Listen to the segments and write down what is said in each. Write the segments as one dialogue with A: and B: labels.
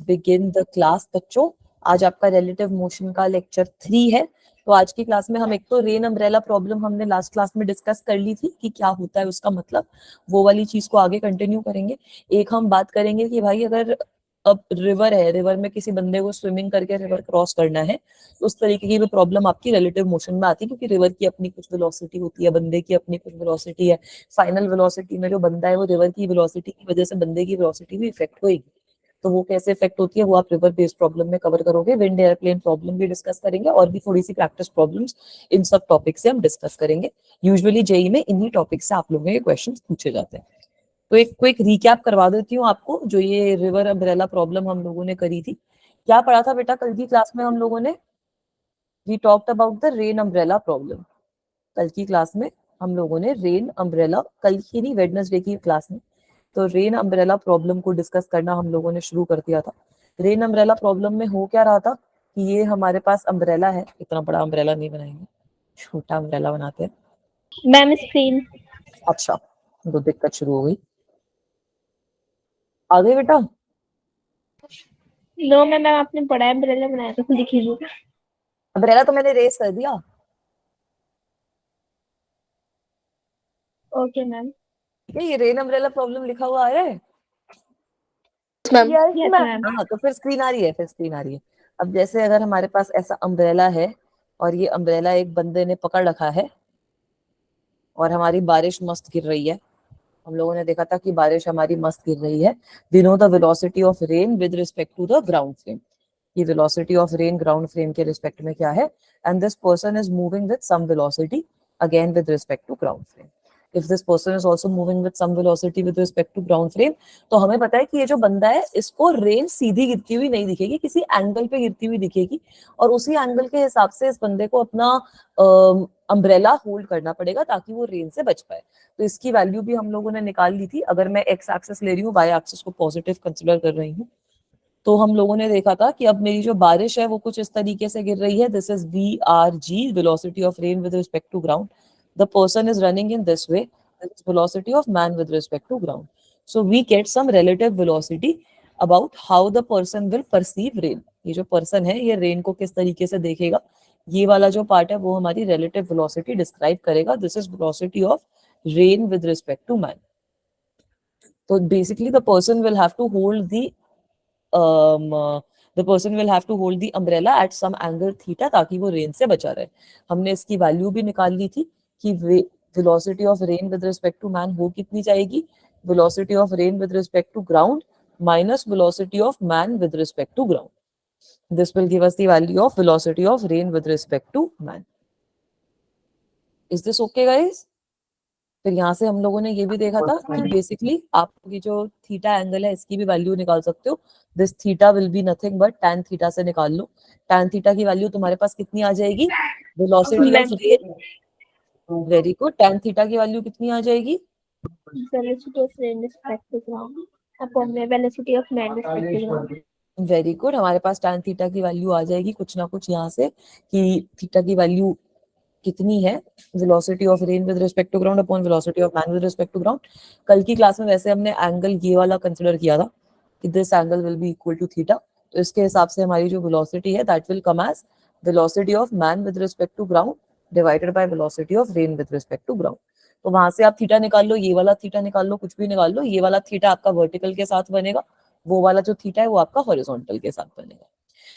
A: Begin the class बच्चों। आज आपका रिलेटिव मोशन का लेक्चर 3 है। तो आज की क्लास में हम एक तो रेन अम्ब्रेला प्रॉब्लम हमने लास्ट क्लास में डिस्कस कर ली थी कि क्या होता है उसका मतलब, वो वाली चीज को आगे कंटिन्यू करेंगे। एक हम बात करेंगे कि भाई अगर अब रिवर है, रिवर में किसी बंदे को स्विमिंग करके रिवर क्रॉस करना है, तो उस तरीके की भी प्रॉब्लम आपकी रिलेटिव मोशन में आती है, क्योंकि रिवर की अपनी कुछ वेलोसिटी होती है, बंदे की अपनी कुछ वेलोसिटी है। फाइनल वेलोसिटी में जो बंदा है वो रिवर की वेलोसिटी की वजह से बंदे की वेलोसिटी भी इफेक्ट होगी। तो वो कैसे इफेक्ट होती है वो आप रिवर बेस्ड प्रॉब्लम में कवर करोगे। विंड एयरप्लेन प्रॉब्लम भी डिस्कस करेंगे और भी थोड़ी सी प्रैक्टिस प्रॉब्लम्स इन सब टॉपिक से हम डिस्कस करेंगे। यूजुअली जेई में इन्हीं टॉपिक से आप लोगों के क्वेश्चंस पूछे जाते हैं। तो एक क्विक रिकैप करवा देती हूँ आपको, जो ये रिवर अम्ब्रेला प्रॉब्लम हम लोगों ने करी थी। क्या पढ़ा था बेटा कल की क्लास में हम लोगों ने? We talked about the rain umbrella problem. कल की क्लास में हम लोगों ने रेन अम्ब्रेला, कल की नहीं वेडनेसडे की क्लास में, तो रेन अम्ब्रेला प्रॉब्लम को डिस्कस करना हम लोगों ने शुरू कर दिया था। रेन अम्ब्रेला प्रॉब्लम में हो क्या रहा था कि ये हमारे पास अम्ब्रेला है, इतना बड़ा अम्ब्रेला नहीं बनाएंगे, छोटा अम्ब्रेला बनाते हैं।
B: Ma'am screen.
A: अच्छा, तो दिक्कत शुरू हो गई। आ गई बेटा?
B: नो मैम, आपने बड़ा अम्ब्रेला बनाया था, लिख लीजिए।
A: अम्ब्रेला तो मैंने रेस कर दिया।
B: Okay ma'am.
A: ये रेन अम्ब्रेला प्रॉब्लम लिखा हुआ आ रहा है?
B: Yes ma'am.
A: हाँ, तो फिर स्क्रीन आ रही है, फिर स्क्रीन आ रही है। अब जैसे अगर हमारे पास ऐसा अम्ब्रेला है और ये अम्ब्रेला एक बंदे ने पकड़ रखा है और हमारी बारिश मस्त गिर रही है, हम लोगों ने देखा था कि बारिश हमारी मस्त गिर रही है। We know the velocity of rain with respect to the ground frame. ये velocity of rain ground frame के रिस्पेक्ट में क्या है, and this person is moving with some velocity again with respect to ground frame. If this person is also moving with some velocity with respect to ground frame, तो हमें पता है कि ये जो बंदा है इसको रेन सीधी गिरती हुई नहीं दिखेगी, किसी एंगल पे गिरती हुई दिखेगी, और उसी एंगल के हिसाब से इस बंदे को अपना अम्ब्रेला होल्ड करना पड़ेगा ताकि वो रेन से बच पाए। तो इसकी वैल्यू भी हम लोगों ने निकाल ली थी। अगर मैं एक्स एक्सिस ले रही हूँ, वाई एक्सिस को पॉजिटिव कंसिडर कर रही हूँ, तो हम लोगों ने देखा था कि अब मेरी जो बारिश है वो कुछ इस तरीके से गिर रही है। This is V R G, velocity of rain with respect to ground. The person is running in this way, this is velocity of man with respect to ground. So we get some relative velocity about how the person will perceive rain. ये जो person है ये rain को किस तरीके से देखेगा, ये वाला जो पार्ट है वो हमारी रिलेटिव वेलोसिटी डिस्क्राइब करेगा। This is velocity of rain with respect to man. तो basically the person will have to hold the the person will have to hold the umbrella at some angle theta ताकि वो rain से बचा रहे। हमने इसकी value भी निकाल ली थी कि velocity of rain with respect to man हो कितनी जाएगी, velocity of rain with respect to ground minus velocity of man with respect to ground. This will give us the value of velocity of rain with respect to man. Is this okay guys? फिर यहाँ से हम लोगों ने ये भी देखा था कि बेसिकली आप ये जो थीटा एंगल है इसकी भी वैल्यू निकाल सकते हो। This theta will be nothing but tan theta से निकाल लो। tan थीटा की वैल्यू तुम्हारे पास कितनी आ जाएगी, velocity of rain. Very good, tan theta की वैल्यू कितनी आ जाएगी?
B: Velocity of rain respect to ground upon velocity of man respect to ground.
A: Very good, हमारे पास tan थीटा की वैल्यू आ जाएगी कुछ ना कुछ यहाँ से कि थीटा की वैल्यू कितनी है, velocity of rain with respect to ground upon velocity of man with respect to ground. कल की क्लास में वैसे हमने एंगल ये वाला कंसिडर किया था कि this angle will be equal to theta, तो इसके हिसाब से हमारी जो वेलोसिटी है that will come as velocity of man with respect to ground divided by velocity of rain with respect to ground. तो वहां से आप थीटा निकाल लो, ये वाला थीटा निकाल लो, कुछ भी निकाल लो। ये वाला थीटा आपका वर्टिकल के साथ बनेगा, वो वाला जो थीटा है वो आपका हॉरिजॉन्टल के साथ बनेगा।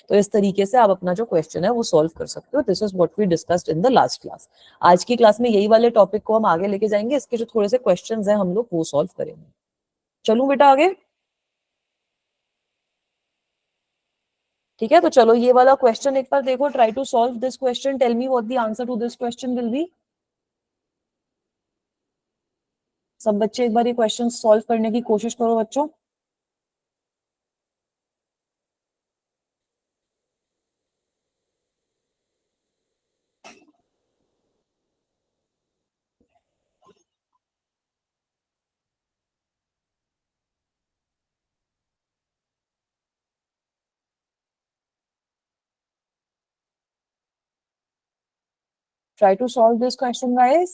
A: तो इस तरीके से आप अपना जो क्वेश्चन है वो सॉल्व कर सकते हो। This is what we discussed in the last class. आज की क्लास में यही वाले टॉपिक को हम आगे लेके जाएंगे, इसके जो थोड़े से क्वेश्चंस हैं हम लोग वो सॉल्व करेंगे। चलूं बेटा आगे? ठीक है, तो चलो ये वाला क्वेश्चन एक बार देखो। Try to solve this question, tell me what the answer to this question will be. सब बच्चे एक बार ये क्वेश्चन सॉल्व करने की कोशिश करो बच्चों। Try to solve this question, guys.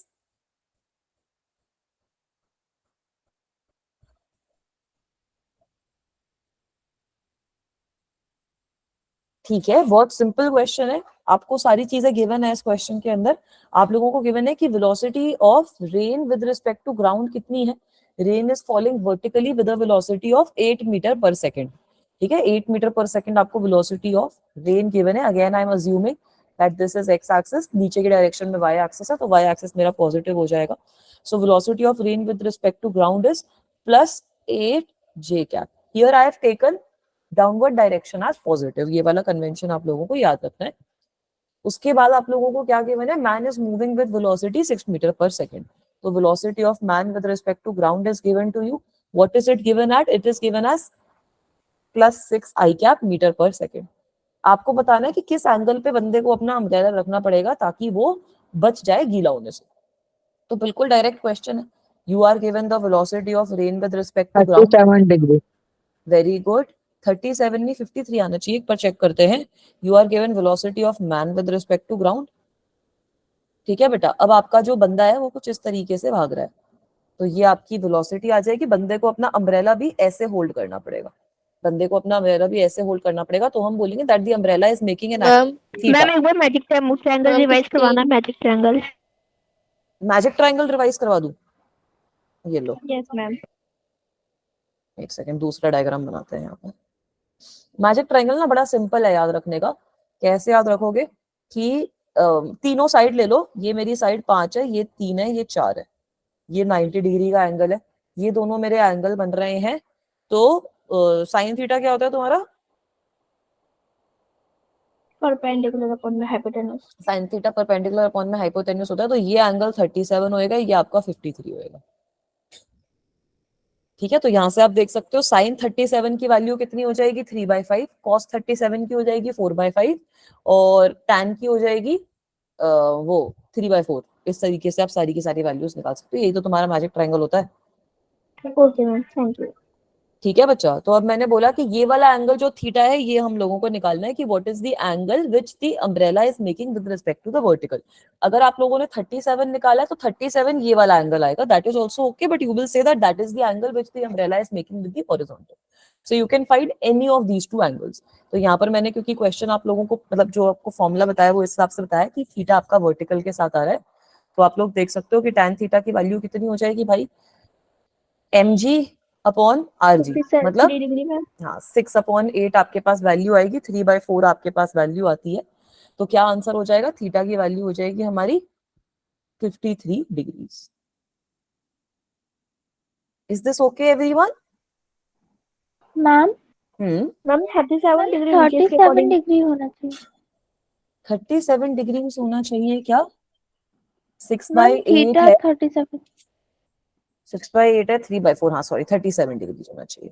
A: ठीक है, बहुत सिंपल क्वेश्चन है, आपको सारी चीजें गिवन है इस क्वेश्चन के अंदर। आप लोगों को गिवन है कि velocity of rain with respect to ground कितनी है। Rain is falling vertically with a velocity of 8 metre per second. ठीक है, 8 मीटर पर सेकंड आपको वेलोसिटी ऑफ रेन गिवन है। Again I am assuming that this is X axis, नीचे की direction में Y axis है, तो वाई एक्सिस मेरा पॉजिटिव हो जाएगा। So velocity of rain with respect to ground is plus 8 J cap. Here I have taken downward direction as positive, ये वाला कन्वेंशन आप लोगों को याद रखना है। उसके बाद आप लोगों को क्या गिवन है, man is moving with velocity 6 metre per second. तो velocity of man with respect to ground is given to you. What is it given at? It is given as +6 I cap metre per second. आपको बताना है कि किस angle पे बंदे को अपना अम्ब्रेला रखना पड़ेगा ताकि वो बच जाए गीला होने से। तो बिल्कुल डायरेक्ट क्वेश्चन है। You are given the velocity of rain with respect to ground.
C: 37 degree.
A: Very good. 37 नहीं 53 आना चाहिए, एक बार चेक करते हैं। You are given velocity of man with respect to ground. ठीक है बेटा, अब आपका जो बंदा है वो कुछ इस तरीके से भाग रहा है, तो ये आपकी वेलोसिटी आ जाएगी। बंदे को अपना अम्ब्रेला भी ऐसे होल्ड करना पड़ेगा, बंदे को अपना अम्ब्रेला भी ऐसे होल्ड करना पड़ेगा, तो हम बोलेंगे that the umbrella is making N
B: ma'am एक बार मैजिक ट्रायंगल रिवाइज करवाना, magic triangle.
A: Magic triangle revise करवा दूं? ये लो,
B: यस मैम।
A: एक सेकंड, दूसरा डायग्राम बनाते हैं यहाँ पे। मैजिक ट्रायंगल ना बड़ा सिंपल है याद रखने का। कैसे याद रखोगे कि तीनों साइड ले लो, ये मेरी साइड 5 है, ये 3 है, ये 4 है, ये 90 डिग्री का एंगल है, ये दोनों मेरे एंगल बन रहे हैं। तो साइन थीटा क्या होता है तुम्हारा?
B: परपेंडिकुलर अपॉन में hypotenuse.
A: Sine theta perpendicular upon में हाइपोटेन्यूज होता है, तो ये एंगल 37 होएगा, ये आपका 53 होएगा। ठीक है, तो यहाँ से आप देख सकते हो साइन 37 की वैल्यू कितनी हो जाएगी 3/5, कॉस 37 की हो जाएगी 4/5, और टैन की हो जाएगी वो 3/4। इस तरीके से आप सारी की सारी वैल्यूज निकाल सकते हो। यही तो तुम्हारा मैजिक ट्रायंगल होता है।
B: Okay ma'am, thank you.
A: ठीक है बच्चा, तो अब मैंने बोला कि ये वाला एंगल जो थीटा है, ये हम लोगों को निकालना है कि what is the angle which the umbrella is making with respect to the vertical. अगर आप लोगों ने 37 निकाला है तो 37 ये वाला एंगल आएगा, that is also okay, but you will say that that is the angle which the umbrella is making with the horizontal. So you can find any of these two angles. तो यहाँ पर मैंने, क्योंकि question आप लोगों को मतलब जो आपको फॉर्मूला बताया वो इस हिसाब से बताया कि थीटा आपका वर्टिकल के साथ आ रहा है, तो आप लोग देख सकते हो कि tan थीटा की वैल्यू कितनी हो जाएगी भाई, mg/rg, मतलब
B: 3 डिग्री में।
A: हाँ 6/8 आपके पास वैल्यू आएगी, 3/4 आपके पास वैल्यू आती है। तो क्या आंसर हो जाएगा? थीटा की वैल्यू हो जाएगी हमारी 53 degrees. Is this okay everyone?
B: Ma'am
A: ma'am
B: 37 degree
C: 37 degree होना चाहिए।
A: 37 डिग्रीज होना चाहिए क्या? 6/8
C: मैम थीटा
A: है,
C: 37।
A: 6/8 है, 3/4, हाँ सॉरी 37 डिग्रीज होना चाहिए।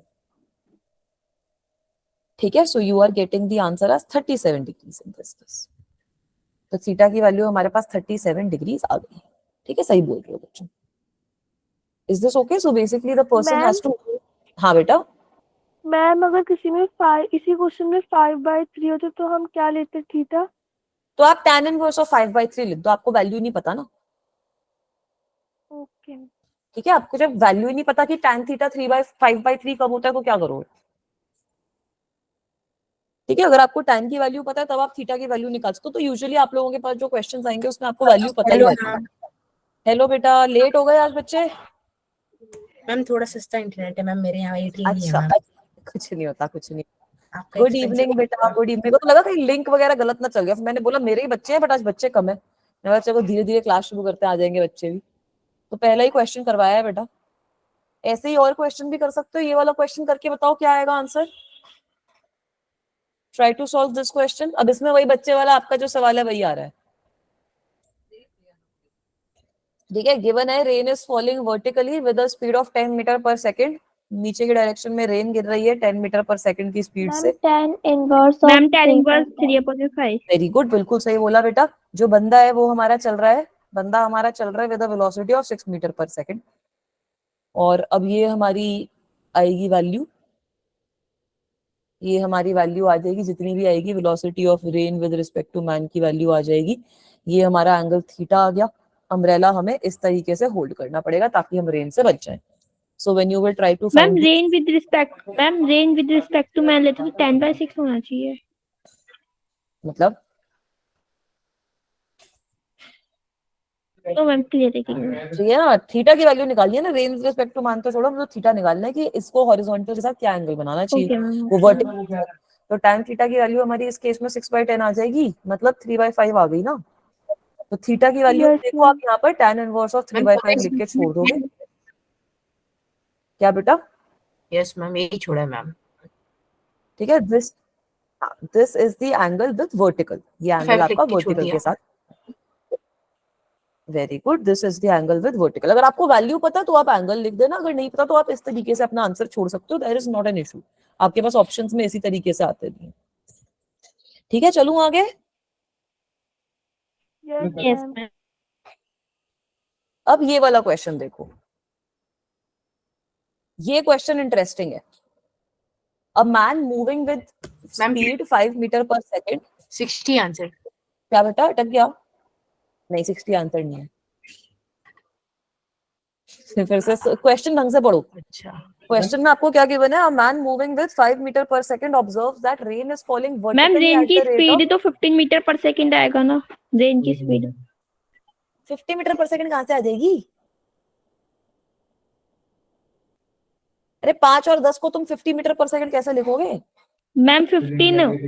A: ठीक है, so you are getting the answer as 37 degrees in this case. तो थीटा की वैल्यू हमारे पास 37 डिग्रीज आ गई। ठीक है, सही बोल रहे हो बच्चों। Is this okay? So basically the person has to, हाँ बेटा।
B: मैम अगर किसी में इसी क्वेश्चन में 5/3 होते तो हम क्या लेते थीटा?
A: तो आप tan इनवर्स ऑफ 5/3 लिख दो, आपको वैल्यू नहीं पता ना।
B: ओके।
A: ठीक है, आपको जब वैल्यू ही नहीं पता कि tan थीटा 5/3 कब होता है तो क्या करोगे? ठीक है, अगर आपको tan की वैल्यू पता है तब आप थीटा की वैल्यू निकाल सकते हो। तो यूजुअली आप लोगों के पास जो क्वेश्चंस आएंगे उसमें आपको वैल्यू पता ही होगा। हेलो बेटा, लेट हो गए आज बच्चे?
D: मैम थोड़ा सस्ता इंटरनेट है मैम मेरे यहाँ, एयरटेल नहीं है
A: अच्छा,
D: मैम।
A: कुछ नहीं होता, कुछ नहीं।
D: आपका
A: गुड इवनिंग बेटा, गुड इवनिंग। तो लगा कहीं लिंक वगैरह गलत ना चल गया, फिर मैंने बोला मेरे ही बच्चे हैं, बट आज बच्चे कम है। मैं बोला चलो धीरे धीरे क्लास शुरू करते आ जाएंगे बच्चे भी। तो पहला ही क्वेश्चन करवाया है बेटा, ऐसे ही और क्वेश्चन भी कर सकते हो। ये वाला क्वेश्चन करके बताओ क्या आएगा answer. Try to solve this question. अब इसमें वही बच्चे वाला आपका जो सवाल है वही आ रहा है। ठीक है, गिवन है rain is falling vertically with a speed of 10 metre per second. नीचे की डायरेक्शन में रेन गिर रही है 10 मीटर पर सेकंड की स्पीड से।
C: tan inverse of
B: ma'am tan inverse 3/5।
A: Very good, बिल्कुल सही बोला बेटा। जो बंदा है वो हमारा चल रहा है, बंदा हमारा चल रहा है with a velocity of 6 metre per second. और अब ये हमारी आएगी वैल्यू, ये हमारी वैल्यू आ जाएगी जितनी भी आएगी, velocity of rain with respect to man की वैल्यू आ जाएगी। ये हमारा एंगल थीटा आ गया। अम्ब्रेला हमें इस तरीके से होल्ड करना पड़ेगा ताकि हम रेन से बच जाएं। So when you will try to
B: ma'am
A: find
B: rain with respect to man लेते तो 10/6 होना चाहिए।
A: मतलब
B: तो मैम क्लियर है कि
A: तो ये ना थीटा की वैल्यू निकालनी है ना, रेन विद रिस्पेक्ट टू मान तो छोड़ो, मतलब थीटा निकालना है कि इसको हॉरिजॉन्टल के साथ क्या एंगल बनाना चाहिए,
B: ओके मैम
A: वो वर्टिकल। तो tan थीटा की वैल्यू हमारी इस केस में 6/10 आ जाएगी, मतलब 3/5 आ गई ना। तो थीटा की वैल्यू
C: Yes,
A: देखो, आप यहाँ पर tan इनवर्स ऑफ
D: मैम
A: 3/5 लिख के छोड़ दोगे। क्या बेटा?
D: यस मैम यही छोड़ा है मैम।
A: ठीक है, this is the angle with vertical, ये एंगल
D: 5 लिख
A: आपका
D: के छोड़
A: वर्टिकल
D: दिया।
A: के साथ। Very good, this is the angle with vertical. अगर आपको वैल्यू पता तो आप एंगल लिख देना, अगर नहीं पता तो आप इस तरीके से अपना आंसर छोड़ सकते हो, there is not an issue. आपके पास ऑप्शंस में इसी तरीके से आते हैं। ठीक है, चलूं आगे।
C: yes,
B: yes
C: ma'am.
B: मैम।
A: अब ये वाला क्वेश्चन देखो, ये क्वेश्चन इंटरेस्टिंग है। A man moving with
D: ma'am
A: speed 5 metre per second.
D: 60 answer.
A: क्या बेटा अटक गया? नहीं, 60 आंसर नहीं है। फिर से क्वेश्चन ढंग से पढ़ो।
D: अच्छा
A: क्वेश्चन में आपको क्या गिवन है? A man moving with 5 metre per second observes that rain is falling
B: ma'am
A: vertically
B: rain
A: at
B: की
A: द रेट
B: स्पीड
A: ऑफ
B: तो 15 मीटर पर सेकंड आएगा ना, रेन की स्पीड
A: 50 मीटर पर सेकेंड कहां से आ जाएगी? अरे 5 और 10 को तुम 50 मीटर पर सेकेंड कैसे लिखोगे?
B: मैम 15।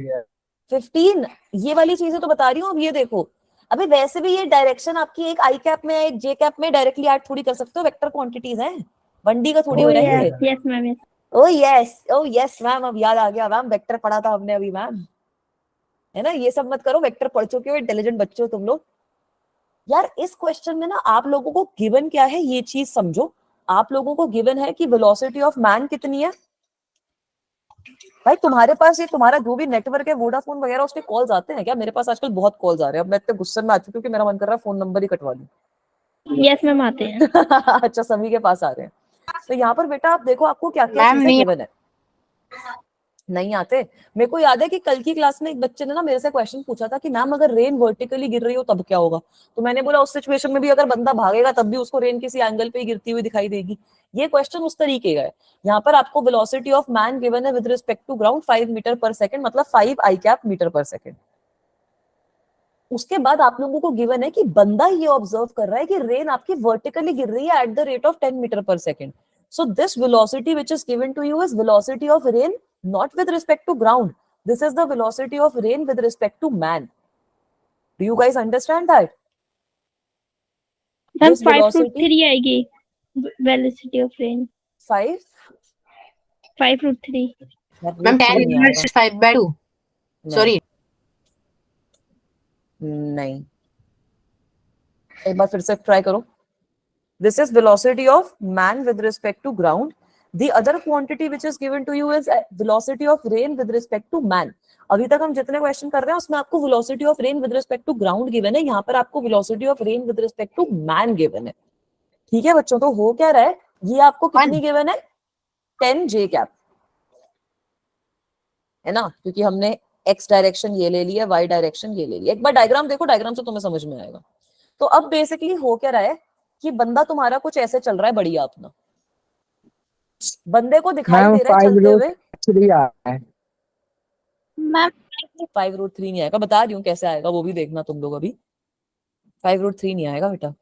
A: 15, ये वाली चीजें तो बता रही हूँ। अब ये देखो, अभी वैसे भी ये डायरेक्शन आपकी एक आई कैप में एक जे कैप में डायरेक्टली ऐड थोड़ी कर सकते हो, वेक्टर क्वांटिटीज हैं, 1D का थोड़ी
B: ओ
A: होता है
B: यस
A: ये।
B: Yes ma'am yes.
A: ओ यस मैम, अब याद आ गया मैम, वेक्टर पढ़ा था हमने अभी मैम, है ना। ये सब मत करो, वेक्टर पढ़ चुके हो, इंटेलिजेंट बच्चे हो तुम लोग। यार इस क्वेश्चन में ना आप लोगों को गिवन क्या है ये चीज समझो। आप लोगों को गिवन है कि वेलोसिटी ऑफ मैन कितनी है। भाई तुम्हारे पास ये तुम्हारा जो भी नेटवर्क है, वोडाफोन वगैरह, उसके कॉल्स आते हैं क्या? मेरे पास आजकल बहुत कॉल्स आ रहे हैं, अब मैं इतने गुस्से में आ चुकी हूँ कि मेरा मन कर रहा है फोन नंबर ही कटवा दूं।
B: यस मैम आते हैं।
A: अच्छा, सभी के पास आ रहे हैं। तो यहाँ पर बेटा आप देखो, आपको क्या क्या
D: मैम
A: चीजें
D: नहीं
A: गिवन है। नहीं आते? मेरे को याद है कि कल की क्लास में एक बच्चे ने ना मेरे से क्वेश्चन पूछा था कि मैम अगर रेन वर्टिकली गिर रही हो तब क्या होगा। तो मैंने बोला उस सिचुएशन में भी अगर बंदा भागेगा तब भी उसको रेन किसी एंगल पे गिरती हुई दिखाई देगी। ये क्वेश्चन उस तरीके का है। यहाँ पर आपको वेलोसिटी ऑफ मैन गिवन है with respect to ground 5 metre per second, मतलब 5 I cap metre per second. उसके बाद आप लोगों को गिवन है कि बंदा ये ऑब्जर्व कर रहा है कि रेन आपकी वर्टिकली गिर रही है at the rate of 10 metre per second. So this velocity which is given to you is velocity of rain not with respect to ground. This is the velocity of rain with respect to man. Do you guys understand that?
B: Ma'am
A: This
B: 5√3
A: velocity
B: आएगी velocity of rain.
A: 5
B: 5√3।
D: Ma'am
A: three
D: 10
A: नहीं
D: inverse
A: आएगा।
D: 5/2
A: नहीं
D: sorry.
A: नहीं, एक बार फिर से try करो। This is velocity of man with respect to ground. The other quantity which is given to you is velocity of rain with respect to man. अभी तक हम जितने क्वेश्चन कर रहे हैं उसमें आपको velocity of rain with respect to ground given है, यहाँ पर आपको velocity of rain with respect to man given है। ठीक है बच्चों, तो हो क्या रहा है, ये आपको कितनी गिवन है? 10 j कैप, है ना, क्योंकि हमने x डायरेक्शन ये ले लिया, y डायरेक्शन ये ले लिया। एक बार डायग्राम देखो, डायग्राम से तुम्हें समझ में आएगा। तो अब बेसिकली हो क्या रहा है कि बंदा तुम्हारा कुछ ऐसे चल रहा है बढ़िया अपना, बंदे को दिखाई
E: मैम
A: दे रहा है चलते हुए।
E: 5√3 आ रहा है।
C: मैम
A: 5√3 नहीं आएगा, बता रही हूँ कैसे आएगा, वो भी देखना तुम लोग। अभी 5√3 नहीं आएगा बेटा।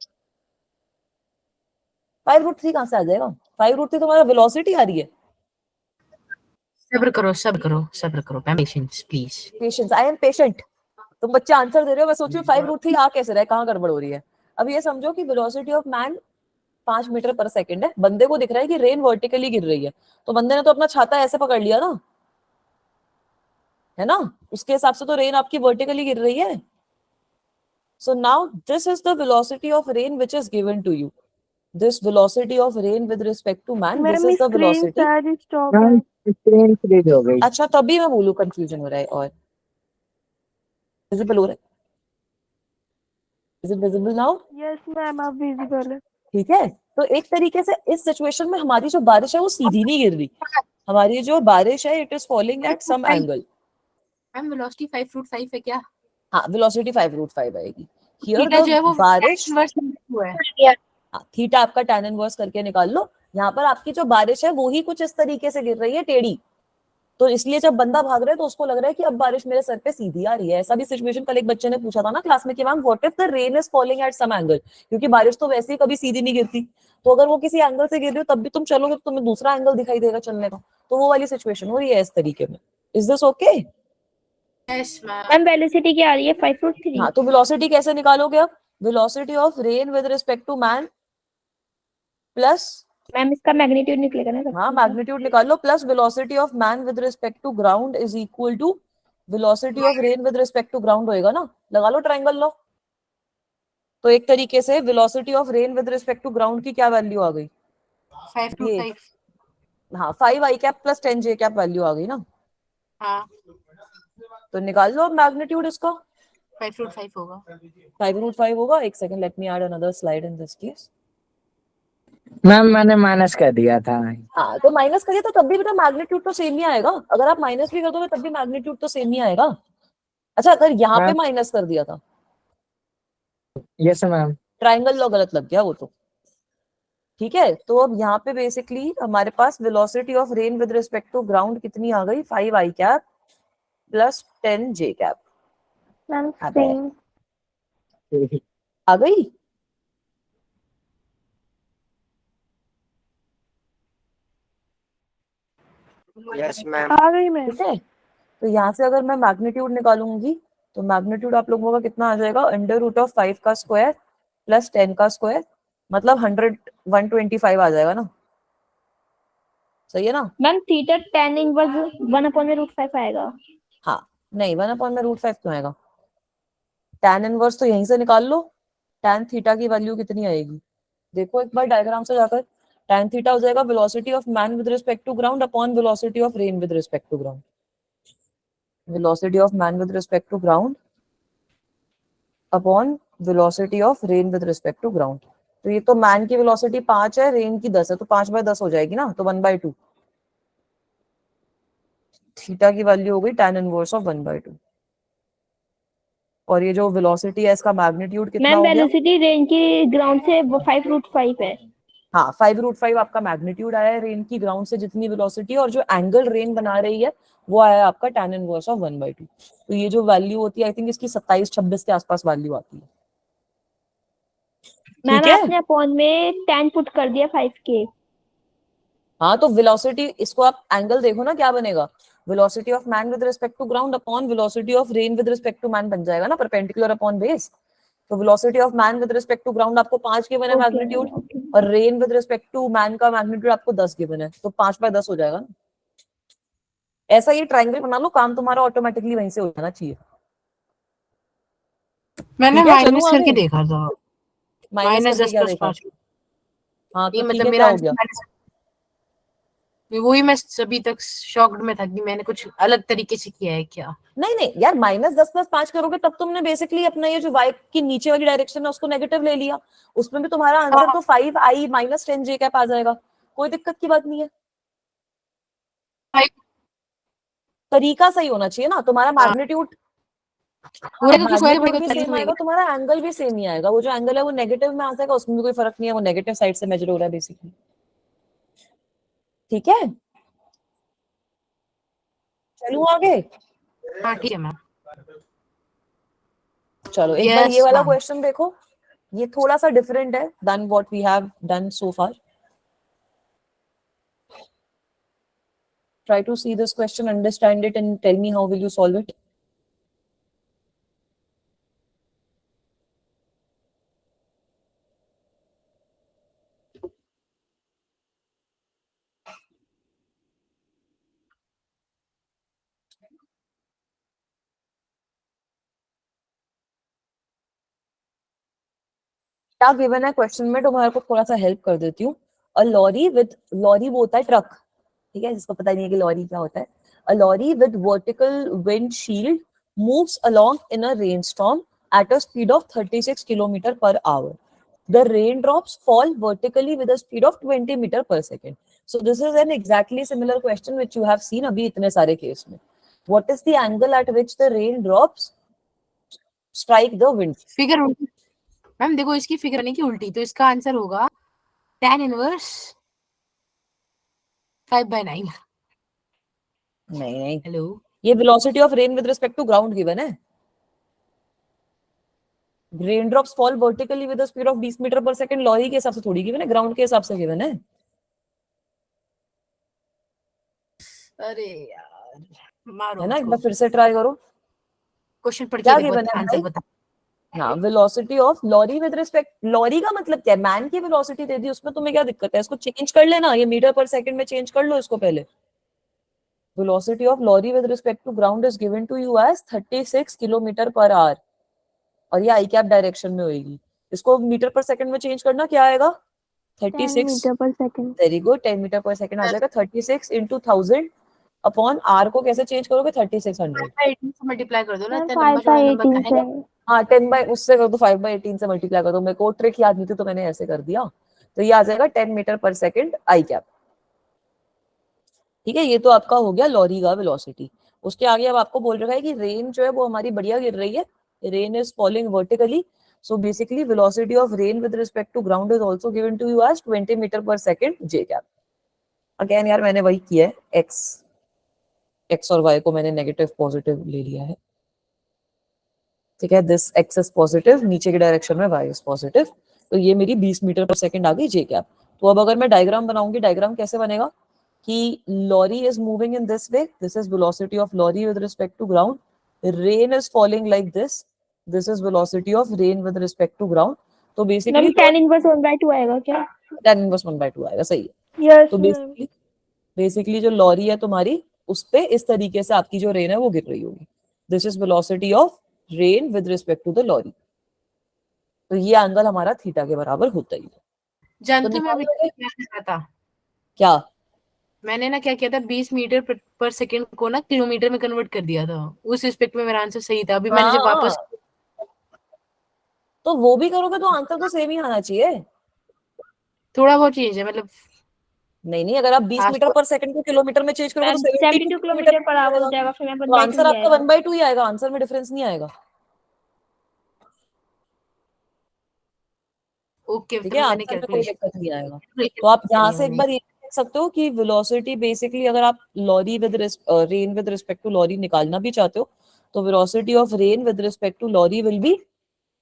A: 5√3 कहां से आ जाएगा? 5√3 तुम्हारा वेलोसिटी आ रही है।
D: सब्र करो ma'am, patience please.
A: Patience, I am patient. तुम बच्चे आंसर दे रहे हो, मैं सोच रही हूँ 5√3 आ कैसे रहा है, कहाँ गड़बड़ हो रही है। अब ये समझो कि velocity of man 5 metre per second है, बंदे को दिख रहा है कि रेन वर्टिकली गिर रही है, तो बंदे ने तो अपना छाता ऐसे पकड़ लिया ना, है ना, उसके हिसाब से तो रेन आपकी वर्टिकली गिर रही है। So now this is the velocity of rain which is given to you. This velocity of rain with respect to man, this
C: ma'am
A: is the
C: screen
A: velocity.
C: शायद स्टॉप
E: मैम
C: है।
E: Screen freeze हो गई।
A: अच्छा तभी मैं बोलूं confusion हो रहा है। और विजिबल हो रहा है? Is it visible now?
C: Yes ma'am अब विजिबल है।
A: ठीक है, तो एक तरीके से इस सिचुएशन में हमारी जो बारिश है वो सीधी नहीं गिर रही, हमारी जो बारिश है it is falling at some angle.
D: Ma'am velocity 5√5 है क्या?
A: हाँ, वेलोसिटी 5√5 आएगी। हियर
D: थीटा जो है वो
A: द बारिश,
D: इनवर्स हुआ है।
A: थीटा आपका tan इनवर्स करके निकाल लो। यहाँ पर आपकी जो बारिश है वो ही कुछ इस तरीके से गिर रही है, टेढ़ी, तो इसलिए जब बंदा भाग रहा है तो उसको लग रहा है कि अब बारिश मेरे सर पे सीधी आ रही है। ऐसा भी सिचुएशन कल एक बच्चे ने पूछा था ना क्लास में कि ma'am what if the rain is falling at some angle, क्योंकि बारिश तो वैसे ही कभी सीधी नहीं गिरती, तो अगर वो किसी एंगल से गिर रही हो तब भी तुम चलोगे तो तुम्हें दूसरा एंगल दिखाई देगा चलने का, तो वो वाली सिचुएशन हो रही है इस तरीके में। Is this okay?
D: Yes ma'am.
B: Ma'am velocity क्या आ रही है 5√3।
A: हाँ, तो वेलोसिटी कैसे निकालोगे अब? Velocity of rain with respect to man plus,
B: ma'am इसका मैग्नीट्यूड निकलेगा ना
A: हाँ
B: सबसे ऊपर।
A: मैग्नीट्यूड निकाल लो, plus velocity of man with respect to ground is equal to velocity of rain with respect to ground होएगा ना, लगा लो ट्रायंगल लो। तो एक तरीके से velocity of rain with respect to ground की क्या वैल्यू आ गई?
D: 5/5।
A: हाँ 5 i cap plus 10 j cap value आ गई ना।
D: हाँ
A: तो निकाल लो अब मैग्नीट्यूड इसका।
D: 5/5 होगा।
A: 5√5 होगा। एक second, let me add another slide in this case.
E: Ma'am मैंने माइनस कर दिया था।
A: हाँ तो माइनस करिए तो तब भी बेटा मैग्नीट्यूड तो सेम ही आएगा, अगर आप माइनस भी कर दोगे तब भी मैग्नीट्यूड तो सेम ही आएगा। अच्छा अगर यहाँ पे
E: मैम
A: माइनस कर दिया था,
E: यस मैम।
A: ट्राइंगल लॉ गलत लग गया वो तो। ठीक है, तो अब यहाँ पे बेसिकली हमारे पास velocity of rain with respect to ground कितनी आ गई? 5 i cap plus 10 j cap
C: ma'am
A: अबे
C: सेम।
A: आ गई।
E: Yes ma'am.
C: आ गई मैम।
A: ठीक है, तो यहाँ से अगर मैं मैग्नीट्यूड निकालूंगी तो मैग्नीट्यूड आप लोगों का कितना आ जाएगा? √5 का स्क्वायर प्लस 10 का स्क्वायर, मतलब 125 आ जाएगा ना, सही है ना?
B: मैम थीटा tan इनवर्स 1/√5 आएगा।
A: हाँ नहीं, 1/√5 क्यों आएगा? tan इनवर्स तो यहीं से निकाल लो। tan थीटा की वैल्यू कितनी आएगी देखो एक बार डायग्राम से जाकर। tan थीटा हो जाएगा velocity of man with respect to ground upon velocity of rain with respect to ground. Velocity of man with respect to ground upon velocity of rain with respect to ground. तो ये तो man की velocity 5 है, rain की 10 है, तो 5/10 हो जाएगी ना, तो 1/2। थीटा की वैल्यू हो गई tan इनवर्स ऑफ 1/2। और ये जो वेलोसिटी है इसका मैग्नीट्यूड कितना
B: मैम
A: हो गया?
B: वेलोसिटी रेंज की ग्राउंड से 5√5 है।
A: हाँ 5√5 आपका मैग्नीट्यूड आया है रेन की ग्राउंड से जितनी वेलोसिटी, और जो एंगल रेन बना रही है वो आया आपका tan इनवर्स ऑफ 1/2। तो ये जो वैल्यू होती है आई थिंक इसकी 27-26 के आसपास वैल्यू आती है।
B: मैम
A: ठीक है,
B: आपने अपॉन में tan पुट कर दिया 5k।
A: हाँ तो वेलोसिटी, इसको आप एंगल देखो ना क्या बनेगा? Velocity of man with respect to ground upon velocity of rain with respect to man बन जाएगा ना, परपेंडिकुलर अपॉन बेस। तो velocity of man with respect to ground आपको 5 गिवन है मैग्नीट्यूड, और rain with respect to man का magnitude आपको 10 given है, तो 5/10 हो जाएगा ना। ऐसा ये ट्रायंगल बना लो, काम तुम्हारा ऑटोमेटिकली वहीं से हो जाना चाहिए।
D: मैंने
A: ठीक है, चलो
D: माइनस करके
A: आगे।
D: देखा था।
A: माइनस करके
D: -10
A: क्या
D: +
A: देखा?
D: 5।
A: हाँ
D: ये
A: तो ठीक
D: मतलब
A: है, क्या
D: मेरा
A: हो
D: आंसर
A: गया?
D: वही, मैं अभी तक शॉक्ड में था कि मैंने कुछ अलग तरीके से किया है क्या।
A: नहीं नहीं यार, -10 + 5 करोगे तब तुमने बेसिकली अपना ये जो y की नीचे वाली डायरेक्शन है उसको नेगेटिव ले लिया, उसमें भी तुम्हारा आंसर तो 5 i - 10 j कैप आ जाएगा, कोई दिक्कत की बात नहीं है। तरीका सही होना चाहिए ना तुम्हारा। मैग्नीट्यूड,
D: पूरे का क्यों
A: मैग्नीट्यूड
D: पड़ेगा?
A: भी
D: 40
A: सेम
D: में
A: आएगा, तुम्हारा एंगल भी सेम ही आएगा। वो जो एंगल है वो नेगेटिव में आ जाएगा, उसमें भी कोई फर्क नहीं है, वो नेगेटिव साइड से मेजर हो रहा है बेसिकली। ठीक है, चलूं आगे।
D: हाँ ठीक है मैम।
A: चलो एक बार ये
D: यस
A: वाला
D: मैम।
A: क्वेश्चन देखो, ये थोड़ा सा डिफरेंट है then what we have done so far. Try to see this question, understand it, and tell me how will you solve it. क्या गिवन है क्वेश्चन में, तुम्हारे को थोड़ा सा हेल्प कर देती हूँ। अ लॉरी विद, लॉरी वो होता है ट्रक, ठीक है, जिसको पता नहीं है कि लॉरी क्या होता है। A lorry with vertical windshield moves along in a rainstorm at a speed of 36 kilometer per hour. The raindrops fall vertically with a speed of 20 meter per second. So this is an exactly similar question which you have seen अभी इतने सारे case में. What is the angle at which the raindrops strike the wind?
D: Figure उल्टी ma'am, देखो इसकी figure नहीं की उल्टी, तो इसका आंसर होगा tan इनवर्स 5/9।
A: नहीं,
D: हेलो,
A: ये velocity of rain with respect to ground given है। Rain drops fall vertically with speed of 20 metre per second lorry के हिसाब से थोड़ी गिवन है, ग्राउंड के हिसाब से गिवन है।
D: अरे यार, मारो
A: है ना, एक
D: मुझको।
A: बार फिर से ट्राई करो।
D: क्वेश्चन पढ़
A: क्या
D: के देखो,
A: गिवन है
D: आंसर
A: भाई?
D: बता।
A: हाँ, velocity of lorry with respect, lorry का मतलब क्या है? मैन की वेलोसिटी दे दी, उसमें तुम्हें क्या दिक्कत है? इसको चेंज कर लेना, ये मीटर पर सेकंड में चेंज कर लो इसको पहले। Velocity of lorry with respect to ground is given to you as 36 kilometre per hour, और ये आई कैप डायरेक्शन में होगी। इसको मीटर पर सेकंड में चेंज करना, क्या आएगा?
C: 10
A: 36,
C: metre per second.
A: Very good, 10 metre per second आ जाएगा। 36 इंटू 1000 अपॉन आर को कैसे चेंज करोगे? 3600।
D: 18 से मल्टीप्लाई कर दो ना,
C: मैम
D: इतना
C: 5
D: लंबा चौड़ा
C: बाई
D: नंबर
C: 18
D: का
C: से।
D: है।
A: हाँ, 10 बाई उससे कर दो, 5/18 से मल्टीप्लाई कर दो। मेरे को ट्रिक याद नहीं थी तो मैंने ऐसे कर दिया। तो ये आ जाएगा 10 मीटर पर सेकंड आई कैप। ठीक है, ये तो आपका हो गया लॉरी का वेलोसिटी। उसके आगे अब आपको बोल रखा है कि रेन जो है वो हमारी बढ़िया गिर रही है, rain is falling vertically, so basically velocity of rain with respect to ground is also given to you as 20 metre per second J cap. Again यार मैंने वही किया है, एक्स और वाई को मैंने नेगेटिव पॉजिटिव ले लिया है। ठीक है, दिस एक्स इज पॉजिटिव, नीचे की डायरेक्शन में वाई इज पॉजिटिव, तो ये मेरी 20 मीटर पर सेकंड आ गई जे कैप। तो अब अगर मैं डायग्राम बनाऊंगी, डायग्राम कैसे बनेगा कि lorry is moving in this way, this is velocity of lorry with respect to ground, rain is falling like this is velocity of rain with respect to ground. तो basically
B: ma'am tan inverse 1/2 आएगा क्या?
A: tan inverse 1/2 आएगा, सही है।
B: Yes
A: तो
B: ma'am.
A: Basically जो lorry है तुम्हारी, उस पे इस तरीके से आपकी जो रेन है वो गिर रही होगी। This is velocity of rain with respect to the lorry. तो ये एंगल हमारा थीटा के बराबर होता ही है। तो
D: जानते हो मैं
A: निकाल
D: अभी
A: दोगे
D: क्या किया था?
A: क्या?
D: मैंने ना क्या किया था, 20 मीटर पर सेकंड को ना किलोमीटर में कन्वर्ट कर दिया था। उस रिस्पेक्ट में मेरा आंसर सही था। अभी मैंने जब
A: हाँ,
D: वापस
A: तो वो भी करोगे तो आंसर तो सेम ही आना चाहिए।
D: थोड़ा बहुत चेंज है, मतलब
A: नहीं नहीं, अगर आप 20
D: आस
A: मीटर पर सेकंड को किलोमीटर में चेंज करोगे तो
B: मैम
A: 72
B: 72
A: किलोमीटर
B: किलोमीटर पर
A: पर
B: आवर हो
A: आएगा।
B: जाएगा, फिर मैम
A: तो
B: 1/2
A: आंसर
B: ही
A: आपका
B: आएगा।
A: 1/2 ही आएगा, आंसर में डिफरेंस नहीं आएगा।
D: ओके,
A: ठीक
D: फिर
A: है,
D: मैंने
A: आंसर में कोई
D: कैलकुलेशन
A: दिक्कत नहीं आएगा। तो आप यहाँ
D: करी
A: से एक
D: हमने।
A: बार ये देख सकते हो कि वेलोसिटी बेसिकली अगर आप lorry with rain with respect to lorry निकालना भी चाहते हो, तो velocity of rain with respect to lorry will be,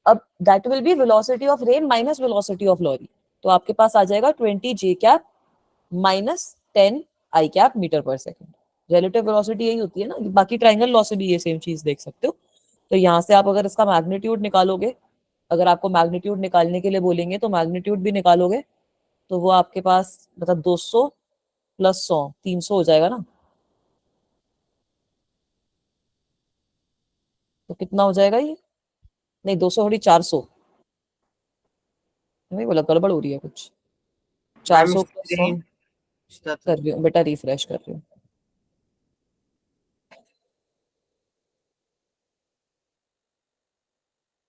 A: अब that will be velocity of rain minus velocity of lorry. तो आपके पास आ जाएगा 20 J cap minus 10 I cap metre per second. Relative velocity यही होती है ना, बाकी ट्रायंगल लॉ से भी ये सेम चीज देख सकते हो। तो यहाँ से आप अगर इसका मैग्नीट्यूड निकालोगे, अगर आपको मैग्नीट्यूड निकालने के लिए बोलेंगे तो मैग्नीट्यूड भी निकालोगे, तो वो आपके पास मतलब 200 प्लस 100 300 हो जाएगा ना। तो कितना हो जाएगा ये? नहीं, 200 थोड़ी 400, नहीं बोला, गड़बड़ हो रही है कुछ।
D: मैम
A: 400 प्लस 100
D: स्क्रीन
A: कर रही हूँ बेटा, रिफ्रेश कर रही हूँ।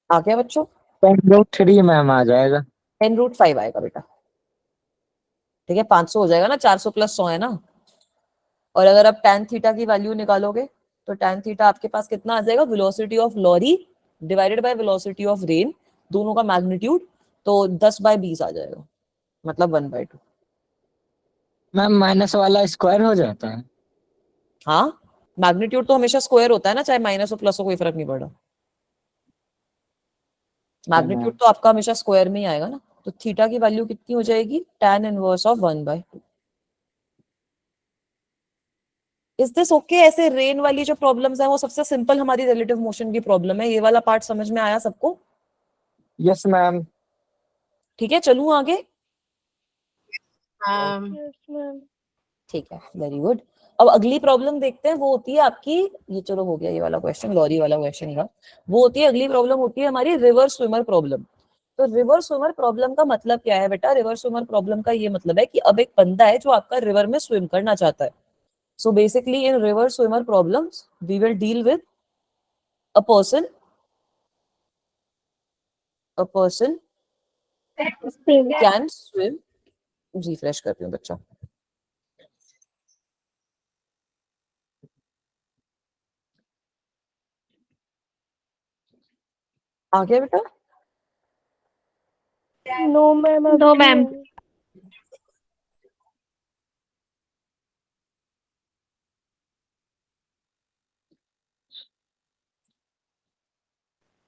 A: आ गया बच्चों?
E: 10√3 मैम आ जाएगा।
A: 10√5 आएगा बेटा। ठीक है, 500 हो जाएगा ना, 400 प्लस 100 है ना। और अगर आप tan थीटा की वैल्यू निकालोगे तो tan थीटा आपके पास कितना आ जाएगा? Velocity of lorry divided by velocity of rain, दोनों का मैग्नीट्यूड, तो 10/20 आ जाएगा, मतलब 1/2।
E: मैम माइनस वाला स्क्वायर हो जाता है।
A: हाँ, मैग्नीट्यूड तो हमेशा स्क्वायर होता है ना, चाहे माइनस हो प्लस हो, कोई फर्क नहीं पड़ा।
E: क्या
A: मैग्नीट्यूड
E: मैम?
A: तो आपका हमेशा स्क्वायर में ही आएगा ना। तो थीटा की वैल्यू कितनी हो जाएगी? tan inverse of 1/2। Is this okay? ऐसे रेन वाली जो प्रॉब्लम्स है वो सबसे सिंपल हमारी रिलेटिव मोशन की प्रॉब्लम है। ये वाला पार्ट समझ में आया सबको?
E: Yes ma'am.
A: ठीक है, चलूं आगे?
B: Yes ma'am.
A: ठीक है, वेरी गुड। अब अगली प्रॉब्लम देखते हैं, वो होती है आपकी, ये चलो हो गया ये वाला क्वेश्चन, लॉरी वाला क्वेश्चन का। वो होती है, अगली प्रॉब्लम होती है हमारी रिवर स्विमर प्रॉब्लम। तो रिवर स्विमर प्रॉब्लम का मतलब क्या है बेटा? रिवर स्विमर प्रॉब्लम का ये मतलब है कि अब एक बंदा है जो आपका रिवर में स्विम करना चाहता है। So basically in river swimmer problems we will deal with a person can swim, refresh करती हूँ बच्चा। आ गया बेटा?
C: No ma'am,
B: no ma'am.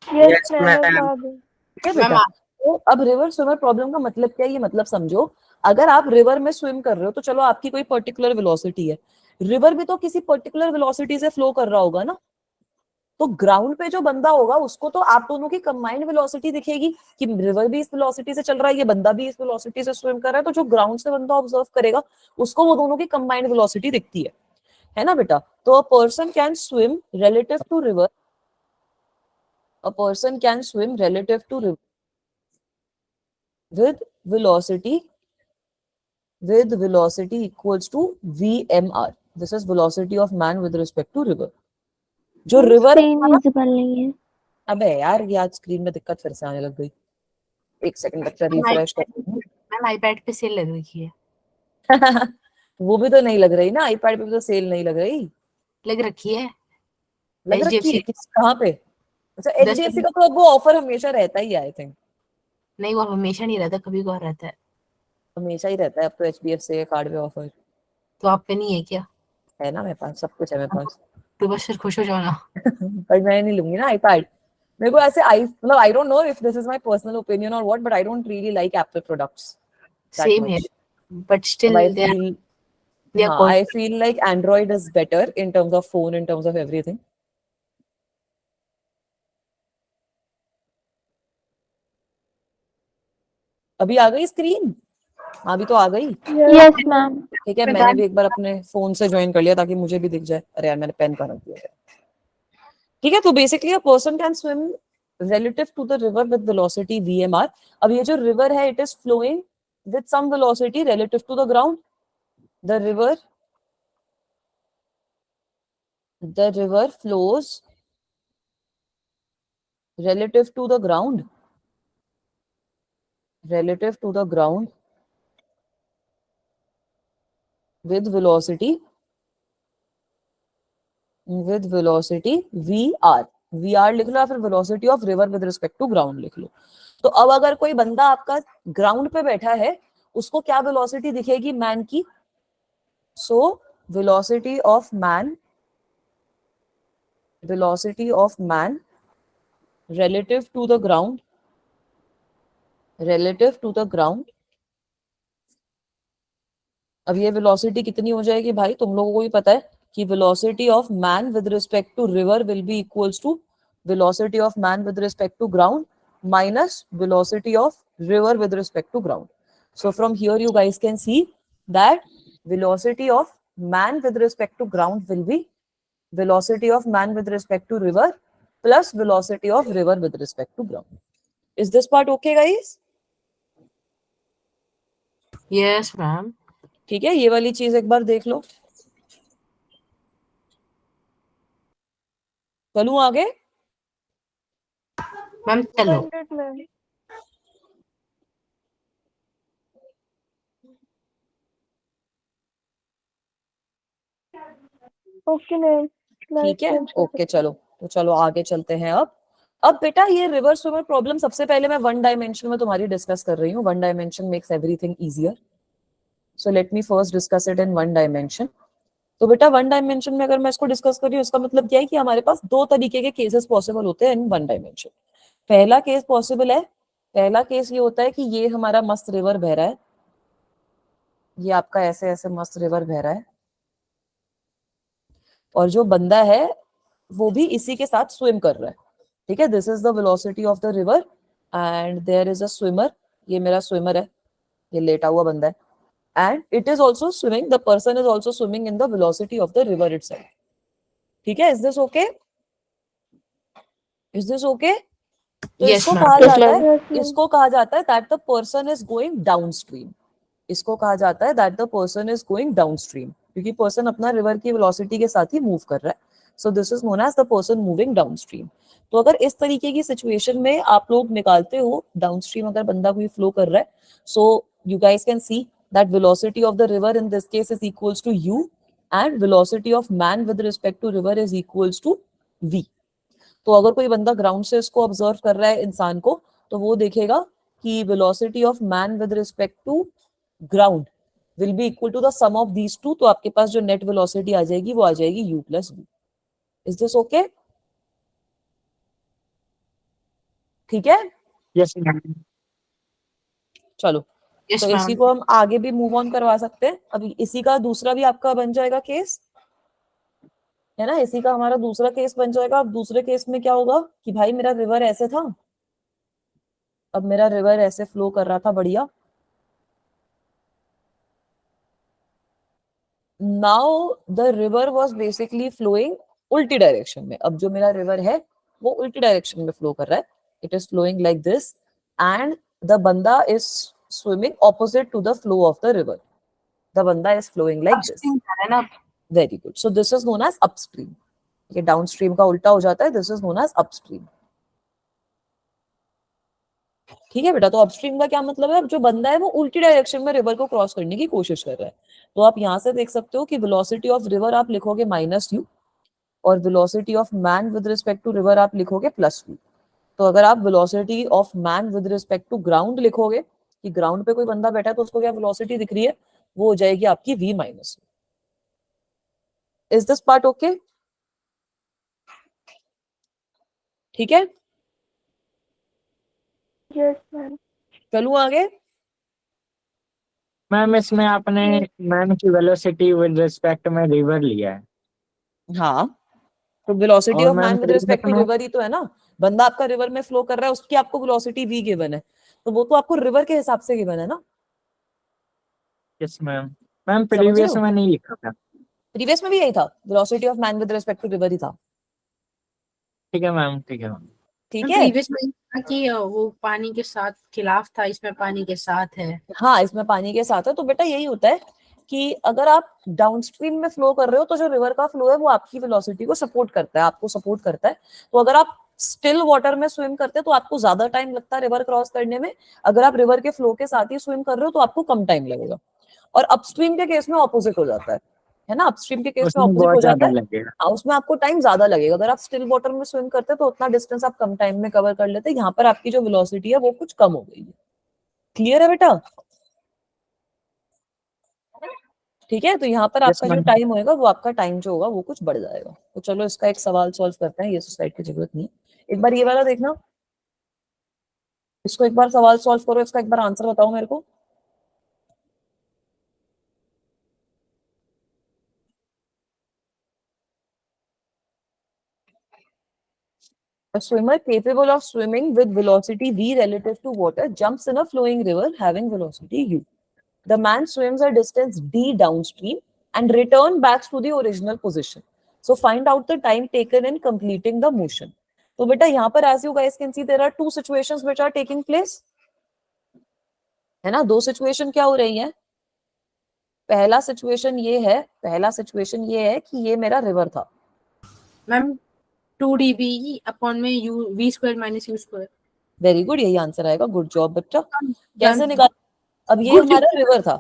C: Yes
E: Yes,
C: ma'am
E: ma'am.
C: बता दो।
A: ठीक है
D: मैम
A: बेटा। तो अब रिवर स्विमर प्रॉब्लम का मतलब क्या है, ये मतलब समझो। अगर आप रिवर में स्विम कर रहे हो तो चलो आपकी कोई पर्टिकुलर वेलोसिटी है, रिवर भी तो किसी पर्टिकुलर वेलोसिटी से फ्लो कर रहा होगा ना। तो ग्राउंड पे जो बंदा होगा उसको तो आप दोनों की कंबाइंड वेलोसिटी दिखेगी कि रिवर भी इस वेलोसिटी से चल रहा है, ये बंदा भी इस वेलोसिटी से स्विम कर रहा है। तो जो ग्राउंड से बंदा ऑब्जर्व करेगा उसको वो दोनों की कंबाइंड वेलोसिटी दिखती है ना बेटा। तो a person can swim relative to river, a person can swim relative to river with velocity equals to VMR. This is velocity of man with respect to river. जो रिवर
B: स्क्रीन विजिबल नहीं है।
A: अबे यार ये आज screen में दिक्कत फिर से आने लग गई। एक सेकंड बच्चा रिफ्रेश कर।
D: मैम आईपैड पे सेल लग रही है।
A: वो भी तो नहीं लग रही ना, आईपैड पे भी तो सेल नहीं लग रही।
D: लग रखी है
A: लग रखी है
D: HDFC
A: किस कहाँ पे? अच्छा
D: 10
A: HDFC का तो अब वो ऑफर हमेशा रहता ही है आई थिंक।
D: नहीं, वो हमेशा नहीं रहता, कभी कभार रहता है।
A: हमेशा ही रहता है अब तो HDFC के कार्ड पे ऑफर।
D: तो आप पे नहीं है क्या?
A: है ना मेरे पास, सब कुछ है मेरे पास।
D: तो बस फिर खुश हो जाओ ना।
A: पर मैं नहीं लूंगी ना आईपैड। मेरे को ऐसे आई मतलब I don't know if this is my personal opinion और what, but I don't really like Apple products that
D: same है,
A: much.
D: But still
A: I
D: they
A: feel
D: are
A: हाँ
D: cost.
A: I feel like Android is better in terms of phone, in terms of everything. अभी आ गई screen? हाँ अभी तो आ गई।
B: Yes ma'am.
A: ठीक है मैंने भी एक बार अपने फोन से ज्वाइन कर लिया ताकि मुझे भी दिख जाए। अरे यार मैंने पेन कहाँ रख दिया। ठीक है तो basically a person can swim relative to the river with velocity VMR. अब ये जो रिवर है it is flowing with some velocity relative to the ground. The river flows relative to the ground, relative to the ground with velocity VR. VR लिख लो या फिर velocity of river with respect to ground लिख लो। तो अब अगर कोई बंदा आपका ग्राउंड पे बैठा है उसको क्या वेलोसिटी दिखेगी मैन की? सो velocity of man relative to the ground, relative to the ground। अब ये वेलोसिटी कितनी हो जाएगी भाई, तुम लोगों को भी पता है कि velocity of man with respect to river will be equals to velocity of man with respect to ground minus velocity of river with respect to ground. So from here you guys can see that velocity of man with respect to ground will be velocity of man with respect to river plus velocity of river with respect to ground. Is this part okay guys?
D: Yes ma'am.
A: ठीक है ये वाली चीज एक बार देख लो। चलूं आगे?
D: Ma'am चलो।
C: 200 मैम। Okay ma'am.
A: ठीक है ओके चलो तो चलो आगे चलते हैं। अब बेटा ये रिवर स्विमर प्रॉब्लम सबसे पहले मैं वन डायमेंशन में तुम्हारी डिस्कस कर रही हूँ। One dimension makes everything easier, so let me first discuss it in one dimension. तो बेटा वन डायमेंशन में अगर मैं इसको डिस्कस कर रही हूँ इसका मतलब क्या है कि हमारे पास दो तरीके के केसेस पॉसिबल होते हैं इन वन डायमेंशन। पहला केस पॉसिबल है, पहला केस ये होता है कि ये हमारा मस्त रिवर बह रहा है, ये आपका ऐसे ऐसे मस्त रिवर बह रहा है और जो बंदा है वो भी इसी के साथ स्विम कर रहा है। ठीक है this is the velocity of the river and there is a swimmer. ये मेरा स्विमर है, ये लेटा हुआ बंदा है and it is also swimming, the person is also swimming in the velocity of the river itself. ठीक है is this okay? Is this okay? तो
D: यस
A: इसको
D: मैम।
A: कहा
B: Yes,
A: जाता
B: ma'am.
A: है, इसको कहा जाता है that the person is going downstream. इसको कहा जाता है that the person is going downstream क्योंकि पर्सन अपना रिवर की वेलोसिटी के साथ ही मूव कर रहा है। So this is known as the person moving downstream. तो अगर इस तरीके की सिचुएशन में आप लोग निकालते हो डाउनस्ट्रीम अगर बंदा कोई फ्लो कर रहा है, so you guys can see that velocity of the river in this case is equals to u and velocity of man with respect to river is equals to v। तो अगर कोई बंदा ग्राउंड से इसको observe कर रहा है इंसान को तो वो देखेगा कि velocity of man with respect to ground will be equal to the sum of these two. तो आपके पास जो नेट वेलोसिटी आ जाएगी वो आ जाएगी u plus v। Is this okay? ठीक है,
E: यस मैम।
A: चलो
D: यस
A: तो इसी
D: मैम।
A: को हम आगे भी मूव ऑन करवा सकते हैं। अभी इसी का दूसरा भी आपका बन जाएगा केस, है ना, इसी का हमारा दूसरा केस बन जाएगा। अब दूसरे केस में क्या होगा कि भाई मेरा रिवर ऐसे था, अब मेरा रिवर ऐसे फ्लो कर रहा था बढ़िया। Now the river was basically flowing उल्टी डायरेक्शन में। अब जो मेरा रिवर है वो उल्टी डायरेक्शन में फ्लो कर रहा है, it is flowing like this, and the बंदा is swimming opposite to the flow of the river. The बंदा is flowing like this.
D: Upstream है ना।
A: Very good, so this is known as upstream. ये downstream का उल्टा हो जाता है, this is known as upstream. ठीक है बेटा, तो अपस्ट्रीम का क्या मतलब है, अब जो बंदा है वो उल्टी डायरेक्शन में रिवर को क्रॉस करने की कोशिश कर रहा है। तो आप यहां से देख सकते हो कि वेलोसिटी ऑफ रिवर आप लिखोगे -u, और velocity of man with respect to river आप लिखोगे +v। तो अगर आप velocity of man with respect to ground लिखोगे कि ग्राउंड पे कोई बंदा बैठा है तो उसको क्या वेलोसिटी दिख रही है, वो हो जाएगी आपकी v-u। Is this part okay? ठीक है,
C: यस मैम।
A: चलूं आगे।
E: मैम इसमें आपने मैम की वेलोसिटी विद रिस्पेक्ट में रिवर लिया है,
A: हाँ, तो वेलोसिटी
E: और
A: of
E: ma'am
A: man with
E: previous
A: respect to
E: में।
A: रिवर ही तो है ना। बंदा आपका रिवर में फ्लो कर रहा है, उसकी आपको वेलोसिटी v गिवन है, तो वो तो आपको रिवर के हिसाब से गिवन है ना।
E: Yes ma'am. मैम
A: समझ रहे
E: प्रीवियस
A: हो,
E: में नहीं लिखा था।
A: प्रीवियस में भी यही था, velocity of man with respect to river ही था।
E: ठीक है मैम, ठीक है मैम।
A: ठीक
D: मैम
A: है,
D: प्रीवियस में था कि वो पानी के साथ खिलाफ था, इसमें पानी के साथ है।
A: हाँ इसमें पानी के साथ है। तो बेटा यही होता है कि अगर आप डाउनस्ट्रीम में फ्लो कर रहे हो तो जो रिवर का फ्लो है वो आपकी वेलोसिटी को सपोर्ट करता है, आपको सपोर्ट करता है। तो अगर आप स्टिल वाटर में स्विम करते हैं तो आपको ज्यादा टाइम लगता है रिवर क्रॉस करने में। अगर आप रिवर के फ्लो के साथ ही स्विम कर रहे हो तो आपको कम टाइम लगेगा। और अपस्ट्रीम के केस में ऑपोजिट हो जाता है ना, अपस्ट्रीम के केस में
E: उसमें
A: ऑपोजिट
E: बहुत
A: हो जाता
E: ज्यादा
A: है।
E: लगेगा।
A: हाँ, उसमें आपको टाइम ज्यादा लगेगा। अगर आप स्टिल वाटर में स्विम करते हैं तो उतना डिस्टेंस आप कम टाइम में कवर कर लेते हैं। यहाँ पर आपकी जो वेलोसिटी है वो कुछ कम हो गई है। क्लियर है बेटा? ठीक है, तो यहाँ पर
E: यस
A: आपका जो
E: मैम।
A: टाइम होएगा वो आपका टाइम जो होगा वो कुछ बढ़ जाएगा। तो चलो इसका एक सवाल सॉल्व करते हैं, ये सुसाइड की जरूरत नहीं है। एक बार ये वाला देखना, इसको एक बार सवाल सॉल्व करो, इसका एक बार आंसर बताओ मेरे को। A swimmer capable of swimming with velocity v relative to water jumps in a flowing river having velocity u. The man swims a distance d downstream and return back to the original position. So find out the time taken in completing the motion. तो बेटा यहाँ पर as you guys can see there are two situations which are taking place, है ना। दो situation क्या हो रही है, पहला सिचुएशन ये है कि ये मेरा रिवर था।
D: मैम 2 dB अपॉन में u v² - u²।
A: Very good, यही आंसर आएगा। गुड जॉब बच्चा। कैसे
D: मैम
A: निकाल, अब ये
D: गुड जॉब,
A: हमारा रिवर था।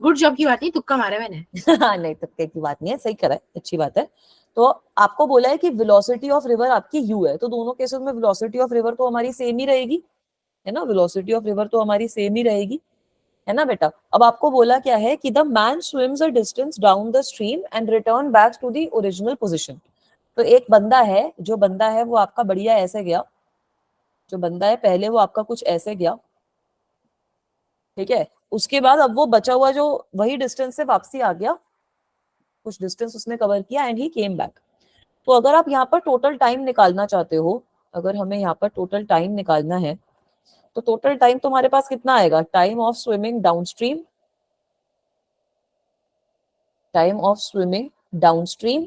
D: गुड जॉब की बात नहीं, तुक्का मारा मैंने।
A: नहीं तुक्के की बात नहीं है, सही करा है, अच्छी बात है। तो आपको बोला है कि वेलोसिटी ऑफ रिवर आपकी u है, तो दोनों केसेस में वेलोसिटी ऑफ रिवर तो हमारी सेम ही रहेगी, है ना। वेलोसिटी ऑफ रिवर तो हमारी सेम ही रहेगी, है ना बेटा। अब आपको बोला क्या है कि the man swims a distance down the stream and return back to the original position. तो एक बंदा है, जो बंदा है वो आपका बढ़िया ऐसे गया, जो बंदा है पहले वो आपका कुछ ऐसे गया, ठीक है। उसके बाद अब वो बचा हुआ जो वही डिस्टेंस से वापसी आ गया, कुछ डिस्टेंस उसने कवर किया एंड ही केम बैक। तो अगर आप यहाँ पर टोटल टाइम निकालना चाहते हो, अगर हमें यहाँ पर टोटल टाइम निकालना है तो टोटल टाइम तुम्हारे पास कितना आएगा, time of swimming downstream, time of swimming downstream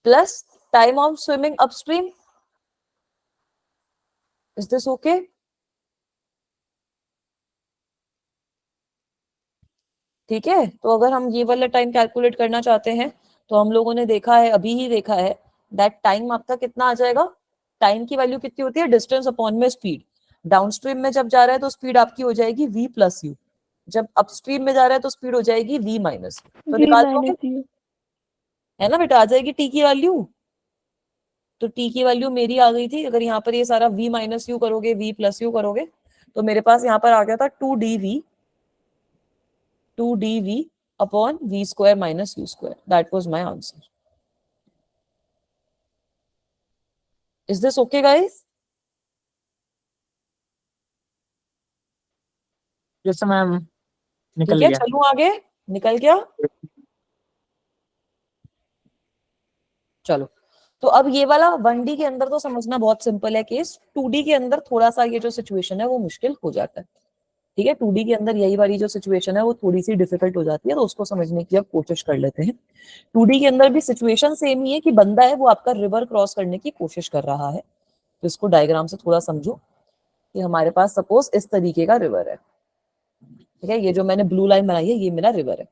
A: plus time of swimming upstream. Is this okay? ठीक है, तो अगर हम ये वाला टाइम कैलकुलेट करना चाहते हैं तो हम लोगों ने देखा है, अभी ही देखा है, दैट टाइम आपका कितना आ जाएगा। टाइम की वैल्यू कितनी होती है, डिस्टेंस अपॉन में स्पीड। डाउनस्ट्रीम में जब जा रहा है तो स्पीड आपकी हो जाएगी v + u, जब अपस्ट्रीम में जा रहा है तो स्पीड हो जाएगी v - u। तो
C: v
A: निकाल दोगे,
C: - u।
A: है ना बेटा, आ जाएगी t की वैल्यू। तो t की वैल्यू मेरी आ गई थी, अगर यहाँ पर ये सारा v - u करोगे, v + u करोगे, तो मेरे पास यहाँ पर आ गया था 2dv upon v² - u²। That was my answer. Is this okay guys?
E: Yes ma'am, निकल
A: ठीक है,
E: गया।
A: चलूं आगे? निकल गया? चलो, तो अब ये वाला 1D के अंदर तो समझना बहुत सिंपल है केस, 2D के अंदर थोड़ा सा ये जो सिचुएशन है वो मुश्किल हो जाता है। ठीक है, 2D के अंदर यही वाली जो सिचुएशन है वो थोड़ी सी डिफिकल्ट हो जाती है, तो उसको समझने की अब कोशिश कर लेते हैं। 2D के अंदर भी सिचुएशन सेम ही है कि बंदा है वो आपका रिवर क्रॉस करने की कोशिश कर रहा है। तो इसको डायग्राम से थोड़ा समझो कि हमारे पास सपोज इस तरीके का रिवर है। ठीक है, ये जो मैंने ब्लू लाइन बनाई है ये मेरा रिवर है।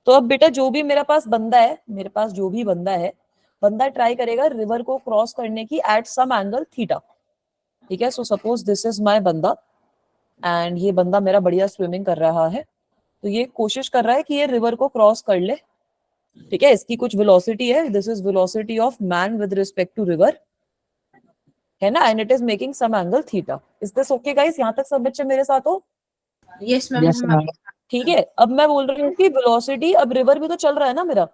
A: तो अब बेटा जो भी मेरे पास बंदा है, मेरे पास जो भी बंदा है, बंदा ट्राई करेगा रिवर को क्रॉस करने की एट सम एंगल थीटा। ठीक है, so suppose this is my बंदा एंड ये बंदा मेरा बढ़िया स्विमिंग कर रहा है, तो ये कोशिश कर रहा है कि ये रिवर को क्रॉस कर ले। ठीक है, इसकी कुछ वेलोसिटी है, this is velocity of man with respect to river, है ना, and it is making some angle theta. Is this okay guys? यहाँ तक सब बच्चे मेरे साथ हो?
D: Yes ma'am,
E: yes ma'am.
A: ठीक है, अब मैं बोल रही हूँ कि वेलोसिटी, अब रिवर भी तो चल रहा है ना मेरा,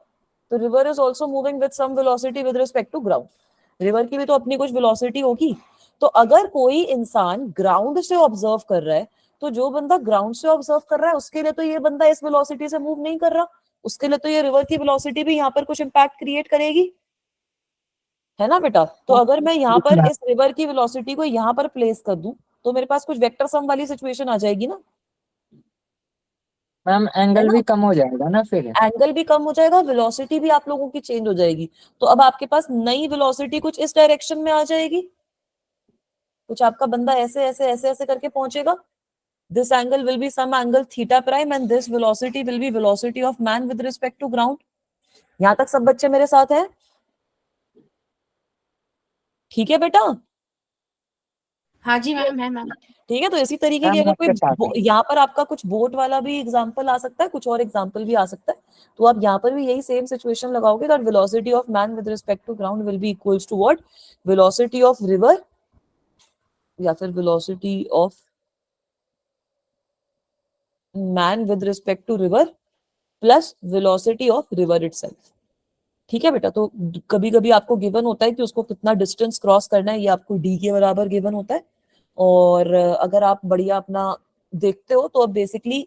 A: तो river is also moving with some velocity with respect to ground. River की भी तो अपनी कुछ वेलोसिटी होगी। तो अगर कोई इंसान ग्राउंड से ऑब्जर्व कर रहा है, तो जो बंदा ग्राउंड से ऑब्जर्व कर रहा है उसके लिए तो ये बंदा इस वेलोसिटी से मूव नहीं कर रहा, उसके लिए तो ये रिवर की वेलोसिटी भी यहाँ पर कुछ इंपैक्ट क्रिएट करेगी, है ना बेटा? तो अगर मैं यहाँ पर इस रिवर की वेलोसिटी को यहाँ पर प्लेस कर दूं, तो मेरे पास कुछ वेक्टर सम वाली सिचुएशन आ जाएगी ना,
E: मैम
A: है
E: एंगल
A: ना?
E: भी कम हो जाएगा ना फिर।
A: एंगल भी कम हो जाएगा, वेलोसिटी भी आप लोगों की चेंज हो जाएगी। तो अब आपके पास नई वेलोसिटी कुछ इस डायरेक्शन में आ जाएगी, कुछ आपका बंदा ऐसे ऐसे ऐसे ऐसे करके पहुंचेगा। This angle will be some angle theta prime and this velocity will be velocity of man with respect to ground. यहां तक सब बच्चे मेरे साथ हैं? ठीक है बेटा?
D: हाँ जी मैम, है मैम।
A: ठीक है, तो इसी तरीके की
E: मैम
A: अगर
E: आपके साथ है।
A: कोई यहाँ पर आपका कुछ बोट वाला भी एग्जांपल आ सकता है, कुछ और एग्जांपल भी आ सकता है, तो आप यहाँ पर भी यही सेम सिचुएशन लगाओगे, that velocity of man with respect to ground will be equals to what, velocity of river या फिर velocity of man with respect to river plus velocity of river itself. ठीक है बेटा? तो कभी कभी आपको गिवन होता है कि उसको कितना डिस्टेंस क्रॉस करना है, ये आपको डी के बराबर गिवन होता है। और अगर आप बढ़िया अपना देखते हो तो अब बेसिकली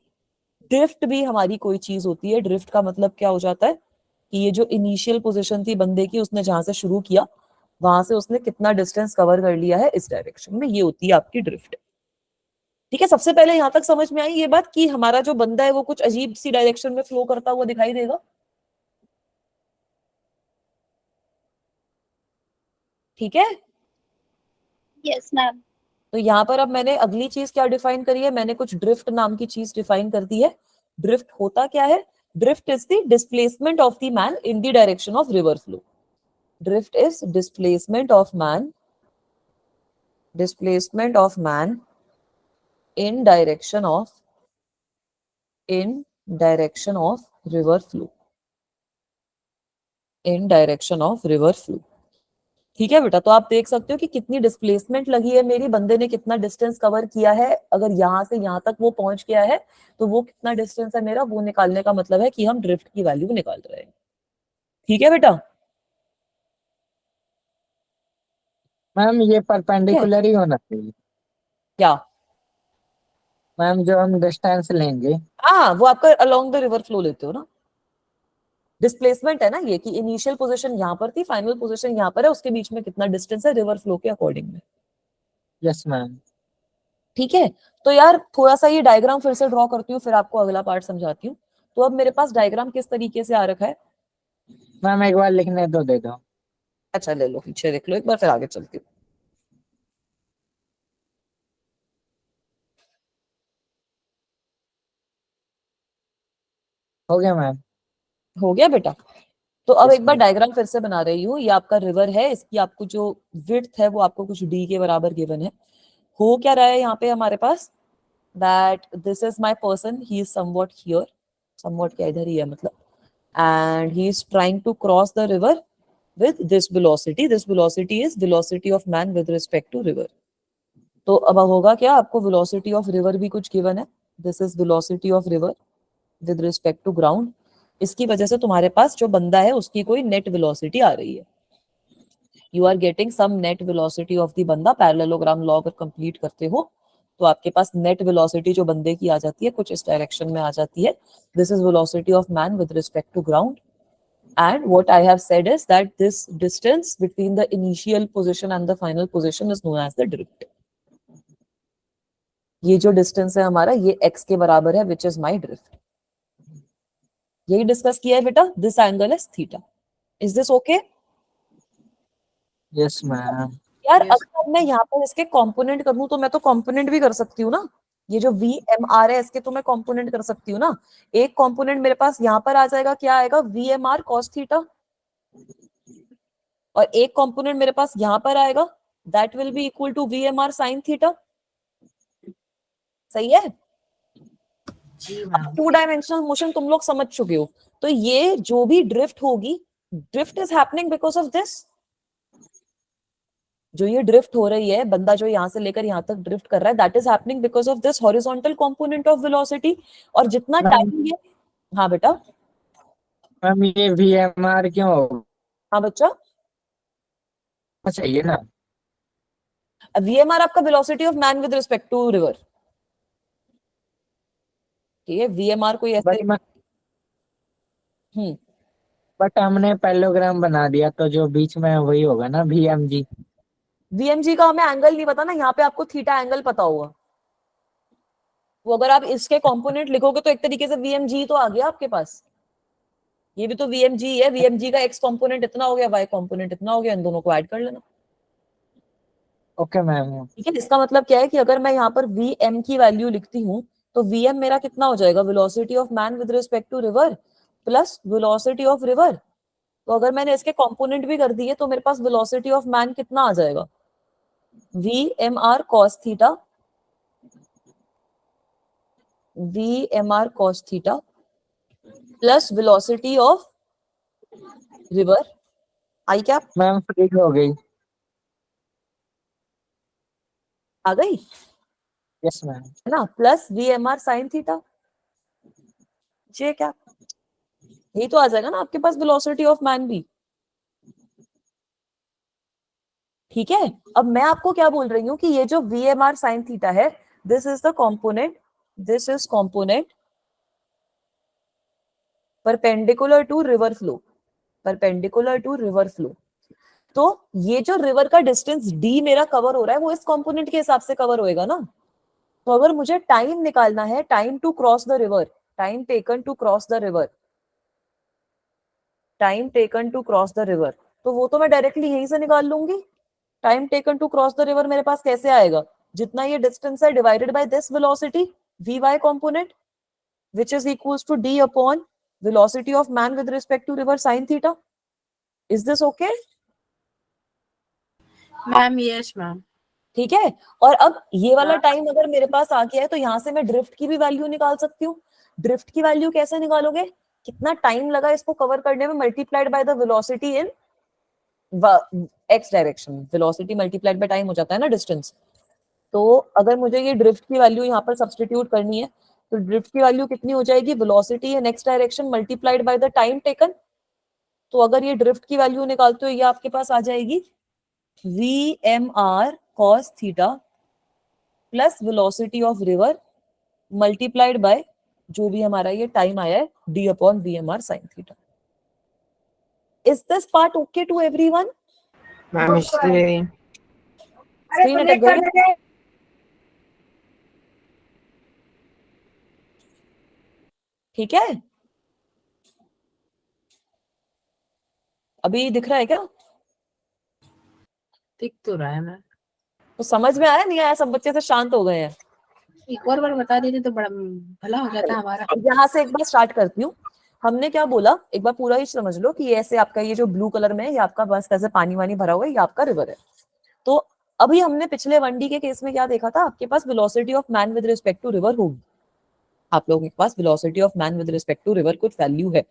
A: ड्रिफ्ट भी हमारी कोई चीज होती है। ड्रिफ्ट का मतलब क्या हो जाता है कि ये जो इनिशियल पोजीशन थी बंदे की, उसने जहां से शुरू किया वहां से उसने कितना डिस्टेंस कवर कर लिया है इस डायरेक्शन में, ये होती है आपकी ड्रिफ्ट। ठीक है, सबसे पहले यहां तक समझ में आई ये बात कि हमारा जो बंदा है वो कुछ अजीब सी डायरेक्शन में फ्लो करता हुआ दिखाई देगा। ठीक है,
B: Yes, ma'am.
A: तो यहाँ पर अब मैंने अगली चीज क्या डिफाइन करी है, मैंने कुछ ड्रिफ्ट नाम की चीज डिफाइन कर दी है। ड्रिफ्ट होता क्या है? Drift is the displacement of the man in the direction of river flow. Drift is displacement of man in direction of river flow, in direction of river flow। ठीक है बेटा? तो आप देख सकते हो कि कितनी डिस्प्लेसमेंट लगी है मेरी, बंदे ने कितना डिस्टेंस कवर किया है, अगर यहां से यहां तक वो पहुंच गया है तो वो कितना डिस्टेंस है मेरा, वो निकालने का मतलब है कि हम ड्रिफ्ट की वैल्यू निकाल रहे हैं। ठीक है बेटा?
E: मैम ये
A: ठीक है,
E: परपेंडिकुलर ही होना चाहिए।
A: क्या?
E: मैम जो हम डिस्टेंस लेंगे।
A: हाँ, वो आपका अलोंग द रिवर फ्लो लेते हो ना। डिस्प्लेसमेंट है ना ये, कि इनिशियल पोजीशन यहाँ पर थी, फाइनल पोजीशन यहाँ पर है, उसके बीच में कितना डिस्टेंस है रिवर फ्लो के अकॉर्डिंग में।
E: Yes ma'am.
A: ठीक है, तो यार थोड़ा सा ये डायग्राम फिर से ड्रॉ करती हूँ, फिर आपको अगला पार्ट समझाती हूँ। तो अब मेरे पास डायग्राम किस तरीके से आ रखा है?
E: मैम एक बार लिखने तो दे दो।
A: अच्छा, ले लो, पीछे देख लो एक बार, फिर आगे चलती हूँ।
E: हो गया मैम।
A: हो गया बेटा? तो अब
E: यस
A: एक बार
E: मैम।
A: डायग्राम फिर से बना रही हूँ। ये आपका रिवर है, इसकी आपको जो विड्थ है वो आपको कुछ डी के बराबर गिवन है। हो क्या रहा है यहाँ पे हमारे पास, that this is my person, he is somewhat here, somewhat क्या इधर ही है मतलब, and he is trying to cross the river with this velocity. This velocity is velocity of man with respect to river. तो अब होगा क्या, आपको velocity of river भी कुछ given है, this is velocity of river with respect to ground। इसकी वजह से तुम्हारे पास जो बंदा है उसकी कोई नेट वेलोसिटी आ रही है। You are getting some net velocity of the बंदा। पैरेललोग्राम लॉ अगर कंप्लीट करते हो तो आपके पास नेट वेलोसिटी जो बंदे की आ जाती है कुछ इस डायरेक्शन में आ जाती है। This is velocity of man with respect to ground, and what I have said is that this distance between the initial position and the final position is known as the drift. ये जो distance है हमारा ये x के बराबर है, which is my drift. यही discuss किया है बेटा. This angle is theta. Is this okay?
E: Yes, ma'am.
A: यार
D: Yes.
A: अगर मैं यहाँ पर इसके कंपोनेंट कर दूं तो मैं तो कंपोनेंट भी कर सकती हूँ ना. ये जो वी एम आर है इसके तो मैं कंपोनेंट कर सकती हूँ ना. एक कंपोनेंट मेरे पास यहाँ पर आ जाएगा, क्या आएगा, V M R cos theta, और एक कंपोनेंट मेरे पास यहाँ पर आएगा, that will be equal to V M R sine theta. सही है.
D: जी
A: अब
D: मैम.
A: 2 डायमेंशनल मोशन तुम लोग समझ चुके हो. तो ये जो भी ड्रिफ्ट होगी, drift is happening because of this. जो ये ड्रिफ्ट हो रही है, बंदा जो यहाँ से लेकर यहाँ तक ड्रिफ्ट कर रहा है, that is happening because of this horizontal component of velocity. और जितना टाइम ये, हाँ बेटा,
E: मैम ये VMR क्यों होगा
A: हाँ बच्चा,
E: चाहिए ना?
A: वीएमआर आपका velocity of man with respect to river. ठीक है, वीएमआर कोई ऐसे
E: बट हमने पैरेललोग्राम बना दिया तो जो बीच में है वही होगा ना VMG.
A: वीएमजी का हमें एंगल नहीं पता ना. यहाँ पे आपको थीटा एंगल पता होगा. वो अगर आप इसके कंपोनेंट लिखोगे तो एक तरीके से वीएमजी तो आ गया आपके पास. ये भी तो वीएमजी है. वीएमजी का एक्स कंपोनेंट इतना हो गया, वाई कंपोनेंट इतना हो गया. इन दोनों को ऐड कर लेना.
E: Okay ma'am.
A: ठीक है. इसका मतलब क्या है कि अगर मैं यहाँ पर वीएम की वैल्यू लिखती हूँ तो वीएम मेरा कितना हो जाएगा, velocity of man with respect to river plus velocity of river. तो अगर मैंने इसके कंपोनेंट भी कर दिए तो मेरे पास वेलोसिटी ऑफ मैन कितना आ जाएगा, V M R cos theta, V M R cos theta plus velocity of river. I क्या
E: मैम फ्री हो गई.
A: आ गई
E: यस मैम.
A: है ना, plus V M R sine theta. J क्या, यही तो आ जाएगा ना आपके पास वेलोसिटी ऑफ मैन भी. ठीक है. अब मैं आपको क्या बोल रही हूँ कि ये जो V M R sine theta है, this is the component, this is component perpendicular to river flow, perpendicular to river flow. तो ये जो रिवर का डिस्टेंस डी मेरा कवर हो रहा है वो इस कंपोनेंट के हिसाब से कवर होएगा ना. तो अगर मुझे टाइम निकालना है, time to cross the river, time taken to cross the river, time taken to cross the river, तो वो तो मैं डायरेक्टली यहीं से निकाल लूंगी. Time taken to cross the river मेरे पास कैसे आएगा, जितना ये डिस्टेंस है divided by this velocity V Y component which is equals to D upon velocity of man with respect to river sine theta. Is this okay?
D: Ma'am yes ma'am.
A: ठीक है. और अब ये वाला टाइम अगर मेरे पास आ गया है तो यहाँ से मैं ड्रिफ्ट की भी वैल्यू निकाल सकती हूँ. ड्रिफ्ट की वैल्यू कैसे निकालोगे, कितना टाइम लगा इसको कवर करने में multiplied by the velocity in x direction. Velocity multiplied by time हो जाता है ना, डिस्टेंस. तो अगर मुझे ये ड्रिफ्ट की वैल्यू यहाँ पर सब्स्टिट्यूट करनी है तो ड्रिफ्ट की वैल्यू कितनी हो जाएगी, velocity in x direction multiplied by the time taken. तो अगर ये ड्रिफ्ट की वैल्यू निकालते हो ये आपके पास आ जाएगी V M R cos theta plus velocity of river multiplied by जो भी हमारा ये टाइम आया है D upon V M R sine theta. Is this part okay to everyone?
D: Ma'am
A: screen अटक गई. ठीक है. अभी दिख रहा है क्या?
D: दिख तो रहा है मैम.
A: तो समझ में आया नहीं आया, सब बच्चे से शांत हो गए हैं.
D: एक और बार बता देते तो बड़ा भला हो जाता हमारा.
A: यहाँ से एक बार स्टार्ट करती हूँ. हमने क्या बोला, एक बार पूरा ही समझ लो कि ऐसे आपका ये जो ब्लू कलर में है ये आपका बस ऐसे पानी वानी भरा हुआ है, ये आपका रिवर है. तो अभी हमने पिछले 1D के केस में क्या देखा था, आपके पास velocity of man with respect to river होगी. आप लोगों के पास velocity of man with respect to river कुछ वैल्यू है.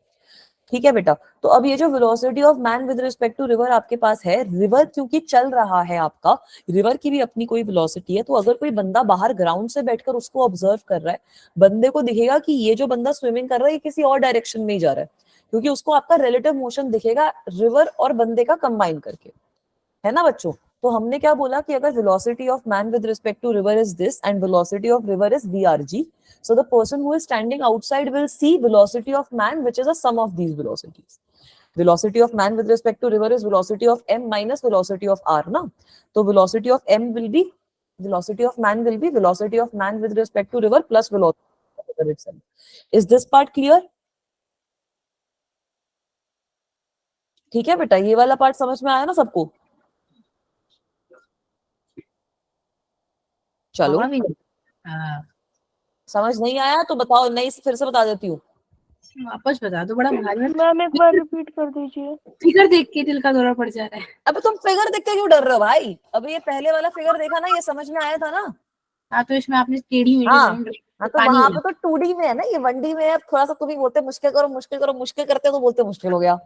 A: ठीक है बेटा. तो अब ये जो velocity of man with respect to river आपके पास है, रिवर क्योंकि चल रहा है आपका, रिवर की भी अपनी कोई वेलोसिटी है. तो अगर कोई बंदा बाहर ग्राउंड से बैठकर उसको ऑब्जर्व कर रहा है, बंदे को दिखेगा कि ये जो बंदा स्विमिंग कर रहा है ये किसी और डायरेक्शन में ही जा रहा है, क्योंकि उसको आपका रिलेटिव मोशन दिखेगा रिवर और बंदे का कंबाइन करके. है ना बच्चों। तो हमने क्या बोला कि अगर velocity of man with respect to river is this and velocity of river is vrg, so the person who is standing outside will see velocity of man which is a sum of these velocities. Velocity of man with respect to river is velocity of m minus velocity of r ना, तो velocity of m will be velocity of man will be velocity of man with respect to river plus velocity of river itself. Is this part clear? ठीक है बेटा, ये वाला part समझ में आया ना सबको? चलो,
D: हाँ,
A: समझ नहीं आया तो बताओ, नहीं फिर से बता देती हूँ।
D: वापस बता दो, बड़ा भारी
C: मैम एक बार रिपीट कर दीजिए।
D: फिगर देख के दिल का दौरा पड़ जा रहा है।
A: अब तुम फिगर देख के क्यों डर रहे हो भाई? अब ये पहले वाला फिगर देखा ना, ये समझ में आया था ना?
D: हाँ, तो इसमें आपने टेढ़ी मेढ़ी
A: हाँ,
D: लाइन
A: हाँ तो वहां पे तो 2D में है ना, ये 1D में है। थोड़ा सा तुम ही बोलते मुश्किल करो मुश्किल करो, मुश्किल करते तो बोलते मुश्किल हो गया।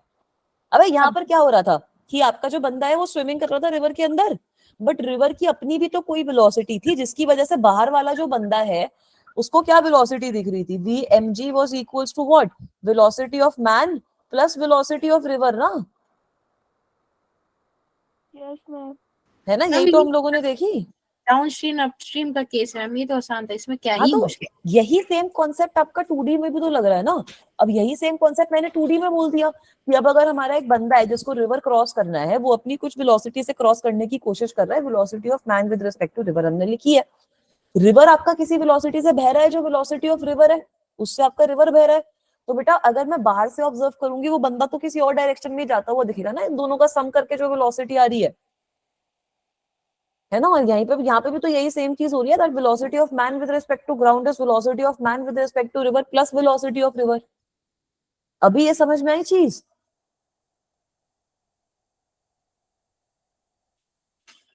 A: अबे यहाँ पर क्या हो रहा था कि आपका जो बंदा है वो स्विमिंग कर रहा था रिवर के अंदर, बट रिवर की अपनी भी तो कोई वेलोसिटी थी जिसकी वजह से बाहर वाला जो बंदा है उसको क्या वेलोसिटी दिख रही थी? vmg was equals to what? Velocity of man plus velocity of river ना,
C: यस मैम।
A: है ना? यही तो हम लोगों ने देखी।
D: डाउनस्ट्रीम अपस्ट्रीम का केस है, ये तो आसान था, इसमें क्या
A: हाँ,
D: ही
A: तो
D: मुश्किल।
A: यही सेम कॉन्सेप्ट आपका 2D में भी तो लग रहा है ना। अब यही सेम कॉन्सेप्ट मैंने 2D में बोल दिया कि अब अगर हमारा एक बंदा है जिसको रिवर क्रॉस करना है, वो अपनी कुछ वेलोसिटी से क्रॉस करने की कोशिश कर रहा है, velocity of man with respect to river हमने लिखी है। रिवर आपका किसी वेलोसिटी से बह रहा है जो वेलोसिटी ऑफ रिवर है, उससे आपका रिवर बह रहा है। तो बेटा अगर मैं बाहर से ऑब्जर्व करूंगी, वो बंदा तो किसी और डायरेक्शन में जाता हुआ दिखेगा ना, इन दोनों का सम करके जो वेलोसिटी आ रही है ना। और यहाँ पे भी तो यही सेम चीज हो रही है, that velocity of man with respect to ground is velocity of man with respect to river plus velocity of river. अभी ये समझ में आई चीज?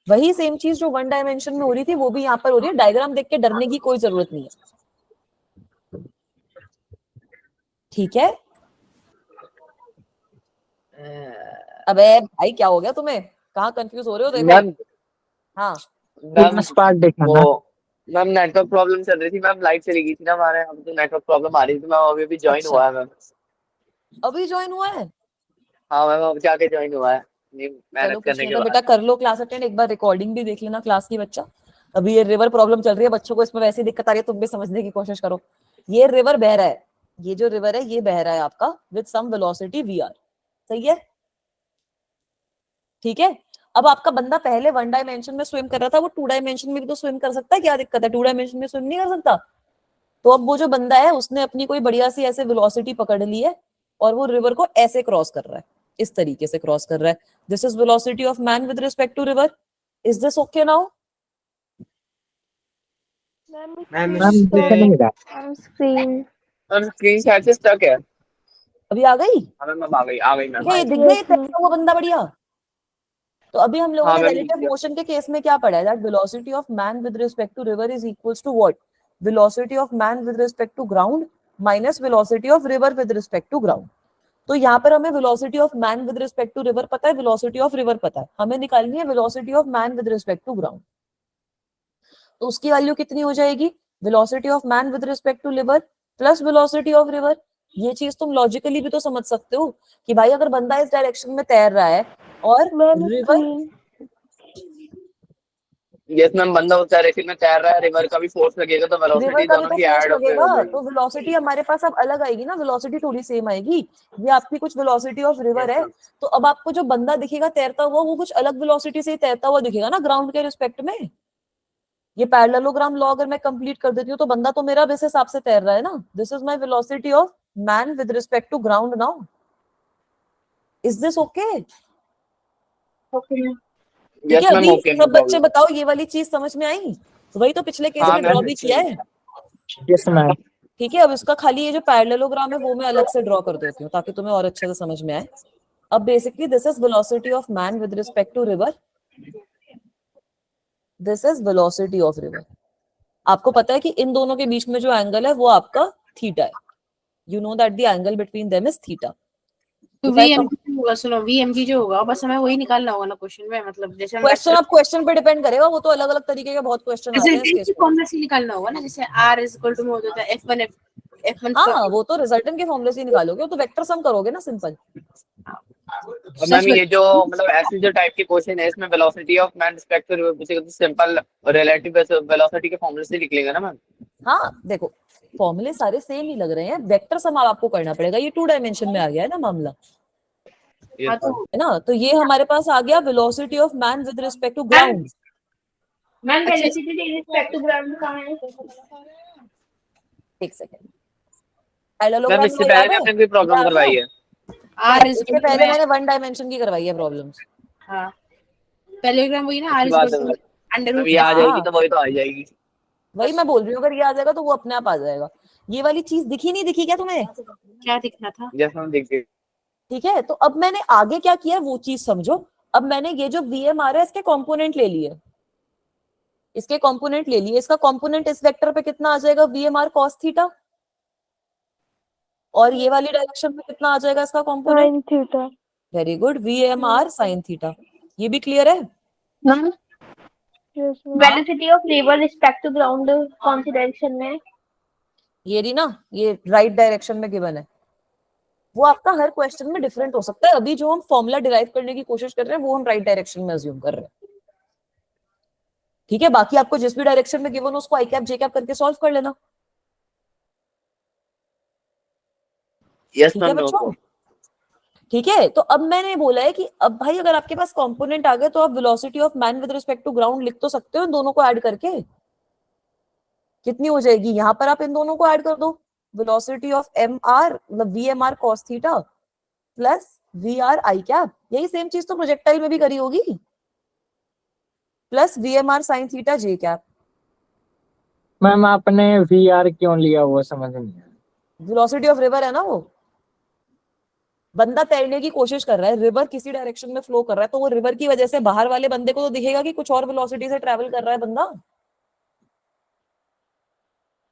A: वही सेम चीज जो 1 डायमेंशन में हो रही थी वो भी यहाँ पर हो रही है। डायग्राम देख के डरने की कोई जरूरत नहीं है, ठीक है? अबे भाई क्या हो गया तुम्हें? कहाँ कंफ्यूज हो रहे हो? देखो
F: मैम,
A: हाँ
E: लास्ट पार्ट देखना ना।
F: वो मैम नेटवर्क प्रॉब्लम चल रही थी मैम, लाइट चली गई थी ना हमारे यहाँ पे, तो नेटवर्क प्रॉब्लम आ रही थी मैम। अभी ज्वाइन
A: अच्छा।
F: हुआ है मैम।
A: अभी ज्वाइन हुआ है?
F: हाँ मैम, अब जाके ज्वाइन हुआ है
A: चलो
F: मेहनत
A: कुछ
F: करने
A: नहीं,
F: के
A: तो
F: बाद।
A: बेटा कर लो क्लास अटेंड, एक बार रिकॉर्डिंग भी देख लेना क्लास की बच्चा। अभी ये रिवर प्रॉब्लम चल रही है, बच्चों को इसमें वैसे ही दिक्कत आ रही है, तुम भी समझने की कोशिश करो। ये रिवर बह रहा है, ये जो रिवर है ये बह रहा है आपका विद सम वेलोसिटी vr, सही है? ठीक है। अब आपका बंदा पहले 1 डायमेंशन में स्विम कर रहा था, वो 2 डायमेंशन में भी तो स्विम कर सकता है, क्या दिक्कत है? 2 डायमेंशन में स्विम नहीं कर सकता? तो अब वो जो बंदा है उसने अपनी कोई बढ़िया सी ऐसे वेलोसिटी पकड़ ली है और वो रिवर को ऐसे क्रॉस कर रहा है, इस तरीके से क्रॉस कर रहा है। This is velocity of man with respect to river. Is this okay now?
E: Ma'am दिख नहीं रहा।
C: स्क्रीन
F: मैम स्क्रीन शायद से स्टक है।
A: अभी आ गई?
F: हाँ मैम, आ गई मैम।
A: ये दिख गई तैरता हुआ बंदा, बढ़िया। तो अभी हम लोगों
F: हाँ
A: ने
F: मैम,
A: रिलेटिव मोशन के केस में क्या पढ़ा है? That velocity of man with respect to river is equals to what? Velocity of man with respect to ground minus velocity of river with respect to ground. तो यहाँ पर हमें velocity of man with respect to river पता है, velocity of river पता है, हमें निकालनी है velocity of man with respect to ground. तो उसकी वैल्यू कितनी हो जाएगी? Velocity of man with respect to river plus velocity of river. ये चीज तुम लॉजिकली भी तो समझ सकते हो कि भाई अगर बंदा इस डायरेक्शन में तैर रहा है और रिवर,
F: यस मैम, बंदा उस डायरेक्शन में तैर रहा है, रिवर का भी फोर्स लगेगा तो
A: रिवर
F: वेलोसिटी
A: का भी
F: दोनों
A: तो
F: की
A: फोर्स
F: ऐड
A: लगेगा,
F: हो
A: तो वेलोसिटी हमारे पास अब अलग आएगी ना, वेलोसिटी थोड़ी सेम आएगी। ये आपकी कुछ वेलोसिटी ऑफ रिवर है, तो अब आपको जो बंदा दिखेगा तैरता हुआ वो कुछ अलग वेलोसिटी से ही तैरता हुआ दिखेगा ना ग्राउंड के रिस्पेक्ट में। ये पैरेललोग्राम लॉ अगर मैं कंप्लीट कर देती हूँ तो बंदा तो मेरा इस हिसाब से तैर रहा है ना। This is my velocity of man with respect to ground now. Is this okay? ठीक है, अभी सब बच्चे बताओ ये वाली चीज समझ में आई? वही तो पिछले केस में ड्रॉ भी किया है।
E: Yes ma'am.
A: ठीक है, अब इसका खाली ये जो पैरेललोग्राम है वो मैं अलग से ड्रॉ कर देती हूँ ताकि तुम्हें और अच्छे से समझ में आए। अब basically this is velocity of man with respect to river, this is velocity of river. आपको पता है कि इन दोनों के बीच में जो एंगल है वो आपका थीटा है। You know that the angle between them is theta.
D: तो VMG होगा, सुनो VMG जो होगा बस हमें वही निकालना होगा ना क्वेश्चन में, मतलब जैसे
A: क्वेश्चन अब क्वेश्चन पे डिपेंड करेगा, वो तो अलग अलग तरीके के बहुत क्वेश्चन आते हैं इसके
D: फॉर्मूला से निकालना होगा ना, जैसे R में होता है F1
A: हाँ, वो तो रिजल्टेंट के फॉर्मूले से निकालोगे, वो तो वेक्टर सम करोगे ना सिंपल।
F: और मैम ये जो मतलब ऐसे जो टाइप के क्वेश्चन है इसमें velocity of man respect to simple relative velocity के फॉर्मूले से निकलेगा ना मैम?
A: हाँ देखो, फॉर्मूले सारे सेम ही लग रहे हैं, वेक्टर सम आपको करना पड़ेगा, ये 2 डायमेंशन में आ गया है ना मामला,
F: Yes, ma'am.
A: है ना। तो ये हमारे पास आ गया velocity of man with respect to ground.
B: Ma'am velocity with respect to ground कहाँ है?
A: एक सेकंड,
F: मैम
A: पैरेललोग्राम
F: इससे
A: में
F: पहले
A: याद
F: भी
A: है?
F: आपने कोई प्रॉब्लम करवाई है?
D: आर
A: इससे पहले मैंने 1 डायमेंशन की करवाई है प्रॉब्लम्स।
D: हाँ पैरेललोग्राम वही ना, आर
F: अच्छी बात है
D: इज अंडर
F: मैम,
D: रूट
F: ये आ जाएगी
A: हाँ।
F: तो वही तो आ जाएगी।
A: वही मैं बोल रही हूँ, अगर ये आ जाएगा तो वो अपने आप आ जाएगा। ये वाली चीज दिखी नहीं दिखी क्या तुम्हें?
D: क्या दिखना था?
F: यस मैम देखिए।
A: ठीक है, तो अब मैंने आगे क्या किया वो चीज समझो। अब मैंने ये जो वीएम आ रहा है इसके कंपोनेंट ले लिए, इसके कंपोनेंट ले लिए। इसका कंपोनेंट इस वेक्टर पे कितना आ जाएगा, वीएमआर कॉस थीटा, और ये वाली डायरेक्शन में कितना आ जाएगा इसका component?
C: Sine theta.
A: Very good, VMR sine theta. ये भी क्लियर है?
B: Ma'am
C: yes ma'am.
B: Velocity of river respect to ground कौन सी डायरेक्शन में है?
A: ये रही ना, ये राइट डायरेक्शन में गिवन है। वो आपका हर क्वेश्चन में डिफरेंट हो सकता है। अभी जो हम फॉर्मूला डिराइव करने की कोशिश कर रहे हैं वो हम राइट डायरेक्शन में अज्यूम कर रहे हैं, ठीक है। बाकी आपको जिस भी डायरेक्शन में गिवन हो उसको आई कैप जे कैप करके सॉल्व कर लेना,
F: यस
A: ठीक है
F: मैम
A: बच्चों। ठीक है, तो अब मैंने बोला है कि अब भाई अगर आपके पास कंपोनेंट आ गए तो आप velocity of man with respect to ground लिख तो सकते हो इन दोनों को ऐड करके। कितनी हो जाएगी, यहां पर आप इन दोनों को ऐड कर दो, वेलोसिटी ऑफ एम आर मतलब V M R cos theta plus V are I cap. यही सेम चीज तो प्रोजेक्टाइल में भी करी होगी, plus V M R sine theta जे कैप।
E: मैम आपने VR क्यों लिया वो समझ नहीं आया।
A: वेलोसिटी ऑफ रिवर है ना, वो बंदा तैरने की कोशिश कर रहा है, रिवर किसी डायरेक्शन में फ्लो कर रहा है, तो वो रिवर की वजह से बाहर वाले बंदे को तो दिखेगा कि कुछ और वेलोसिटी से ट्रेवल कर रहा है बंदा,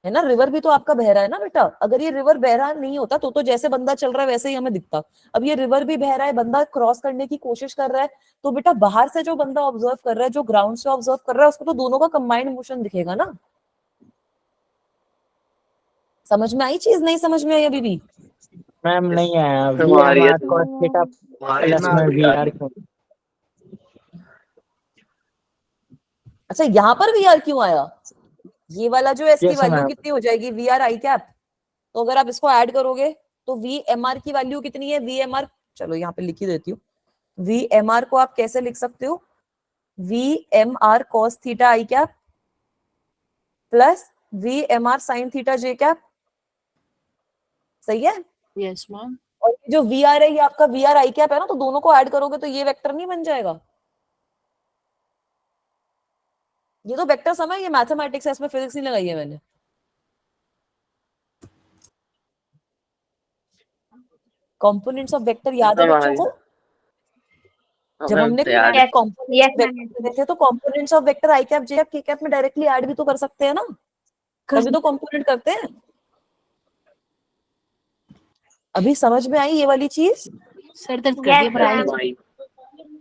A: है ना। रिवर भी तो आपका बह रहा है ना बेटा। अगर ये रिवर बह रहा नहीं होता तो जैसे बंदा चल रहा है वैसे ही हमें दिखता। अब ये रिवर भी बह रहा है, बंदा क्रॉस करने की कोशिश कर रहा है, तो बेटा बाहर से जो बंदा ऑब्जर्व कर रहा है, जो ग्राउंड से ऑब्जर्व कर रहा है, उसको तो दोनों का कंबाइंड मोशन दिखेगा ना। समझ में आई चीज, नहीं समझ में आई अभी भी?
E: मैम नहीं आया।
F: हमारी
E: VMR cos थीटा प्लस में VR क्यों।
A: अच्छा, यहाँ पर वी आर क्यों आया? ये वाला जो एस की
E: Yes,
A: वैल्यू
E: ma'am.
A: कितनी हो जाएगी, वी आर आई कैप। तो अगर आप इसको ऐड करोगे तो वी एम आर की वैल्यू कितनी है, वी एम आर, चलो यहाँ पे लिख ही देती हूँ। वी एम आर को आप कैसे लिख सकते हो, V M R cos theta I cap plus V M R sine theta J cap. सही है।
D: Yes ma'am.
A: और ये जो वी आर है ये आपका वी आर आई कैप है ना, तो दोनों को ऐड करोगे तो ये वेक्टर नहीं बन जाएगा। ये तो वेक्टर सम है, ये मैथमेटिक्स है, इसमें फिजिक्स नहीं लगाई है मैंने। कंपोनेंट्स ऑफ वेक्टर याद है बच्चों को? जब हमने कंपोनेंट्स थे तो components of vector I cap J cap के कैप में डायरेक्टली ऐड भी तो कर सकते हैं ना, तभी तो कंपोनेंट करते हैं। अभी समझ में आई ये वाली चीज?
D: सर दर्द कर दिया पर आई।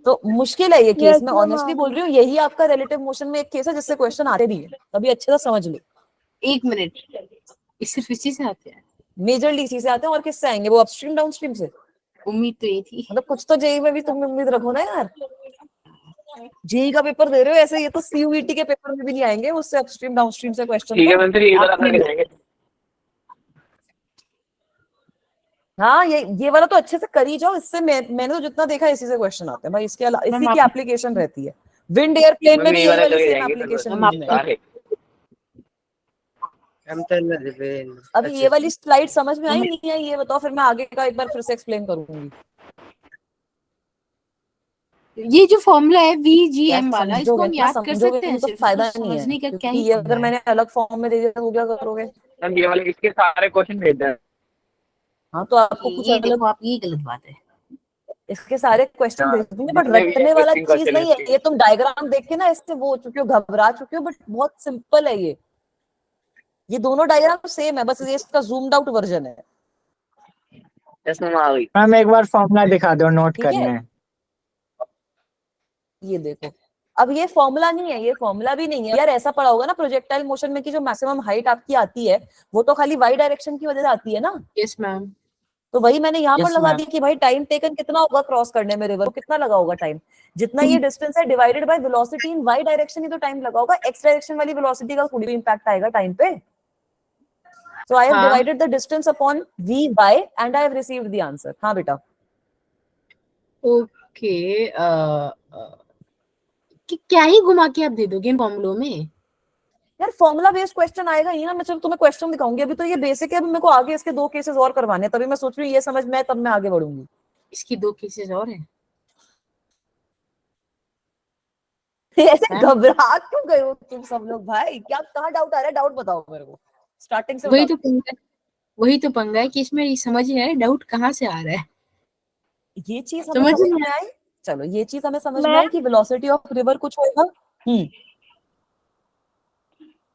A: तो मुश्किल है ये केस,
C: Yes,
A: मैं
C: ma'am,
A: ऑनेस्टली बोल रही हूँ। यही आपका रिलेटिव मोशन में एक केस है जिससे क्वेश्चन आते भी है, अभी अच्छे से समझ लो।
D: एक मिनट, इस सिर्फ इसी से आते हैं?
A: मेजर डीसी से आते हैं, और किससे आएंगे वो, अपस्ट्रीम डाउनस्ट्रीम से?
D: उम्मीद तो ये थी।
A: मतलब कुछ तो जेई में भी तुम उम्मीद रखो ना यार। जेई का पेपर दे रहे हो ऐसे, ये तो सीयूईटी के पेपर में भी नहीं आएंगे उससे अपस्ट्रीम डाउनस्ट्रीम से क्वेश्चन।
F: ठीक है मैम, फिर ये वाला करके जाएंगे।
A: हाँ, ये वाला तो अच्छे से करी जाओ। इससे मैंने तो जितना देखा इसी से क्वेश्चन आते हैं भाई। इसके अलावा इसी की एप्लीकेशन रहती है, विंड एयर प्लेन में भी यही वाली सेम एप्लीकेशन। अब ये वाली स्लाइड समझ में आई नहीं आई ये बताओ, फिर मैं आगे का एक बार फिर से एक्सप्लेन करूंगी।
D: ये जो फॉर्मूला है VGM वाला, इसको हम याद कर
A: समझोगे
D: सकते हैं?
A: तो
D: सिर्फ
A: फायदा
D: इसको
A: नहीं
D: समझने का
A: है,
D: क्या
A: क्योंकि
D: ही
A: ये अगर मैंने अलग फॉर्म में दे दिया तो क्या करोगे?
F: मैम ये वाले इसके सारे क्वेश्चन भेज दें।
A: हाँ, तो आपको कुछ
D: ये
A: अलग,
D: देखो आप, ये गलत बात है।
A: इसके सारे क्वेश्चन भेज दूंगी, बट
F: जितने भी
A: रटने वाला
F: existing
A: चीज
F: question
A: नहीं है ये। तुम डायग्राम देख के ना इससे वो हो चुके हो, घबरा चुके हो, बट बहुत सिंपल है ये दोनों डायग्राम सेम है, बस ये इसका जूम्ड आउट वर्जन है।
F: यस मैम आ गई।
E: मैम एक बार फॉर्मूला दिखा दो, नोट
A: ठीक है?
E: करना है।
A: ये देखो, अब ये फॉर्मूला नहीं है, ये फॉर्मूला भी नहीं है यार। ऐसा पड़ा होगा ना प्रोजेक्टाइल मोशन में कि जो मैक्सिमम हाइट आपकी आती है वो तो खाली वाई डायरेक्शन की वजह से आती है ना।
D: Yes ma'am.
A: तो वही मैंने यहाँ पर
E: Yes,
A: लगा
E: ma'am.
A: दिया कि भाई टाइम टेकन कितना होगा क्रॉस करने में रिवर, कितना लगा होगा टाइम, जितना ये डिस्टेंस है divided by velocity in Y direction ही तो टाइम लगा होगा, एक्स डायरेक्शन वाली वेलोसिटी का थोड़ी भी इम्पैक्ट आएगा टाइम पे। सो आई हैव
D: हाँ।
A: Divided the distance upon V by and I have received the answer. हाँ बेटा।
D: ओके, क्या ही घुमा के आप दे दोगे इन फॉर्मूलों में?
A: यार फॉर्मूला बेस्ड क्वेश्चन आएगा ही ना, मैं चलो तुम्हें क्वेश्चन दिखाऊंगी, अभी तो ये बेसिक है, अभी मेरे को आगे इसके 2 केसेस और करवाने हैं, तभी मैं सोच रही हूँ ये समझ में आए तब मैं आगे बढ़ूंगी।
D: इसकी 2 केसेस और हैं।
A: ऐसे
D: हाँ?
A: घबरा क्यों गए हो तुम सब लोग भाई, क्या कहाँ डाउट आ रहा है, डाउट बताओ मेरे को स्टार्टिंग से
D: वही
A: बताओ।
D: तो पंगा है कि इसमें ये समझ नहीं आ रहा है डाउट कहाँ से आ रहा है।
A: ये चीज हमें
D: समझ
A: समझ
D: नहीं
A: में आई, चलो ये चीज हमें समझ में
B: मैं
A: आई कि वेलोसिटी ऑफ रिवर कुछ होगा।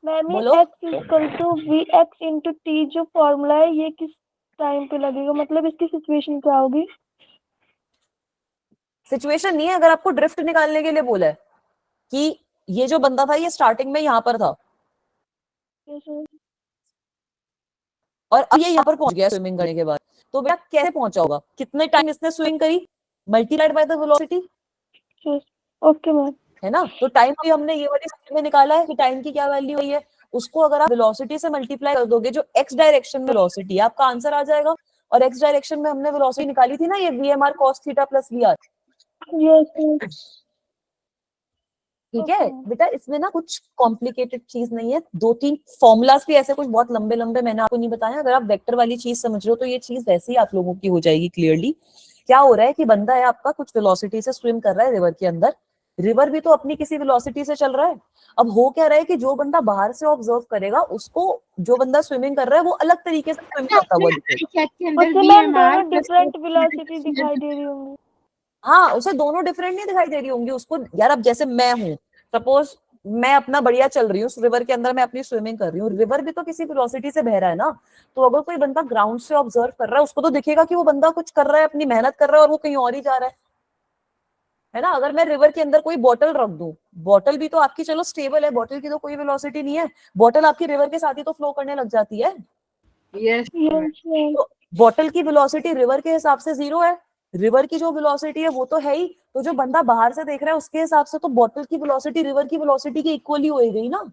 B: मैम ये
A: बोलो।
B: x equal to V X into T जो फॉर्मूला है ये किस टाइम पे लगेगा, मतलब इसकी सिचुएशन क्या होगी?
A: सिचुएशन नहीं है, अगर आपको ड्रिफ्ट निकालने के लिए बोला है कि ये जो बंदा था ये स्टार्टिंग में यहाँ पर था और अब ये यहाँ पर पहुंच गया स्विमिंग करने के बाद, तो बेटा कैसे पहुंचा होगा, कितने टाइम इसने स्विमिंग करी multiplied by the velocity,
B: okay ma'am.
A: है ना। तो टाइम भी हमने ये वाली स्टेप में निकाला है कि टाइम की क्या वैल्यू हुई है, उसको अगर आप वेलोसिटी से मल्टीप्लाई कर दोगे जो एक्स डायरेक्शन में वेलोसिटी है आपका आंसर आ जाएगा। और एक्स डायरेक्शन में हमने वेलोसिटी निकाली थी ना, ये VMR cos theta plus VR।
B: Yes
A: ठीक है बेटा, इसमें ना कुछ कॉम्प्लिकेटेड चीज नहीं है, 2-3 फॉर्मूलाज भी ऐसे कुछ बहुत लंबे लंबे मैंने आपको नहीं बताया, अगर आप वेक्टर वाली चीज समझ रहे हो तो ये चीज वैसे ही आप लोगों की हो जाएगी क्लियरली। क्या हो रहा है कि बंदा है आपका कुछ वेलोसिटी से स्विम कर रहा है रिवर के अंदर, रिवर भी तो अपनी किसी वेलोसिटी से चल रहा है। अब हो क्या रहा है कि जो बंदा बाहर से ऑब्जर्व करेगा उसको जो बंदा स्विमिंग कर रहा है वो अलग तरीके से स्विम करता हुआ दिखेगा।
D: के अंदर
B: ओके मैम दोनों डिफरेंट वेलोसिटी दिखाई दे रही होंगी।
A: हाँ, उसे दोनों डिफरेंट नहीं दिखाई दे रही होंगी उसको। यार अब जैसे मैं हूँ, सपोज मैं अपना बढ़िया चल रही हूँ रिवर के अंदर, मैं अपनी स्विमिंग कर रही हूँ, रिवर भी तो किसी वेलोसिटी से बह रहा है ना। तो अगर कोई बंदा ग्राउंड से ऑब्जर्व कर रहा है उसको तो दिखेगा कि वो बंदा कुछ कर रहा है, अपनी मेहनत कर रहा है और वो कहीं और ही जा रहा है ना। अगर मैं रिवर के अंदर कोई बॉटल रख दूं, बॉटल भी तो आपकी चलो स्टेबल है, बॉटल की तो कोई वेलोसिटी नहीं है, बॉटल आपकी रिवर के साथ ही तो फ्लो करने लग जाती है।
D: Yes
B: yes ma'am.
A: तो बॉटल की वेलोसिटी रिवर के हिसाब से 0 है, रिवर की जो वेलोसिटी है वो तो है ही, तो जो बंदा बाहर से देख रहा है उसके हिसाब से तो बॉटल की वेलोसिटी रिवर की वेलोसिटी की इक्वली हो गई ना।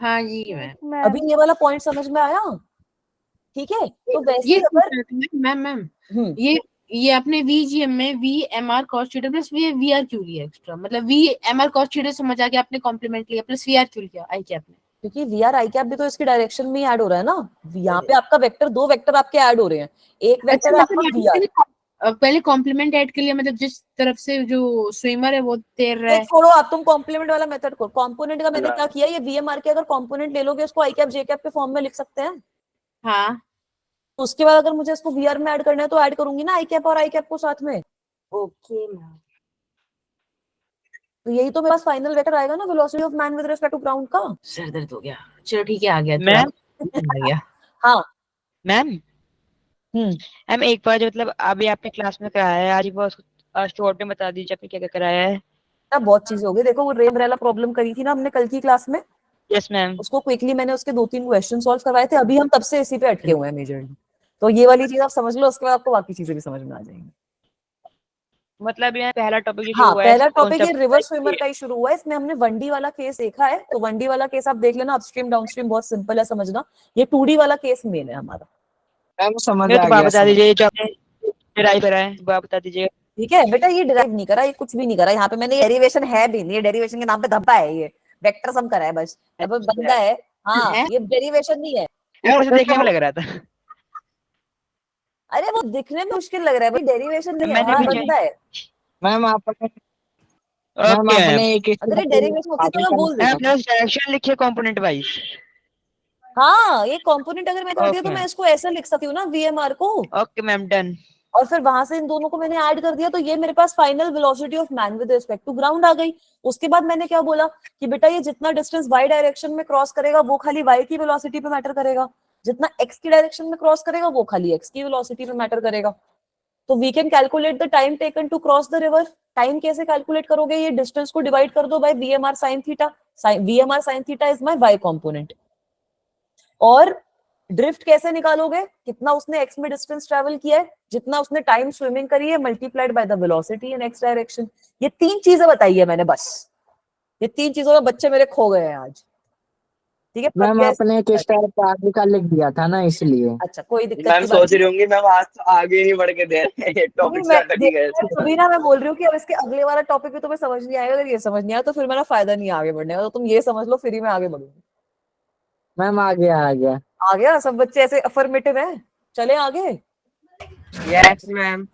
D: हाँ जी मैम।
A: अभी ये वाला पॉइंट समझ में आया? ठीक है, तो वैसे
D: ये
A: ही अगर
D: मैम ये अपने VGM में VMR cos theta plus VR क्यों लिया एक्स्ट्रा, मतलब VMR cos थीटा समझ आ गया, आपने कॉम्प्लीमेंट लिया प्लस VR क्यों लिया आई कैप में?
A: क्योंकि VR आई कैप भी तो इसकी डायरेक्शन में ही ऐड हो रहा है ना, यहाँ पे आपका वेक्टर, 2 वेक्टर आपके ऐड हो रहे हैं, एक वेक्टर है आपका VR।
D: पहले कॉम्प्लीमेंट ऐड कर लिया, मतलब जिस तरफ से जो स्विमर है वो तैर रहा
A: ये
D: है।
A: छोड़ो आप, तुम कॉम्प्लीमेंट वाला मेथड को, कॉम्पोनेंट का मैंने क्या किया, ये VMR के अगर कॉम्पोनेंट ले लोगे उसको आई कैप जे कैप के फॉर्म में लिख सकते हैं।
D: हाँ
A: तो उसके बाद अगर मुझे इसको VR में ऐड करना है तो ऐड करूंगी ना आई कैप और आई कैप को साथ में।
D: Okay ma'am.
A: तो यही तो मेरे पास फाइनल वेक्टर आएगा ना, velocity of man with respect to ground का।
D: सर दर्द हो गया, चलो ठीक है आ गया
E: मैम
D: आ गया।
A: हाँ।
E: मैम
A: हम्म
E: मैम एक बार जो मतलब अभी आपने क्लास में कराया है आज बहुत शॉर्ट में बता दीजिए आपने क्या क्या कराया है।
A: अब बहुत चीजें हो गई, देखो वो रे अम्ब्रेला प्रॉब्लम करी थी ना हमने कल की क्लास में,
E: यस मैम।
A: उसको क्विकली मैंने उसके 2-3 क्वेश्चन सॉल्व करवाए थे, अभी हम तब से इसी पे अटके हुए हैं मेजरली। तो ये वाली चीज आप समझ लो, उसके बाद आपको बाकी चीजें भी समझ में आ जाएंगी।
E: मतलब ये पहला टॉपिक जो
A: हाँ,
E: हुआ है
A: पहला टॉपिक ये
E: कॉन्सेप्ट
A: रिवर स्विमर का ही शुरू हुआ है, इसमें हमने 1D वाला केस देखा है, तो 1D वाला केस आप देख लेना, अपस्ट्रीम डाउनस्ट्रीम बहुत सिंपल है समझना, ये 2D वाला केस मेन है हमारा।
F: मैम समझ
E: तो
F: आ
E: आप
F: गया
E: बता दीजिए जो आपने ड्राइव करा है वो आप बता दीजिए।
A: ठीक है बेटा, ये डिराइव नहीं करा, ये कुछ भी नहीं करा, यहाँ पे मैंने डेरिवेशन है भी नहीं, ये डेरिवेशन के नाम पे धब्बा है, ये वेक्टर सम करा है बस, अब बंदा है। हाँ,
D: है?
A: ये डेरिवेशन नहीं है।
E: वो मुझे देखने में लग रहा था।
A: अरे वो दिखने में मुश्किल लग रहा है भाई, डेरिवेशन नहीं है,
E: मैंने
A: हाँ
E: भी
A: बंदा है।
F: मैम आपने
E: ओके मैम।
F: एक
A: अगर ये डेरिवेशन होती तो मैं बोल
E: मैम
A: देती।
E: प्लस डायरेक्शन लिखिए कंपोनेंट वाइज।
A: हाँ, ये कंपोनेंट अगर मैं कर दिया तो
E: ओके
A: मैं इसको ऐसा लिख सकती हूँ ना VMR को,
E: ओके मैम डन।
A: और फिर वहां से इन दोनों को मैंने ऐड कर दिया, तो ये मेरे पास final velocity of man with respect to ground आ गई। उसके बाद मैंने क्या बोला कि बेटा ये जितना डिस्टेंस वाई डायरेक्शन में क्रॉस करेगा वो खाली वाई की वेलोसिटी पे मैटर करेगा, जितना एक्स की डायरेक्शन में क्रॉस करेगा वो खाली एक्स की वेलोसिटी पे मैटर करेगा। तो we can calculate the time taken to cross the river. Time कैसे कैलकुलेट करोगे, ये डिस्टेंस को डिवाइड कर दो by VMR sin theta, VMR sin theta is my Y component, और ड्रिफ्ट कैसे निकालोगे? कितना उसने एक्स में डिस्टेंस ट्रेवल किया है, जितना उसने टाइम स्विमिंग करी है, multiplied by the velocity in x direction. ये 3 चीजें बताई है मैंने बस। ये 3 चीजों में बच्चे मेरे खो गए हैं आज। ठीक है,
C: मैम
A: प्रज्ञा
C: आपने किस टाइप का आगे का लिख दिया था ना, इसलिए।
A: अच्छा, कोई दिक्कत
F: मैम
A: की बात
F: सोच रही होंगी मैम आज तो आगे ही बढ़ के दे रहे हैं, टॉपिक से अटक ही गए।
A: तभी ना मैं बोल रही हूँ कि अब इसके अगले वाला टॉपिक भी तुम्हें समझ नहीं आएगा। अगर ये समझ नहीं आया तो फिर मेरा फायदा नहीं है आगे बढ़ने का। तो तुम ये समझ लो, फिर ही मैं आगे बढ़ूंगी।
C: मैम आ गया।
A: आ गया? सब बच्चे ऐसे अफर्मेटिव हैं, चले आगे।
E: Yes ma'am.
F: मैम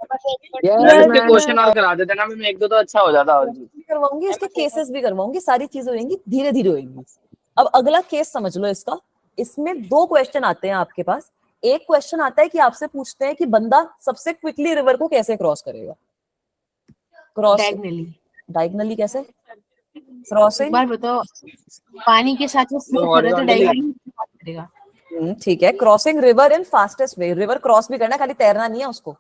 C: यस
F: इसके
C: मैम।
F: क्वेश्चन और करा देते ना मैम, 1-2 तो अच्छा हो जाता। और
A: करवाऊंगी, इसके केसेस भी करवाऊंगी, सारी चीजें होंगी, धीरे धीरे होंगी। अब अगला केस समझ लो इसका। इसमें 2 क्वेश्चन आते हैं आपके पास। एक क्वेश्चन आता है कि आपसे पूछते हैं कि बंदा सबसे क्विकली रिवर को कैसे क्रॉस करेगा।
D: डायगनली।
A: डायगनली कैसे
D: एक
A: क्रॉसिंग?
D: बार बताओ, पानी के साथ वो फ्लो कर रहा है तो डायगनली करेगा।
A: ठीक है, crossing river in fastest way. River cross भी करना है, खाली तैरना नहीं है उसको।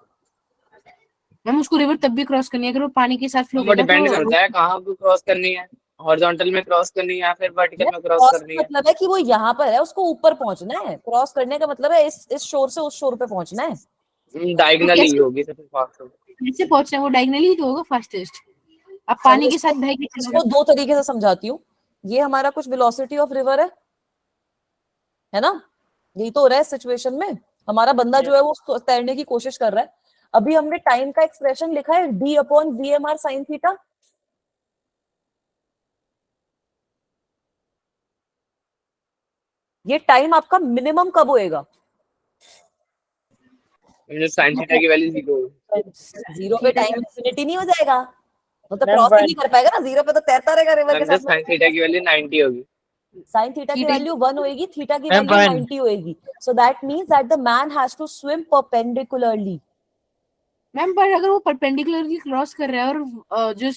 D: मैम उसको रिवर तब भी क्रॉस करनी है अगर वो पानी के साथ फ्लो
F: वो
D: करेगा
F: डिपेंड
D: तो
F: करता है कहाँ पे क्रॉस करनी है, हॉरिजॉन्टल में क्रॉस करनी है या फिर वर्टिकल में क्रॉस
A: क्रॉस
F: करनी
A: का
F: है।
A: मतलब है कि वो यहाँ पर है, उसको ऊपर पहुंचना है। क्रॉस करने का मतलब है इस शोर से उस शोर पे पहुंचना है।
F: डायगनली
D: कैसे
F: होगी सबसे फास्ट।
D: कैसे पहुंचना है? वो डायगनली ही तो होगा फास्टेस्ट। अब पानी के साथ बह के चलेगा।
A: इसको 2 तरीके से समझाती हूँ। ये हमारा कुछ वेलोसिटी ऑफ रिवर है ना? यही तो हो रहा है सिचुएशन में। हमारा बंदा जो है वो तैरने की कोशिश कर रहा है। अभी हमने टाइम का एक्सप्रेशन लिखा है d/VMR sin थीटा। ये टाइम आपका मिनिमम कब होएगा?
F: साइन थीटा की वैल्यू 0
A: 0 पे टाइम इंफिनिटी नहीं हो जाएगा? वो तो
C: मैम,
A: क्रॉस ही नहीं कर पाएगा ना, 0 पे तो तैरता रहेगा रिवर के
F: मैम
A: साथ।
F: साइन थीटा की वैल्यू 90 होगी।
A: साइन थीटा की वैल्यू 1 होएगी, थीटा की
E: मैम,
A: वैल्यू
E: 1।
A: 90 होएगी। So that means that the man has to swim perpendicularly.
D: Ma'am पर अगर वो परपेंडिकुलरली क्रॉस कर रहा है और जो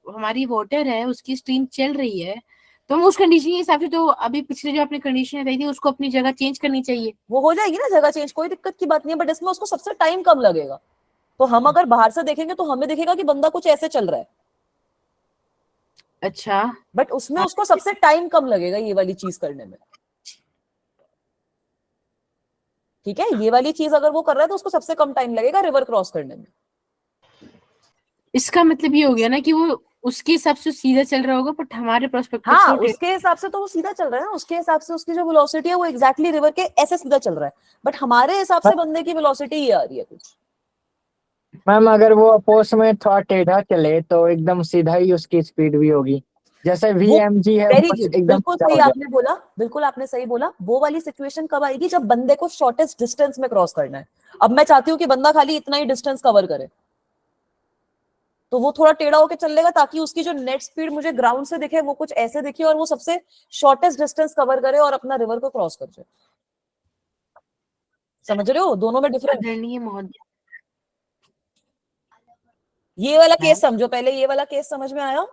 D: हमारी वाटर है उसकी स्ट्रीम चल रही है तो हम उस कंडीशन के हिसाब से तो अभी पिछले जो आपने कंडीशन बताई थी उसको अपनी जगह चेंज करनी चाहिए।
A: वो हो जाएगी ना जगह चेंज, कोई दिक्कत की बात नहीं है। बट इसमें उसको सबसे टाइम कम लगेगा। तो हम अगर बाहर से देखेंगे तो हमें दिखेगा कि बंदा कुछ ऐसे चल रहा है,
D: अच्छा।
A: बट उसमें उसको सबसे टाइम कम लगेगा ये वाली चीज करने में। ठीक है, ये वाली चीज अगर वो कर रहा है तो उसको सबसे कम टाइम लगेगा रिवर क्रॉस करने में।
D: इसका मतलब ये हो गया ना कि वो उसके हिसाब से सीधा चल रहा होगा बट हमारे पर्सपेक्टिव से
A: हाँ,
D: वो
A: उसके हिसाब से तो वो सीधा चल रहा है ना। उसके हिसाब से उसकी जो वेलोसिटी है वो एग्जैक्टली रिवर के ऐसे सीधा चल रहा है। बट हमारे हिसाब से बंदे की वेलोसिटी ये आ रही है कुछ।
C: मैम अगर वो अपोज में थोड़ा टेढ़ा चले तो एकदम सीधा ही उसकी स्पीड भी होगी। जैसे VMG है
A: वेरी
C: वो
A: गुड,
C: एकदम
A: बिल्कुल
C: सीधा
A: सही
C: हो जाए।
A: आपने बोला, बिल्कुल आपने सही बोला। वो वाली सिचुएशन कब आएगी? जब बंदे को शॉर्टेस्ट डिस्टेंस में क्रॉस करना है। अब मैं चाहती हूँ कि बंदा खाली इतना ही डिस्टेंस कवर करे, तो वो थोड़ा टेढ़ा होकर चलेगा ताकि उसकी जो नेट स्पीड मुझे ग्राउंड से दिखे वो कुछ ऐसे दिखे और वो सबसे शॉर्टेस्ट डिस्टेंस कवर करे और अपना रिवर को क्रॉस कर जाए। समझ रहे हो दोनों में डिफरेंस?
D: आदरणीय महोदय।
A: ये वाला केस समझो पहले। ये वाला केस समझ में आया?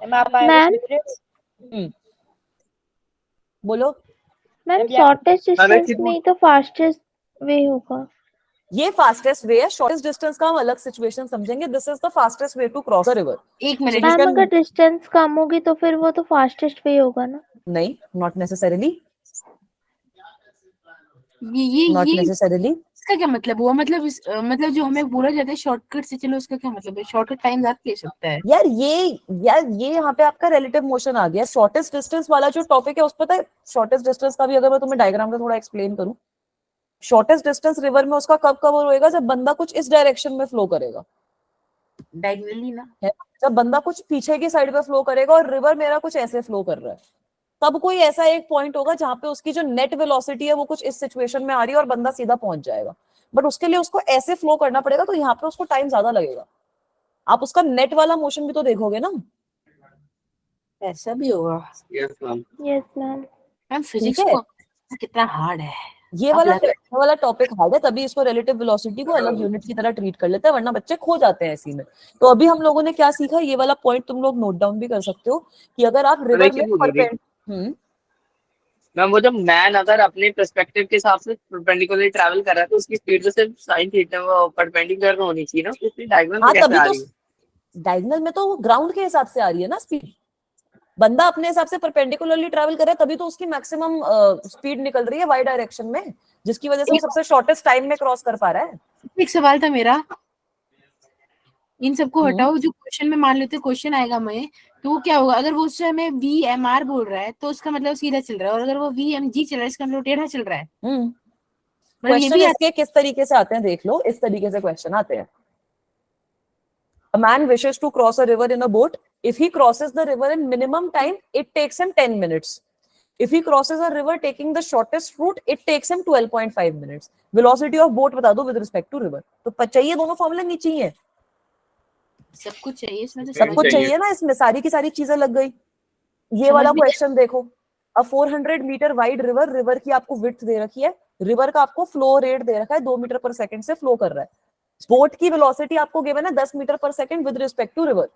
B: मैम
A: बोलो।
B: मैम शॉर्टेस्ट डिस्टेंस में ही तो फास्टेस्ट वे होगा।
A: ये फास्टेस्ट वे है, शॉर्टेस्ट डिस्टेंस का हम अलग सिचुएशन समझेंगे। This is the fastest way to cross a river.
D: एक मिनट।
B: मैम अगर डिस्टेंस कम होगी तो फिर वो तो फास्टेस्ट वे होगा ना?
A: नहीं, नॉट नेसेसरीली। नॉट
D: ये
A: नेसेसरीली।
D: इसका क्या मतलब हुआ? मतलब मतलब जो हमें बोला जाता है शॉर्टकट से चलो, उसका क्या मतलब है? शॉर्टकट टाइम ज्यादा ले सकता है
A: यार ये यहाँ पे आपका रिलेटिव मोशन आ गया। शॉर्टेस्ट डिस्टेंस वाला जो टॉपिक है उस पता है, शॉर्टेस्ट डिस्टेंस का भी अगर मैं तुम्हें डायग्राम का थोड़ा एक्सप्लेन करूं, शॉर्टेस्ट डिस्टेंस रिवर में उसका कब कवर होएगा? जब बंदा कुछ इस डायरेक्शन में फ्लो करेगा,
D: डायगनली ना।
A: है? जब बंदा कुछ पीछे की साइड पे फ्लो करेगा और रिवर मेरा कुछ ऐसे फ्लो कर रहा है, तब कोई ऐसा एक पॉइंट होगा जहां पे उसकी जो नेट वेलोसिटी है वो कुछ इस सिचुएशन में आ रही है और बंदा सीधा पहुंच जाएगा। बट उसके लिए उसको ऐसे फ्लो करना पड़ेगा, तो यहाँ पे उसको टाइम ज्यादा लगेगा। आप उसका नेट वाला मोशन भी तो देखोगे ना।
D: ऐसा भी होगा?
F: Yes ma'am.
B: Yes ma'am.
D: Ma'am physics
A: ठीक है।
D: को कितना हार्ड है।
A: ये
D: अब
A: वाला टॉपिक हार्ड है, तभी इसको रिलेटिव वेलोसिटी को अलग यूनिट की तरह ट्रीट कर लेते हैं, वरना बच्चे खो जाते हैं इसी में। तो अभी हम लोगों ने क्या सीखा, ये वाला पॉइंट तुम लोग नोट डाउन भी कर सकते हो कि अगर आप रिवर में
F: मैम वो जब मैन अगर अपने पर्सपेक्टिव के हिसाब से परपेंडिकुलर ट्रैवल कर रहा है तो उसकी स्पीड तो सिर्फ साइन थीटा परपेंडिकुलर होनी चाहिए ना, उसकी डायगोनल
A: हाँ
F: कैसे
A: तभी
F: आ
A: तो
F: रही है?
A: डायगोनल में तो ग्राउंड के हिसाब से आ रही है ना स्पीड। बंदा अपने हिसाब से परपेंडिकुलरली ट्रैवल कर रहा है, तभी तो उसकी मैक्सिमम स्पीड निकल रही है वाई डायरेक्शन में, जिसकी वजह से वो सबसे शॉर्टेस्ट टाइम में क्रॉस कर पा रहा है।
D: एक सवाल था मेरा, इन सबको हटाओ, जो क्वेश्चन में मान लेते क्वेश्चन आएगा मैं, तो वो क्या होगा? अगर वो उससे हमें VMR बोल रहा है तो उसका मतलब सीधा चल रहा है, और अगर वो VMG चल रहा है इसका मतलब टेढ़ा चल रहा है। मतलब ये
A: क्वेश्चन
D: भी
A: इसके किस तरीके से आते हैं देख लो, इस तरीके से क्वेश्चन आते हैं। A man wishes to cross a river in a boat. If he crosses the river in minimum time, it takes him 10 minutes. If he crosses a river taking the shortest route, it takes him 12.5 minutes. Velocity of boat बता दो with respect to river. तो चाहिए दोनों फॉर्मूले नहीं चाहिए?
D: सब कुछ चाहिए इसमें, तो
A: सब कुछ चाहिए ना, इसमें सारी की सारी चीजें लग गई। ये वाला क्वेश्चन देखो, अ 400 मीटर वाइड रिवर, रिवर की आपको विड्थ दे रखी है, रिवर का आपको फ्लो रेट दे रखा है, 2 मीटर पर सेकंड से फ्लो कर रहा है। बोट की वेलोसिटी आपको गिवन है 10 metre per second with respect to river.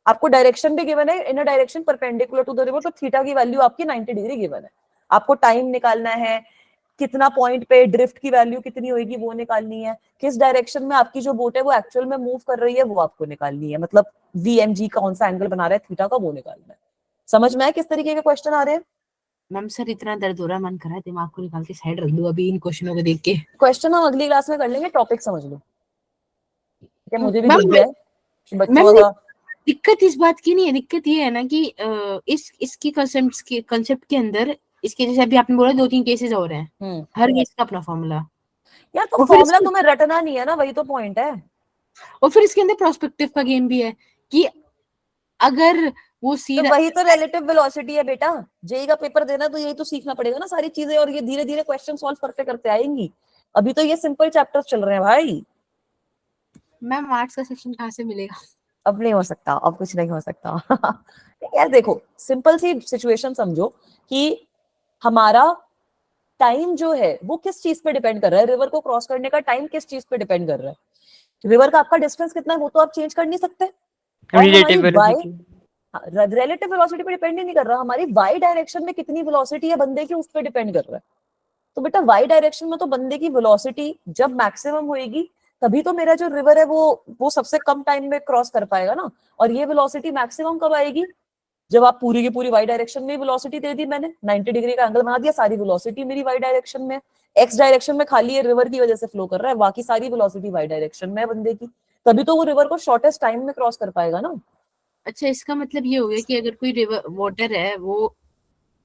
A: आपको डायरेक्शन भी गिवन है, in a direction perpendicular to the river, तो थीटा की वैल्यू आपकी 90 डिग्री गिवन है। आपको टाइम निकालना है, कितना पॉइंट पे ड्रिफ्ट की वैल्यू कितनी होगी वो निकालनी है, किस डायरेक्शन में आपकी जो बोट है वो एक्चुअल में मूव कर रही है वो आपको निकालनी है, मतलब VMG कौन सा एंगल बना रहा है थीटा का वो निकालना है। समझ में आया किस तरीके के क्वेश्चन आ रहे हैं?
D: मैम सर इतना दर्द हो रहा है, मन कर रहा है दिमाग को निकाल के साइड रख दो अभी इन क्वेश्चनों को देख के।
A: क्वेश्चन हम अगली क्लास में कर लेंगे, टॉपिक समझ लो। क्या मुझे भी
D: मैम,
A: दिख गया है
D: मैम,
A: बच्चों का।
D: दिक्कत इस बात की नहीं है, दिक्कत ये है ना कि इसकी कंसेप्ट के अंदर इसके जैसे अभी आपने बोला 2-3 केसेस हो रहे हैं, हर केस का अपना फॉर्मूला।
A: यार तो फॉर्मूला तुम्हें रटना नहीं है ना, वही तो पॉइंट है।
D: और फिर इसके अंदर प्रोस्पेक्टिव का गेम भी है कि अगर वो
A: तो
D: सीधा,
A: वही तो रिलेटिव वेलोसिटी है बेटा। जेई का पेपर देना तो यही तो सीखना पड़ेगा ना सारी चीजें, और ये धीरे धीरे क्वेश्चन सॉल्व करते करते आएंगी। अभी तो ये सिंपल चैप्टर्स चल रहे हैं भाई।
D: मैम आर्ट्स का सेक्शन कहाँ से मिलेगा?
A: अब नहीं हो सकता, अब कुछ नहीं हो सकता। यार देखो, सिंपल सी सिचुएशन समझो कि हमारा टाइम जो है वो किस चीज पे डिपेंड कर रहा है, रिवर को क्रॉस करने का टाइम किस चीज पे डिपेंड कर रहा है। रिवर का आपका डिस्टेंस कितना है वो तो आप चेंज कर नहीं सकते, और
E: रिलेटिव
A: रिलेटिव वेलोसिटी पे डिपेंड ही नहीं कर रहा, हमारी वाई डायरेक्शन में कितनी वेलोसिटी है बंदे की उस पर डिपेंड कर रहा है। तो बेटा वाई डायरेक्शन में तो बंदे की वेलोसिटी जब मैक्सिमम होएगी तभी तो मेरा जो रिवर है वो सबसे कम टाइम में क्रॉस कर पाएगा ना। और ये वेलोसिटी मैक्सिमम कब आएगी? जब आप पूरी की पूरी वाई डायरेक्शन में वेलोसिटी दे दी, मैंने 90 डिग्री का एंगल बना दिया, सारी वेलोसिटी मेरी वाई डायरेक्शन में, एक्स डायरेक्शन में खाली है रिवर की वजह से फ्लो कर रहा है, बाकी सारी वेलोसिटी वाई डायरेक्शन में है बंदे की, तभी तो वो रिवर को शॉर्टेस्ट टाइम में क्रॉस कर पाएगा ना।
D: अच्छा, इसका मतलब ये हो गया कि अगर कोई रिवर वाटर है वो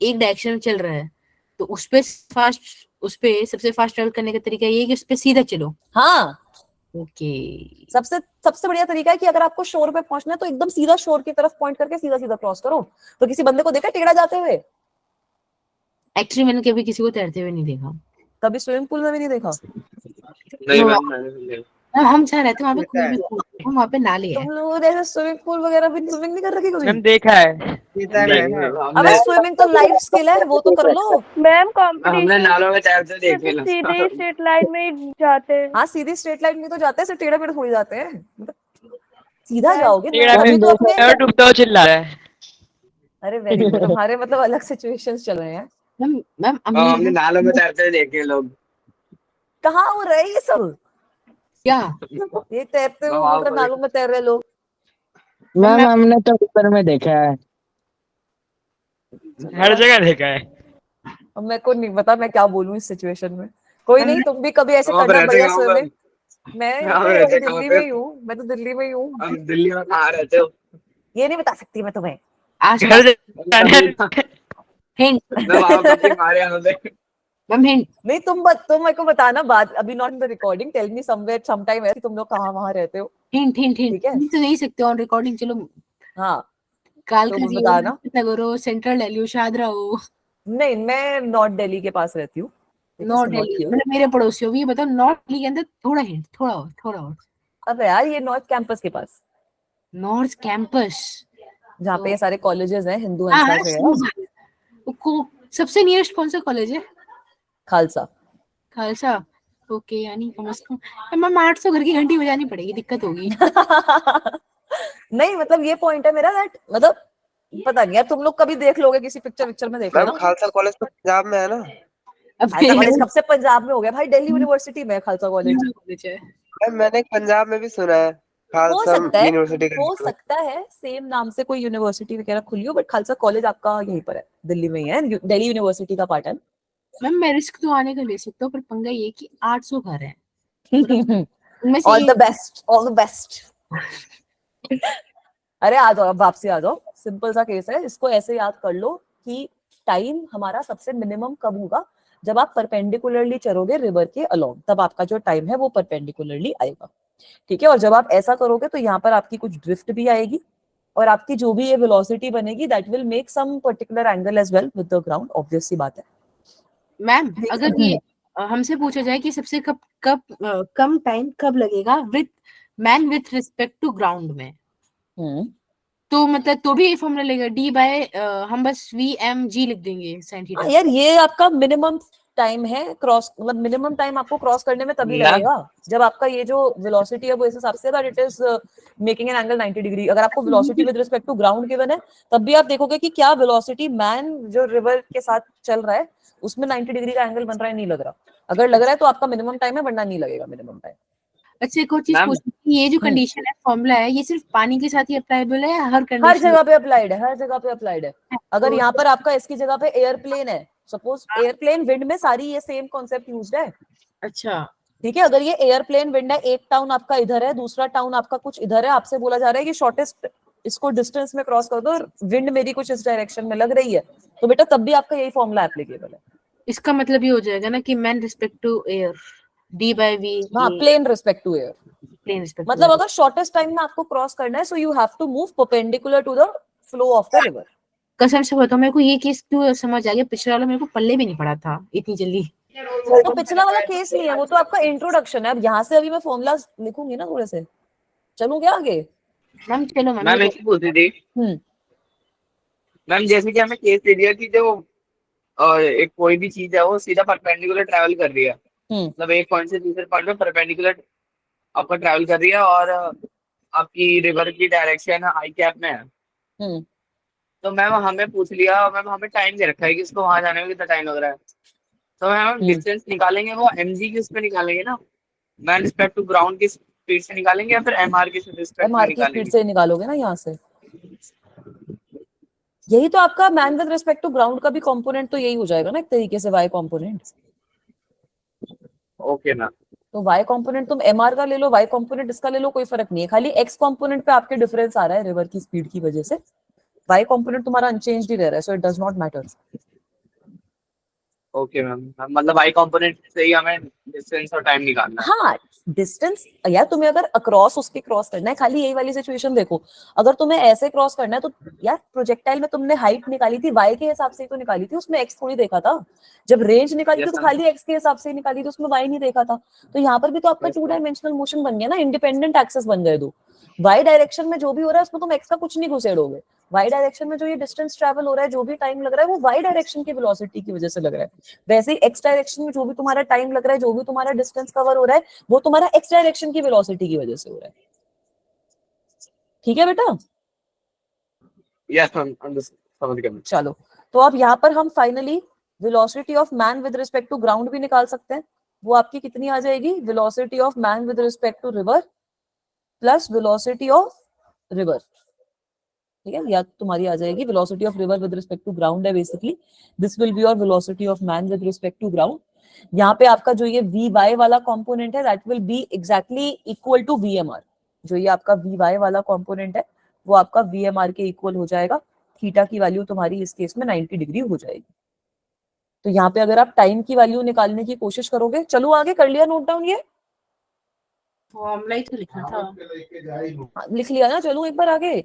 D: एक डायरेक्शन में चल रहा है तो उस पे सबसे फास्ट ट्रेवल करने का तरीका ये है कि उस पे सीधा चलो।
A: हाँ,
D: ओके।
A: सबसे बढ़िया तरीका है कि अगर आपको शोर पे पहुंचना है तो एकदम सीधा शोर की तरफ पॉइंट करके सीधा सीधा क्रॉस करो। तो किसी बंदे को देखा टेढ़ा जाते हुए?
D: एक्चुअली मैंने कभी किसी को तैरते हुए नहीं देखा।
A: कभी स्विमिंग पूल में भी नहीं देखा?
F: नहीं मैम,
D: हम चाह रहे थे वहां पे स्विमिंग पूल, हम वहां पे नाले हैं।
A: तुम लोग जैसे स्विमिंग पूल वगैरह भी स्विमिंग नहीं कर रखी कभी?
E: मैम देखा है।
A: अबे स्विमिंग तो लाइफ स्किल है, वो तो कर लो।
B: मैम
F: हमने
B: कंपटीशन
F: नालों में तैरते देखे ना।
B: सीधे स्ट्रेट लाइन में ही जाते हैं।
A: हाँ, सीधी स्ट्रेट लाइन में तो जाते हैं, टेढ़े मेढ़े थोड़ी जाते हैं, मतलब सीधा
B: मैम,
A: जाओगे
E: टेढ़ा
A: तभी
E: भी
A: तो अपने।
E: और डूबता हुआ चिल्ला रहा है।
A: अरे वेरी गुड, हमारे मतलब अलग सिचुएशंस चल रहे हैं।
D: मैम
F: हमने नालों में तैरते देखे लोग।
A: कहाँ हो रहे हैं ये सब?
D: क्या
A: ये तैरते हुए मतलब नालों में तैर रहे लोग?
C: मैम हमने तो ऊपर में देखा है।
E: हर जगह देखा है।
A: अब मेरे को नहीं पता मैं क्या बोलूं इस सिचुएशन में। कोई नहीं, तुम भी कभी ऐसे
F: कहाँ पे
A: करना
F: रहते
A: बढ़िया
F: हो?
A: स्विमिंग। मैं
F: कहाँ पे
A: मैं
F: रहते हो?
A: दिल्ली में ही हूँ, मैं तो दिल्ली में ही हूँ।
F: हम दिल्ली में कहाँ रहते हो?
A: ये नहीं बता सकती मैं तुम्हें।
D: आज
E: घर जाना
D: हिंट
F: मैं वहाँ कभी हमारे यहाँ से
D: मैम हिंट
A: नहीं, तुम मेरे को बताना बात, अभी not in the recording, tell me somewhere sometime ऐसे तुम लोग कहाँ वहाँ रहते हो।
D: हिंट हिंट हिंट
A: ठीक है।
D: तो नहीं सकते ऑन रिकॉर्डिंग। चलो,
A: हाँ
D: कालका
A: तो
D: जी
A: बताना।
D: हो, सेंट्रल दिल्ली हो, शादरा हो।
A: नहीं, मैं नॉर्थ दिल्ली के पास रहती हूँ।
D: नॉर्थ दिल्ली मतलब मेरे पड़ोसी हो। ये बताओ नॉर्थ दिल्ली के अंदर थोड़ा हिंट, थोड़ा और।
A: अब यार ये नॉर्थ कैंपस के पास,
D: नॉर्थ कैंपस
A: जहाँ पे ये सारे कॉलेजेस हैं, हिंदू
D: हाँ,
A: एंड वगैरह।
D: सबसे नियरेस्ट कौन सा कॉलेज है?
A: खालसा।
D: खालसा। ओके, यानी कम से कम मैम 800 घर की घंटी बजानी पड़ेगी, दिक्कत होगी।
A: नहीं मतलब ये पॉइंट है मेरा, दैट मतलब पता नहीं यार, तुम लोग कभी देख लोगे किसी पिक्चर में देख लेना।
G: खालसा कॉलेज तो पंजाब में है ना?
D: अब
A: खालसा कॉलेज कब से पंजाब में हो गया भाई? दिल्ली यूनिवर्सिटी में खालसा कॉलेज
D: है।
G: मैम मैंने पंजाब में भी सुना है। खालसा
A: सकता है,
G: यूनिवर्सिटी
A: हो सकता है सेम नाम से कोई यूनिवर्सिटी वगैरह खुली हो, बट खालसा कॉलेज आपका यहीं पर है, दिल्ली में ही है, दिल्ली यूनिवर्सिटी का पार्ट है।
D: मैम मैं रिस्क तो आने का ले सकता हूँ, पर पंगा ये कि 800 घर हैं, उनमें से
A: all the best, all the best. अरे आ जाओ, अब वापसी आ जाओ, सिंपल सा केस है, इसको ऐसे याद कर लो कि टाइम हमारा सबसे मिनिमम कब होगा, जब आप परपेंडिकुलरली चलोगे रिवर के अलोंग, तब आपका जो टाइम है वो परपेंडिकुलरली आएगा, ठीक है। और जब आप ऐसा करोगे तो यहाँ पर आपकी कुछ ड्रिफ्ट भी आएगी, और आपकी जो भी ये वेलोसिटी बनेगी that will make some particular angle as well with the ground, obvious सी बात है।
D: मैम अगर ये हमसे पूछा जाए कि सबसे कम टाइम कब लगेगा विथ रिस्पेक्ट टू ग्राउंड में, तो मतलब तो भी ये फॉर्मूला लगेगा डी बाय हम बस VMG लिख देंगे साइन थीटा।
A: यार ये आपका मिनिमम टाइम है क्रॉस, मतलब मिनिमम टाइम आपको क्रॉस करने में तभी लगेगा जब आपका ये जो वेलोसिटी है वो इस हिसाब से that it is making an angle 90 degree. अगर आपको velocity with respect to ground given है, तब भी आप देखोगे कि क्या वेलोसिटी मैन जो रिवर के साथ चल रहा है उसमें 90 डिग्री का एंगल बन रहा है, नहीं लग रहा। अगर लग रहा है तो आपका मिनिमम टाइम है, वरना नहीं लगेगा मिनिमम टाइम।
D: अच्छा एक और चीज पूछनी, ये जो कंडीशन है फॉर्मूला है, ये सिर्फ पानी के साथ ही अप्लाइबल है या हर कंडीशन?
A: हर जगह पे अप्लाइड है, हर जगह पे अप्लाइड है। अगर यहाँ पर आपका इसकी जगह पे एयरप्लेन है, सपोज एयरप्लेन विंड में सारी ये सेम कॉन्सेप्ट यूज्ड है।
D: अच्छा
A: ठीक है, अगर ये एयरप्लेन विंड है, एक टाउन आपका इधर है, दूसरा टाउन आपका कुछ इधर है, आपसे बोला जा रहा है कि शॉर्टेस्ट इसको डिस्टेंस में क्रॉस कर दो, विंड मेरी कुछ इस डायरेक्शन में लग रही है, तो बेटा तब भी आपका यही फॉर्मूला एप्लीकेबल है।
D: इसका मतलब ये हो जाएगा ना कि man respect to air D by V,
A: हाँ plane respect to air,
D: plane respect
A: मतलब अगर शॉर्टेस्ट टाइम में आपको क्रॉस करना है so you have to move perpendicular to the flow of the river.
D: कसम से बताओ मेरे को ये केस क्यों समझ आ गया, पिछला वाला मेरे को पल्ले भी नहीं पड़ा था इतनी जल्दी।
A: तो पिछला वाला केस नहीं है, वो तो आपका इंट्रोडक्शन है। अब यहाँ से अभी मैं फॉर्मूला लिखूंगी ना, थोड़े से चलूं क्या आगे?
D: मैम चलो
F: मैम एक पूछती थी मैम, जैसे कि हमें केस दे दिया कि जो एक कोई भी चीज है वो सीधा परपेंडिकुलर ट्रैवल कर रही है, मतलब एक पॉइंट से दूसरे पॉइंट में परपेंडिकुलर आपका ट्रैवल कर रही है, और आपकी रिवर की डायरेक्शन आई कैप में है। तो मैम हमें पूछ लिया, मैम हमें टाइम दे रखा है कि इसको वहां जाने में कितना टाइम लग रहा है, तो मैम डिस्टेंस निकालेंगे वो mg की उसमें निकालेंगे ना, मैन रिस्पेक्ट टू ग्राउंड की स्पीड से निकालेंगे या फिर mr की रिस्पेक्ट में
A: एमआर की स्पीड से निकालोगे ना यहाँ से। यही तो आपका man with respect to ground का भी कंपोनेंट तो यही हो जाएगा ना एक तरीके से, वाई कंपोनेंट।
F: Okay ma'am.
A: तो वाई कंपोनेंट तुम एमआर का ले लो, वाई कंपोनेंट इसका ले लो, कोई फर्क नहीं है, खाली एक्स कंपोनेंट पे आपके डिफरेंस आ रहा है रिवर की स्पीड की वजह से। वाई कंपोनेंट तुम्हारा अनचेंज्ड ही रह रहा है, so it does not matter.
F: Okay ma'am, मतलब आई कंपोनेंट से ही हमें डिस्टेंस और टाइम निकालना है।
A: हाँ डिस्टेंस यार, तुम्हें अगर अक्रॉस उसके क्रॉस करना है, खाली यही वाली सिचुएशन देखो, अगर तुम्हें ऐसे क्रॉस करना है तो यार प्रोजेक्टाइल में तुमने हाइट निकाली थी वाई के हिसाब से ही तो निकाली थी, उसमें एक्स थोड़ी देखा था। जब रेंज निकाली थी तो खाली एक्स के हिसाब से निकाली थी, उसमें वाई नहीं देखा था। तो यहाँ पर भी तो आपका 2 डायमेंशनल मोशन बन गया ना, इंडिपेंडेंट एक्सेस बन गए दो। वाई डायरेक्शन में जो भी हो रहा है उसमें तुम एक्स का कुछ नहीं घुसेड़ोगे। वाई डायरेक्शन में जो ये डिस्टेंस ट्रैवल हो रहा है, जो भी टाइम लग रहा है, वो वाई डायरेक्शन की वेलोसिटी की वजह से लग रहा है। वैसे ही एक्स डायरेक्शन में जो भी तुम्हारा टाइम लग रहा है, जो भी तुम्हारा डिस्टेंस कवर हो रहा है, वो तुम्हारा एक्स डायरेक्शन की वेलोसिटी की वजह से हो रहा है। ठीक है बेटा?
F: यस मैम, समझ गया।
A: चलो, तो अब यहाँ पर हम finally velocity of man with respect to ground भी निकाल सकते हैं। वो आपकी कितनी आ जाएगी? Velocity of man with respect to river plus velocity of river. ठीक है, या तुम्हारी आ जाएगी velocity of river with respect to ground है basically, this will be your velocity of man with respect to ground. यहाँ पे आपका जो ये Vy वाला कंपोनेंट है that will B exactly equal to VMR। जो ये आपका Vy वाला कंपोनेंट है वो आपका VMR के इक्वल हो जाएगा। थीटा की वैल्यू तुम्हारी इस केस में 90 डिग्री हो जाएगी। तो यहाँ पे अगर आप टाइम की वैल्यू निकालने की कोशिश करोगे, चलो आगे कर लिया नोट डाउन? ये
D: फॉर्मूला ही तो लिखना था।
A: हाँ, लिख लिया ना? चलो एक बार आगे।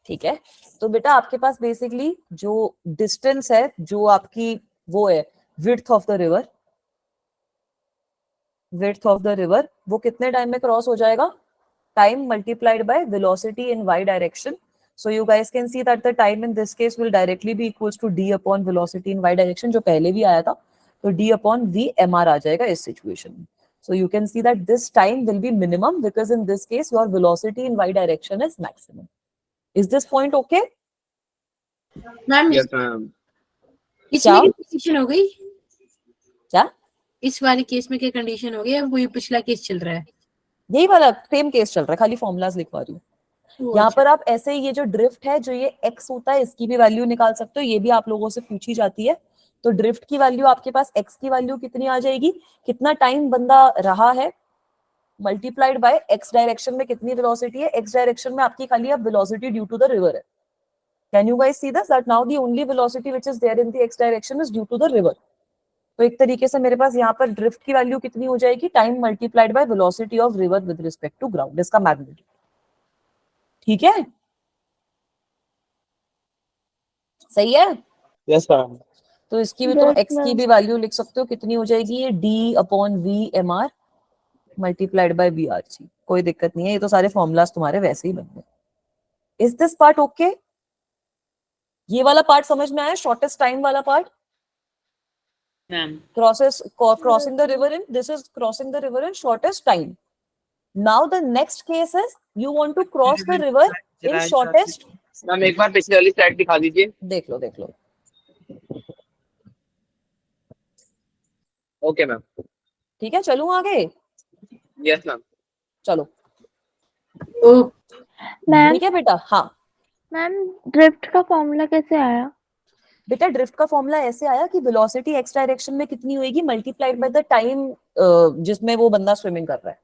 A: ठीक है, तो बेटा आपके पास बेसिकली जो डिस्टेंस है, जो आपकी वो है width of the river, width of the river वो कितने टाइम में क्रॉस हो जाएगा? Time multiplied by velocity in Y direction. So you guys can see that the time in this case will directly be equals to d upon velocity in y direction, जो पहले भी आया था, तो d upon v mr आ जाएगा इस situation में। So you can see that this time will be minimum because in this case your velocity in y direction is maximum. Is this point okay?
D: Ma'am
F: yes ma'am.
D: इसमें कितनी section हो गई?
A: क्या?
D: इस वाले केस में क्या कंडीशन हो गई या वही पिछला केस चल रहा है?
A: यही वाला सेम केस चल रहा है, खाली फॉर्मूलाज लिखवा रही हूँ। यहाँ पर आप ऐसे ये जो ड्रिफ्ट है, जो ये x होता है, इसकी भी वैल्यू निकाल सकते हो। ये भी आप लोगों से पूछी जाती है। तो ड्रिफ्ट की वैल्यू आपके पास x की वैल्यू कितनी आ जाएगी, कितना टाइम बंदा रहा है, मल्टीप्लाइड बाय x डायरेक्शन में कितनी वेलोसिटी है। x डायरेक्शन में आपकी खाली अब velocity due to the river है। Can you guys see this, that now the only velocity which is there in the x direction is due to the river. तो एक तरीके से मेरे पास यहाँ पर ड्रिफ्ट की वैल्यू कितनी हो जाएगी, time multiplied by velocity of river with respect to ground, इसका मैग्नीट्यूड। ठीक है, सही है।
F: Yes ma'am.
A: तो इसकी भी तुम
B: Yes,
A: x की भी वैल्यू लिख सकते हो, कितनी हो जाएगी ये, d/v/mr मल्टीप्लाइड बाय vrc। कोई दिक्कत नहीं है, ये तो सारे फॉर्मूलाज तुम्हारे वैसे ही बन गए। Is this part okay? ये वाला पार्ट समझ में आया, शॉर्टेस्ट टाइम वाला part?
E: Ma'am
A: crossing the river in, this is crossing the river in shortest time. Now the next case is you want to cross the river in shortest।
F: Ma'am एक बार पिछले वाली slide दिखा दीजिए।
A: देख लो
F: okay ma'am.
A: ठीक है, चलूं आगे?
F: Yes ma'am.
A: चलो
B: मैम
A: ठीक है बेटा। हाँ
B: मैम ड्रिफ्ट का फॉर्मूला कैसे आया?
A: बेटा, ड्रिफ्ट का फॉर्मूला ऐसे आया कि वेलोसिटी x डायरेक्शन में कितनी होएगी मल्टीप्लाइड बाय द टाइम जिसमें वो बंदा स्विमिंग कर रहा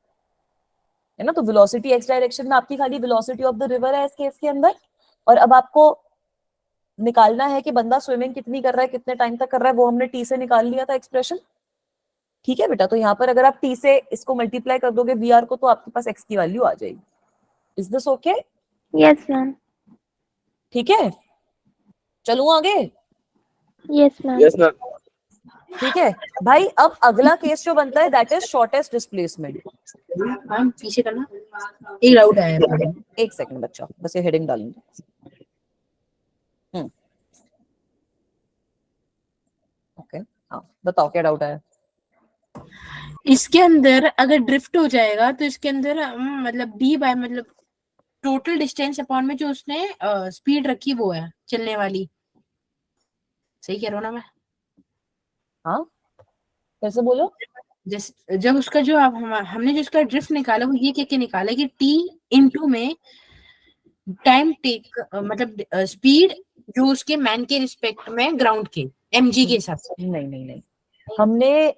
A: है ना। तो वेलोसिटी x डायरेक्शन में आपकी खाली वेलोसिटी ऑफ द रिवर है इस केस के अंदर, और अब आपको निकालना है कि बंदा स्विमिंग कितनी कर रहा है, कितने टाइम तक कर रहा है, वो हमने t से निकाल लिया था एक्सप्रेशन। ठीक है बेटा, तो यहाँ पर अगर आप t से इसको मल्टीप्लाई कर दोगे vr को, तो आपके पास x की वैल्यू आ जाएगी। Is this okay?
B: Yes ma'am.
A: ठीक है, चलूं आगे?
B: Yes ma'am.
F: Yes ma'am.
A: ठीक है भाई, अब अगला केस जो बनता है that is shortest displacement.
D: Ma'am पीछे करना, एक डाउट आया।
A: एक सेकंड बच्चा, बस ये हेडिंग डालूंगी। ओके, हाँ बताओ क्या डाउट है।
D: इसके अंदर अगर ड्रिफ्ट हो जाएगा तो इसके अंदर मतलब डी बाय मतलब टोटल डिस्टेंस अपॉन में जो उसने स्पीड रखी वो है चलने वाली। सही कह रहा हूँ ना मैं?
A: हाँ कैसे बोलो?
D: जैसे जब उसका जो हमने जो उसका ड्रिफ्ट निकाला वो ये कह के निकाला कि टी इनटू में टाइम टेक मतलब स्पीड जो उसके मैन के रिस्पेक्ट में ग्राउंड के mg के हिसाब से।
A: नहीं, हमने,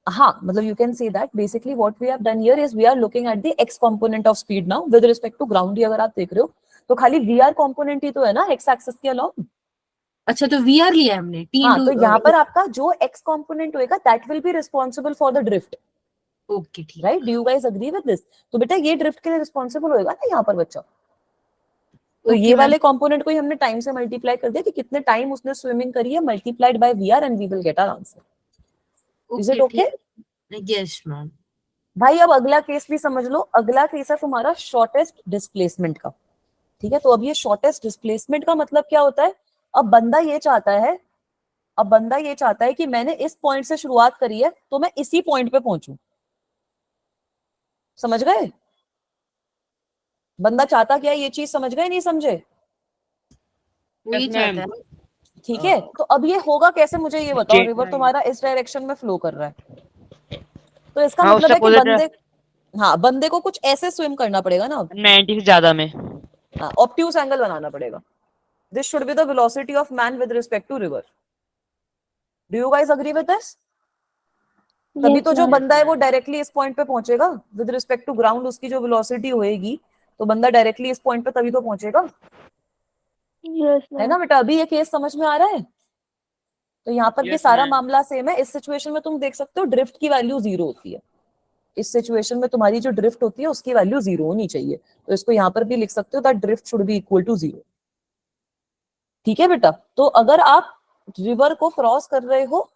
A: हाँ मतलब you can say that basically what we have done here is we are looking at the x component of speed now with respect to ground। ही अगर आप देख रहे हो तो खाली vr component ही तो है ना x axis के along।
D: अच्छा, तो वी आर लिया हमने टी
A: हाँ, तो यहाँ पर आपका जो x component होएगा that will be responsible for the drift।
D: Okay ठीक,
A: right, do you guys agree with this? तो बेटा ये ड्रिफ्ट के लिए रिस्पॉन्सिबल होएगा ना यहाँ पर बच्चा। तो
D: Okay,
A: ये वाले कंपोनेंट को ही हमने टाइम से मल्टीप्लाई कर दिया कि कितने टाइम उसने स्विमिंग करी है, multiplied by V R, and we will get our answer. Is it okay?
D: Yes ma'am.
A: भाई अब अगला केस भी समझ लो। अगला केस है तुम्हारा शॉर्टेस्ट डिस्प्लेसमेंट का। ठीक है, तो अब ये शॉर्टेस्ट डिस्प्लेसमेंट का मतलब क्या होता है, अब बंदा ये चाहता है कि मैंने इस पॉइंट से शुरुआत करी है तो मैं इसी पॉइंट पे पहुंचूं। समझ गए? बंदा चाहता क्या है, ये चीज समझ गए नहीं समझे?
D: वो ये चाहता है।
A: ठीक है, तो अब ये होगा कैसे मुझे ये बताओ। रिवर तुम्हारा इस डायरेक्शन में फ्लो कर रहा है, तो इसका मतलब है कि बंदे को कुछ ऐसे स्विम करना पड़ेगा ना,
E: 90 से ज्यादा में
A: ऑब्ट्यूज एंगल बनाना पड़ेगा। This should be the velocity of man with respect to river. Do you guys agree with this? तभी तो जो बंदा है वो डायरेक्टली इस पॉइंट पे पहुंचेगा विद रिस्पेक्ट टू ग्राउंड। उसकी जो वेलोसिटी होएगी तो बंदा डायरेक्टली इस पॉइंट पे तभी तो पहुंचेगा। है ना बेटा? अभी ये केस समझ में आ रहा है? तो यहाँ पर भी सारा मामला सेम है। इस सिचुएशन में तुम देख सकते हो ड्रिफ्ट की वैल्यू 0 होती है। इस सिचुएशन में तुम्हारी जो ड्रिफ्ट होती है उसकी वैल्यू 0 होनी चाहिए। तो इसको यहाँ पर भी लिख सकते हो that drift should be equal to 0। ठीक है बेटा, तो अगर आप रिवर को क्रॉस कर रहे हो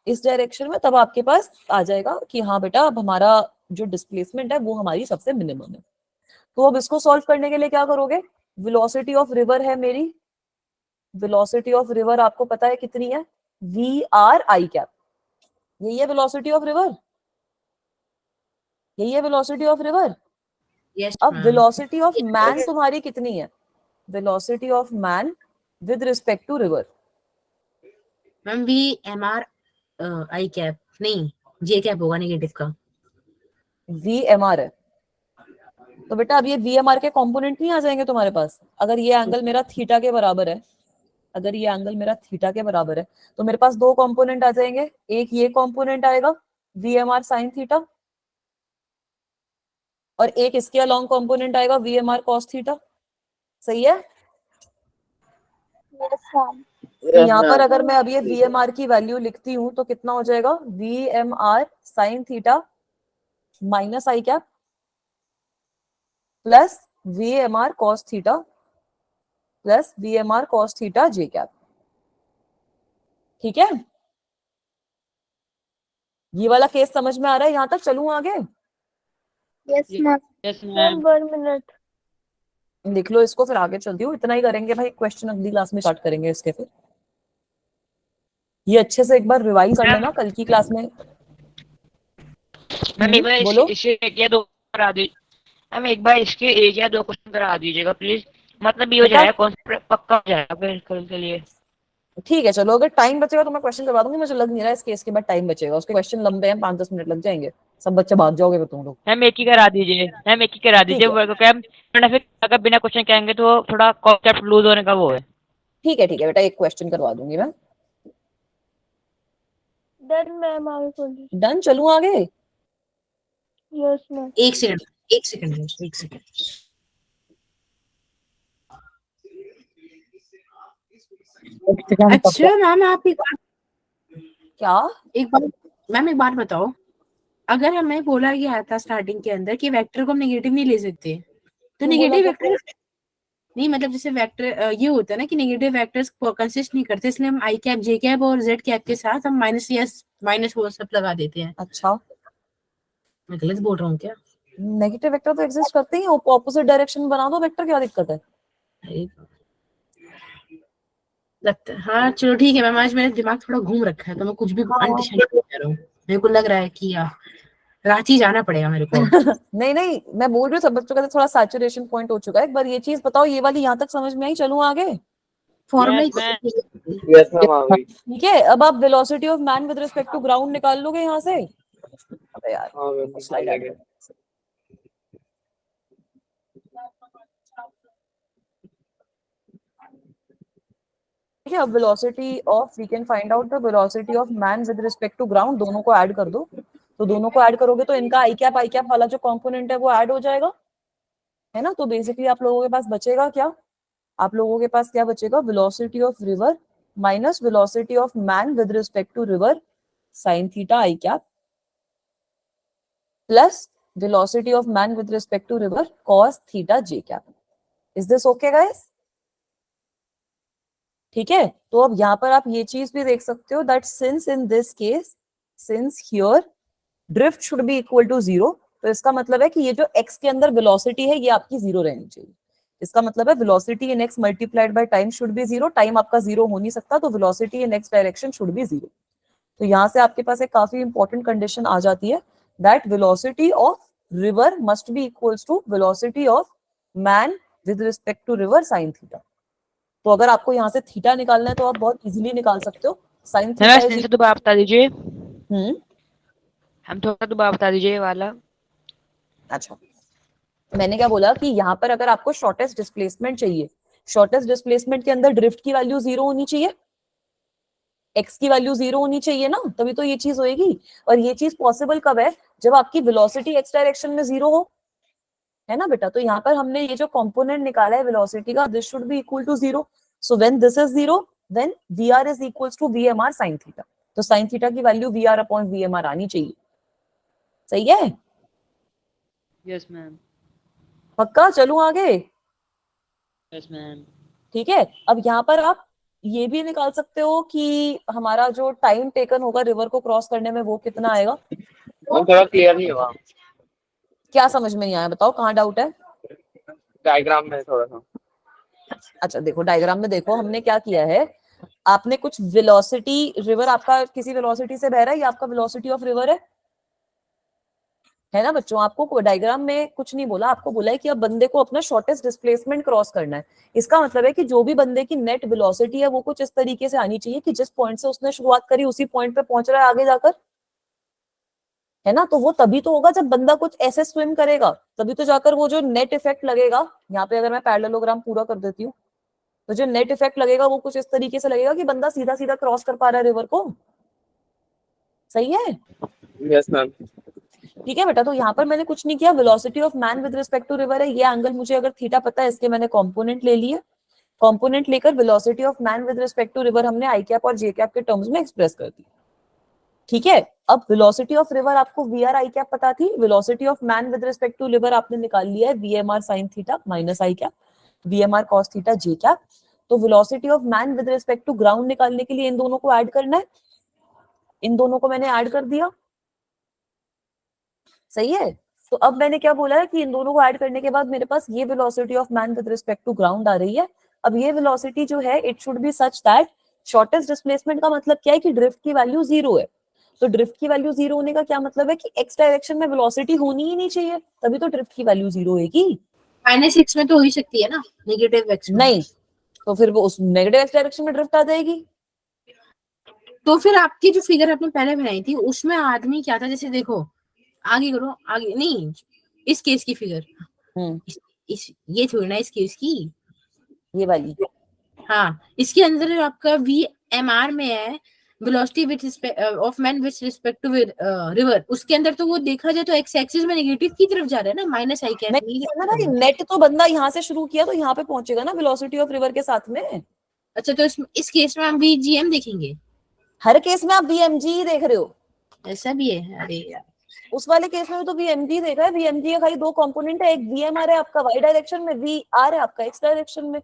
A: इस डायरेक्शन में, तब आपके पास आ जाएगा कि हाँ बेटा अब हमारा जो डिस्प्लेसमेंट है वो हमारी सबसे मिनिमम है। तो अब इसको सॉल्व करने के लिए क्या करोगे, वेलोसिटी ऑफ रिवर है मेरी, वेलोसिटी ऑफ रिवर आपको पता है कितनी है, वी आर आई कैप। यही है वेलोसिटी ऑफ रिवर, यही है वेलोसिटी ऑफ रिवर। अब वेलोसिटी ऑफ मैन तुम्हारी कितनी है, velocity of man with respect to river.
D: Ma'am V M R I cap नहीं, जे कैप होगा नेगेटिव का।
A: VMR है तो बेटा अब ये VMR के कंपोनेंट नहीं आ जाएंगे तुम्हारे पास। अगर ये एंगल मेरा थीटा के बराबर है, अगर ये एंगल मेरा थीटा के बराबर है तो मेरे पास दो कंपोनेंट आ जाएंगे। एक ये कंपोनेंट आएगा VMR साइन थीटा, और एक इसके अलोंग कंपोनेंट आएगा VMR कॉस थीटा। सही है?
B: Yes ma'am.
A: तो यहाँ पर अगर मैं अब ये VMR की वैल्यू लिखती हूँ तो कितना हो जाएगा? VMR sine theta minus i cap plus VMR cos theta plus VMR cos theta J cap. ठीक है, ये वाला केस समझ में आ रहा है? यहां तक चलूं आगे?
B: Yes ma'am.
E: Yes
B: ma'am
E: ma'am.
B: 1 minute.
A: लिख लो इसको, फिर आगे चलती हूँ। इतना ही करेंगे भाई, क्वेश्चन अगली क्लास में स्टार्ट करेंगे इसके। फिर ये अच्छे से एक बार रिवाइज कर लेना कल की क्लास में।
E: मैम एक बार
A: बोलो।
E: इसके एक या दो करा दीजिए। मैम एक बार इसके एक या दो क्वेश्चन करा दीजिएगा प्लीज, मतलब ये हो जाएगा कॉन्सेप्ट पक्का हो जाएगा फिर कल के लिए।
A: ठीक है चलो, अगर टाइम बचेगा तो मैं क्वेश्चन करवा दूंगी। मुझे लग नहीं रहा है इस केस के बाद टाइम बचेगा, उसके क्वेश्चन लंबे हैं, 5-10 मिनट लग जाएंगे, सब बच्चे भाग जाओगे फिर तुम लोग।
E: मैम एक ही करा दीजिए, मैम एक ही करा दीजिए
A: ठीक है।
E: वर्क कैम, वरना फिर अगर बिना क्वेश्चन कहेंगे तो थोड़ा कॉन्सेप्ट लूज होने का वो है।
A: ठीक है बेटा, एक क्वेश्चन करवा दूंगी मैं।
B: डन मैम, आगे बोलिए।
A: डन, चलूं आगे?
B: Yes ma'am.
D: एक सेकंड एक सेकंड। अच्छा मैम आप
A: क्या?
D: मैम एक बात बताओ, अगर हमें बोला गया था स्टार्टिंग के अंदर कि वेक्टर को हम नेगेटिव नहीं ले सकते, तो नेगेटिव वेक्टर नहीं, मतलब जैसे वेक्टर ये होता है ना कि नेगेटिव वेक्टर्स कंसिस्ट नहीं करते, इसलिए हम आई कैप जे कैप और जेड कैप के साथ हम माइनस यस माइनस वो सब लगा देते हैं।
A: अच्छा,
D: मैं गलत बोल रहा हूँ क्या?
A: नेगेटिव वेक्टर तो एग्जिस्ट करते ही, ऑपोजिट डायरेक्शन में बना दो वेक्टर, क्या दिक्कत है?
D: लगता है हाँ, चलो ठीक है मैम, आज मेरा दिमाग थोड़ा घूम रखा है तो मैं कुछ भी अनडिसाइड कर रहा हूँ। मेरे को लग रहा है कि रांची जाना पड़ेगा मेरे को।
A: नहीं, मैं बोल रही हूँ सब बच्चों का थोड़ा सैचुरेशन पॉइंट हो चुका है। एक बार ये चीज बताओ, ये वाली यहाँ तक समझ में आई? चलूं आगे?
D: फॉर्मूला
F: यस मैम आ गई।
A: ठीक है, अब आप velocity of man with respect to ground निकाल लोगे यहाँ से। अबे यार
F: हाँ मैम
A: स्लाइड आ गया। ठीक है, अब velocity of, we can find out the velocity of man with respect to ground, दोनों को ऐड कर दो। तो दोनों को ऐड करोगे तो इनका आई कैप वाला जो कंपोनेंट है वो ऐड हो जाएगा, है ना? तो बेसिकली आप लोगों के पास बचेगा क्या? आप लोगों के पास क्या बचेगा? Velocity of river minus velocity of man with respect to river sine theta I cap plus velocity of man with respect to river cos theta J cap. Is this okay guys? ठीक है, तो अब यहाँ पर आप ये चीज भी देख सकते हो that since in this case, since here drift should be equal to 0, तो इसका मतलब है कि ये जो x के अंदर वेलोसिटी है ये आपकी 0 रहनी चाहिए। इसका मतलब है velocity in x multiplied by time should be 0। Time आपका 0 हो नहीं सकता, तो velocity in x direction should be 0। तो यहाँ से आपके पास एक काफी इंपॉर्टेंट कंडीशन आ जाती है that velocity of river must be equals to velocity of man with respect to river sine theta. तो अगर आपको यहाँ से थीटा निकालना है तो आप बहुत इजीली निकाल सकते हो। साइन थीटा
E: इज दोबारा बता दीजिए। हम थोड़ा दोबारा बता दीजिए ये वाला।
A: अच्छा, मैंने क्या बोला कि यहाँ पर अगर आपको शॉर्टेस्ट डिस्प्लेसमेंट चाहिए, शॉर्टेस्ट डिस्प्लेसमेंट के अंदर ड्रिफ्ट की वैल्यू 0 होनी चाहिए, x की वैल्यू 0 होनी चाहिए ना, तभी तो ये चीज होएगी। और ये चीज पॉसिबल कब है? जब आपकी वेलोसिटी x डायरेक्शन में 0 हो, है ना बेटा? तो यहाँ पर हमने ये जो कंपोनेंट निकाला है वेलोसिटी का, this should be equal to 0। So when this is 0 then vr is equals to vmr sin theta. तो sin थीटा की वैल्यू vr अपॉन vmr आनी चाहिए। सही है?
E: Yes ma'am.
A: पक्का? चलूं आगे?
E: Yes ma'am.
A: ठीक है, अब यहाँ पर आप ये भी निकाल सकते हो कि हमारा जो टाइम टेकन होगा रिवर को क्रॉस करने में वो कितना आएगा।
F: थोड़ा क्लियर नहीं हुआ।
A: क्या समझ में नहीं आया? बताओ कहाँ डाउट है?
F: डायग्राम में थोड़ा सा।
A: अच्छा देखो, डायग्राम में देखो हमने क्या किया है, आपने कुछ वेलोसिटी, रिवर आपका किसी वेलोसिटी से बह रहा है, ये आपका वेलोसिटी ऑफ रिवर है ना बच्चों? आपको डायग्राम में कुछ नहीं बोला, आपको बोला है कि अब बंदे को अपना शॉर्टेस्ट डिस्प्लेसमेंट क्रॉस करना है। इसका मतलब है कि जो भी बंदे की नेट वेलोसिटी है वो कुछ इस तरीके से आनी चाहिए कि जिस पॉइंट से उसने शुरुआत करी उसी पॉइंट पे पहुंच रहा है आगे जाकर, है ना। तो वो तभी तो होगा जब बंदा कुछ ऐसे स्विम करेगा, तभी तो जाकर वो जो नेट इफेक्ट लगेगा, यहाँ पे अगर मैं पैरेललोग्राम पूरा कर देती हूँ तो जो नेट इफेक्ट लगेगा वो कुछ इस तरीके से लगेगा कि बंदा सीधा सीधा क्रॉस कर पा रहा है रिवर को। सही है?
F: Yes ma'am.
A: ठीक है बेटा, तो यहाँ पर मैंने कुछ नहीं किया, velocity of man with respect to river है, ये एंगल मुझे अगर थीटा पता है इसके मैंने कॉम्पोनेंट ले लिए, कॉम्पोनेंट लेकर velocity of man with respect to river हमने आई कैप और जे कैप के टर्म्स में एक्सप्रेस कर दी। ठीक है, अब वेलोसिटी ऑफ रिवर आपको वी आर आई कैप पता थी, velocity of man with respect to river आपने निकाल लिया है v M R sine theta minus i cap v M R cos theta J cap. तो velocity of man with respect to ground निकालने के लिए इन दोनों को ऐड करना है, इन दोनों को मैंने ऐड कर दिया। सही है, तो अब मैंने क्या बोला है कि इन दोनों को ऐड करने के बाद मेरे पास ये velocity of man with respect to ground आ रही है। अब ये वेलोसिटी जो है it should be such that shortest displacement का मतलब क्या है कि ड्रिफ्ट की वैल्यू 0 है। तो ड्रिफ्ट की वैल्यू 0 होने का क्या मतलब है कि एक्स डायरेक्शन में वेलोसिटी होनी ही नहीं चाहिए, तभी तो ड्रिफ्ट की वैल्यू 0 होगी।
D: -x में तो हो ही सकती है ना, नेगेटिव x में
A: नहीं, तो फिर वो उस नेगेटिव एक्स डायरेक्शन में ड्रिफ्ट आ जाएगी।
D: तो फिर आपकी जो फिगर आपने पहले बनाई थी उसमें आदमी क्या था, जैसे देखो आगे करो, आगे नहीं, इस केस की फिगर, इस ये थोड़ी ना इस केस की,
A: ये वाली,
D: हाँ इसके अंदर जो आपका वी एम आर में है velocity with of man with respect to river, उसके अंदर तो वो देखा जाए तो एक्स एक्सिस में नेगेटिव की तरफ जा रहा है ना, माइनस आई कैप।
A: नहीं, नेट तो बंदा यहाँ से शुरू किया तो यहाँ पे पहुंचेगा ना वेलोसिटी ऑफ रिवर के साथ में।
D: अच्छा, तो इस केस में हम वीजीएम देखेंगे,
A: हर केस में आप वीएमजी ही देख रहे हो,
D: ऐसा भी है? अरे यार,
A: उस वाले केस में तो वीएमजी देखा है, वीएमजी का खाली दो कंपोनेंट है, एक वीएमआर है आपका वाई डायरेक्शन में, वी आर है आपका एक्स डायरेक्शन में।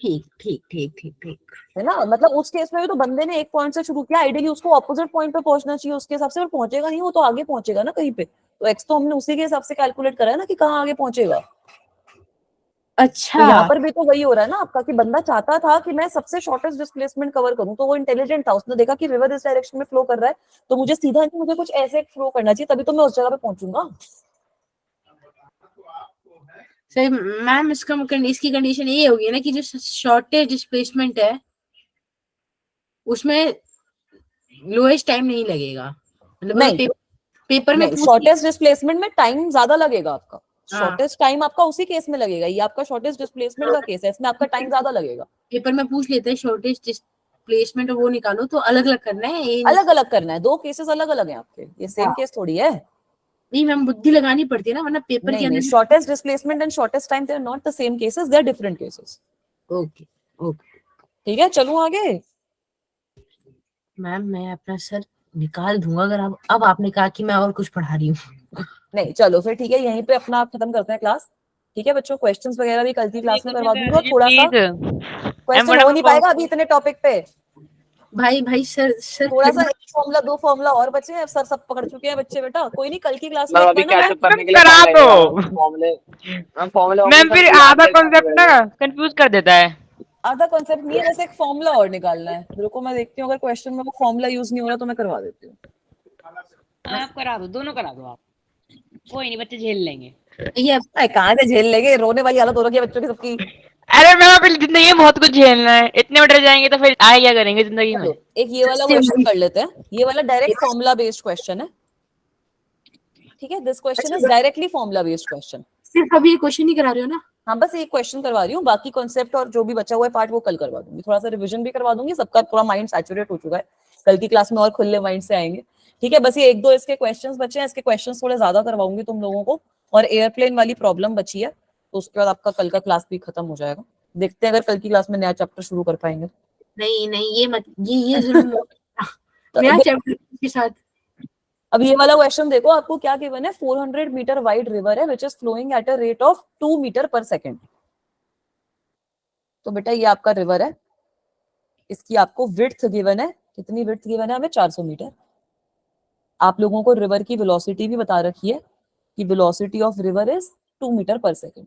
D: ठीक ठीक ठीक ठीक ठीक
A: है ना, मतलब उस केस में भी तो बंदे ने एक पॉइंट से शुरू किया, आइडियली उसको ऑपोजिट पॉइंट पे पहुंचना चाहिए उसके हिसाब से, और पहुंचेगा नहीं वो तो आगे पहुंचेगा ना कहीं पे, तो एक्स तो हमने उसी के हिसाब से कैलकुलेट करा है ना कि कहाँ आगे पहुंचेगा।
D: अच्छा,
A: तो यहाँ पर भी तो वही हो रहा है ना आपका कि बंदा चाहता था कि मैं सबसे शॉर्टेस्ट डिस्प्लेसमेंट कवर करूं, तो वो इंटेलिजेंट था, उसने देखा कि रिवर इस डायरेक्शन में फ्लो कर रहा है तो मुझे सीधा नहीं, मुझे कुछ ऐसे फ्लो करना चाहिए, तभी तो मैं उस जगह पे पहुंचूंगा।
D: सही मैम, इसकी कंडीशन ये होगी ना कि जो शॉर्टेस्ट डिस्प्लेसमेंट है उसमें लोएस्ट टाइम नहीं लगेगा, मतलब
A: नहीं,
D: पेपर में
A: शॉर्टेस्ट डिस्प्लेसमेंट में टाइम ज्यादा लगेगा आपका, शॉर्टेस्ट टाइम आपका उसी केस में लगेगा, ये आपका शॉर्टेस्ट डिस्प्लेसमेंट का केस है, इसमें आपका टाइम ज्यादा लगेगा।
D: पेपर में पूछ लेते हैं शॉर्टेस्ट डिस्प्लेसमेंट, वो निकालो तो अलग अलग करना है,
A: अलग अलग करना है, दो केसेस अलग अलग हैं आपके, ये सेम केस थोड़ी है।
D: नहीं मैम, बुद्धि लगानी पड़ती है ना, वरना पेपर के अंदर
A: shortest displacement and shortest time they are not the same cases, they are different cases.
D: Okay okay
A: ठीक है, चलूं आगे।
D: मैम मैं अपना सर निकाल दूंगा अगर अब आपने कहा कि मैं और कुछ पढ़ा रही हूँ।
A: नहीं चलो फिर ठीक है, यहीं पे अपना खत्म करते हैं क्लास। ठीक है बच्चों, क्वेश्चंस वगैरह भी कल की क्लास में करवा दूंगा, थोड़ा सा क्वेश्चन हो नहीं पाएगा अभी इतने टॉपिक पे।
D: भाई सर
A: थोड़ा सा एक फॉर्मूला दो फॉर्मूला और बचे हैं, सर सब पकड़ चुके हैं बच्चे, बेटा कोई नहीं, कल की क्लास में
F: अभी कैचअप करने के लिए
E: करा दो
F: फॉर्मूले
E: मैम, फिर आधा कॉन्सेप्ट ना कंफ्यूज कर देता है।
A: आधा कॉन्सेप्ट नहीं है, बस एक फॉर्मूला और निकालना है। रुको मैं देखती हूँ, अगर क्वेश्चन में वो फॉर्मूला यूज नहीं हो रहा तो मैं करवा देती हूँ।
E: आप करा दो, दोनों करा दो आप, कोई नहीं, बच्चे झेल लेंगे।
A: ये कहाँ से झेल लेंगे, रोने वाली हालत हो रही है बच्चों की सबकी।
E: अरे मैम अपनी जिंदगी में बहुत कुछ झेलना है, इतने में डर जाएंगे तो फिर आगे क्या करेंगे जिंदगी में।
A: एक ये वाला क्वेश्चन कर लेते हैं, ये वाला डायरेक्ट फॉर्मूला बेस्ड क्वेश्चन है। ठीक है, this question is directly formula based question.
D: सिर्फ अभी ये क्वेश्चन ही करा रहे हो ना?
A: हाँ बस एक क्वेश्चन करवा रही हूँ, बाकी कॉन्सेप्ट और जो भी बचा हुआ है पार्ट वो कल करवा दूंगी, थोड़ा सा रिवीजन भी करवा दूंगी, सबका थोड़ा माइंड सैचुरेट हो चुका है, कल की क्लास में और खुले माइंड से आएंगे। ठीक है, बस ये एक दो इसके क्वेश्चंस बचे हैं, इसके क्वेश्चंस थोड़े ज्यादा करवाऊंगी तुम लोगों को, और एयरप्लेन वाली प्रॉब्लम बची है, तो उसके बाद आपका कल का क्लास भी खत्म हो जाएगा। देखते हैं अगर कल की क्लास में नया चैप्टर शुरू कर पाएंगे।
D: नहीं ये मत, ये जरूर नया चैप्टर के साथ।
A: अब ये वाला क्वेश्चन देखो, आपको क्या गिवन है, 400 मीटर वाइड रिवर है which is flowing at a rate of 2 metre per second. तो बेटा ये आपका रिवर है, इसकी आपको विड्थ गिवन है, कितनी विड्थ गिवन है हमें, 400 मीटर। आप लोगों को रिवर की वेलोसिटी भी बता रखी है कि velocity of river is 2 metre per second.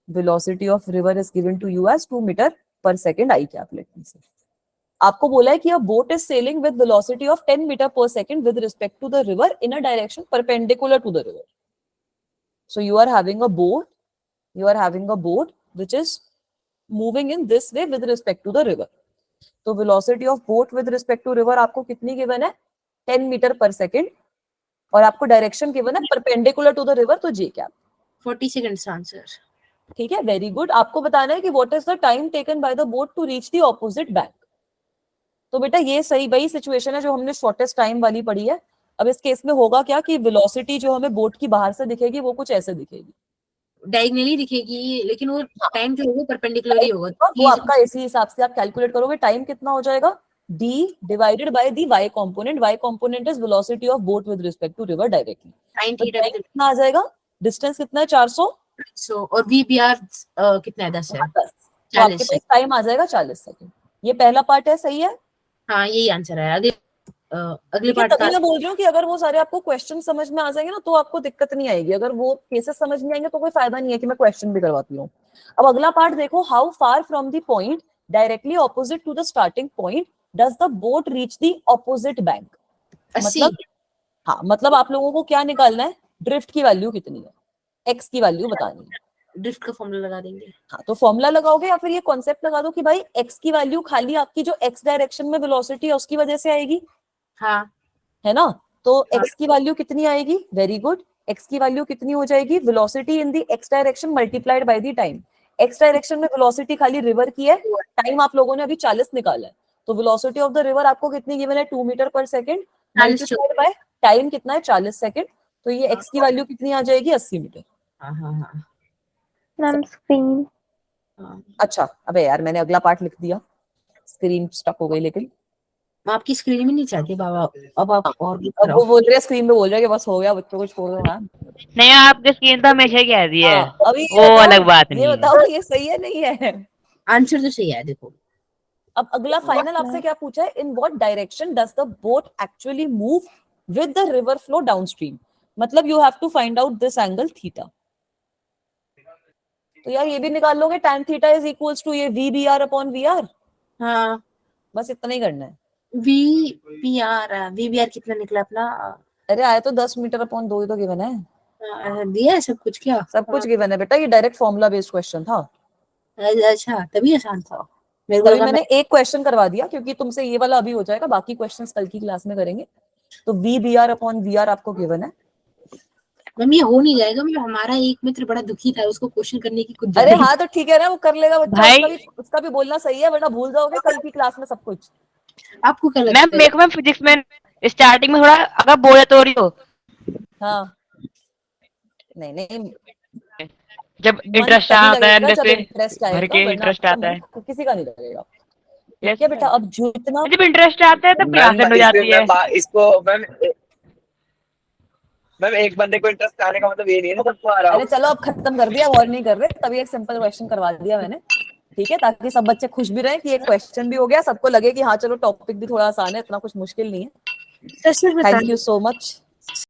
A: Velocity of river is given to you as 2 metre per second i cap, let me say. आपको बोला है कि a boat is sailing with velocity of 10 metre per second with respect to the river in a direction perpendicular to the river. So you are having a boat which is moving in this way with respect to the river. तो velocity of boat with respect to river आपको कितनी given है, 10 metre per second, और आपको direction given है perpendicular to the river, तो जे cap.
D: 40 seconds answer.
A: ठीक है, वेरी गुड। आपको बताना है कि what is the time taken by the boat to reach the opposite bank. तो बेटा ये सही वही सिचुएशन है जो हमने शॉर्टेस्ट टाइम वाली पढ़ी है। अब इस केस में होगा क्या कि वेलोसिटी जो हमें बोट की बाहर से दिखेगी वो कुछ ऐसे दिखेगी,
D: डायगनली दिखेगी, लेकिन वो टाइम जो होगा परपेंडिकुलर ही होगा।
A: वो आपका इसी हिसाब से आप कैलकुलेट करोगे। टाइम कितना हो जाएगा, d divided by the y component. y component is velocity of boat with respect to river directly.
D: sin
A: तो
D: थीटा
A: time कितना आ जाएगा, डिस्टेंस कितना है 400,
D: और VBR कितना है 10 है।
A: 10। तो आपके पास टाइम आ जाएगा 40 सेकंड। ये पहला पार्ट है, सही है।
D: हाँ यही आंसर है। अगले
A: ठीक है,
D: पार्ट
A: तभी मैं बोल रही हूँ कि अगर वो सारे आपको क्वेश्चन समझ में आ जाएंगे ना तो आपको दिक्कत नहीं आएगी। अगर वो केसेस समझ नहीं आएंगे तो कोई फायदा नहीं है कि मैं क्वेश्चन भी करवाती हूँ। अब अगला पार्ट देखो, how far from the point directly opposite to the starting point does the boat reach the opposite bank.
D: 80।
A: मतलब हाँ, मतलब आप लोगों को क्या निकालना है, ड्रिफ्ट की वैल्यू कितनी है, एक्स की वैल्यू बतानी है।
D: ड्रिफ्ट का फॉर्मूला लगा देंगे।
A: हाँ, तो फॉर्मूला लगाओगे या फिर ये कॉन्सेप्ट लगा दो कि भाई एक्स की वैल्यू खाली आपकी जो एक्स डायरेक्शन में वेलोसिटी है उसकी वजह से आएगी,
D: हाँ
A: है ना। तो एक्स की वैल्यू कितनी आएगी, वेरी गुड। एक्स की वैल्यू कितनी हो जाएगी, velocity in the x direction multiplied by the time. X direction में वेलोसिटी खाली रिवर की है, टाइम आप लोगों ने अभी 40 निकाला है, तो वेलोसिटी ऑफ द रिवर आपको कितनी गिवन है, 2 metre per second multiplied by time कितना है 40 सेकंड। तो ये एक्स की वैल्यू कितनी आ जाएगी, 80 मीटर।
D: हाँ
B: मैम स्क्रीन।
A: अच्छा, अबे यार मैंने अगला पार्ट लिख दिया, स्क्रीन स्टक हो गई। लेकिन
D: आपकी स्क्रीन में नहीं चाहती बाबा, अब आप और भी
A: अब वो बोल रहे हैं, स्क्रीन पे बोल रहे हैं कि बस हो गया, बच्चों को छोड़ दो मैम।
E: नहीं, आपकी स्क्रीन तो हमेशा ही कहती है,
A: हाँ, अभी
E: वो अलग बात
A: ये
E: नहीं है।
A: बताओ ये सही है नहीं है।
D: आंसर तो सही है। देखो
A: अब अगला फाइनल आपसे क्या पूछा है, in what direction does the boat actually move with the river flow downstream. मतलब you have to find out this angle theta. तो यार ये भी निकाल लोगे, tan theta is equals to ये VBR अपॉन VR।
D: हाँ
A: बस इतना ही करना है।
D: VBR कितना निकला अपना।
A: अरे आया तो 10 मीटर अपॉन 2 ही तो गिवन है,
D: दिया है सब कुछ क्या।
A: सब कुछ गिवन है बेटा, ये डायरेक्ट फॉर्मूला बेस्ड क्वेश्चन था।
D: अच्छा तभी आसान था। मेरे को
A: तभी
D: लगा
A: मैंने एक क्वेश्चन करवा दिया क्योंकि तुमसे ये वाला अभी हो जाएगा, बाकी क्वेश्चंस कल की क्लास में करेंगे। तो VBR अपॉन VR आपको गिवन है।
D: मैम ये हो नहीं जाएगा। मैम हमारा एक मित्र बड़ा दुखी था, उसको क्वेश्चन करने की कुछ
A: अरे हाँ तो ठीक है ना, वो कर लेगा बच्चा,
E: भाई
A: उसका भी बोलना सही है, वरना भूल जाओगे कल की क्लास में सब कुछ।
D: आपको क्या लगता
E: मैम
D: है।
E: मेरे को फिजिक्स में स्टार्टिंग में थोड़ा अगर बोले तो रही हो,
A: हाँ नहीं नहीं,
E: जब
A: मन
E: इंटरेस्ट
A: तभी
E: आता है
A: लगेगा
E: अंदर
A: जब
E: से
A: इंटरेस्ट
E: भर
A: आएगा,
E: के
A: वरना
E: इंटरेस्ट
A: आपका
E: आता है।
A: मन किसी का नहीं लगेगा।
E: यस
A: ठीक है बेटा, अब जितना
E: जब इंटरेस्ट आता है तब क्लास
F: मैम
E: हो जाती है।
F: इसको मैम एक बंदे को इंटरेस्ट आने का मतलब ये नहीं है ना सबको आ रहा हो।
A: अरे चलो अब खत्म कर दिया, और नहीं कर रहे, तभी एक सिंपल क्वेश्चन करवा दिया मैंने। ठीक है, ताकि सब बच्चे खुश भी रहे कि एक क्वेश्चन भी हो गया, सबको लगे कि हाँ चलो टॉपिक भी थोड़ा आसान है, इतना कुछ मुश्किल नहीं है।
D: सच में बता
A: थैंक यू सो मच।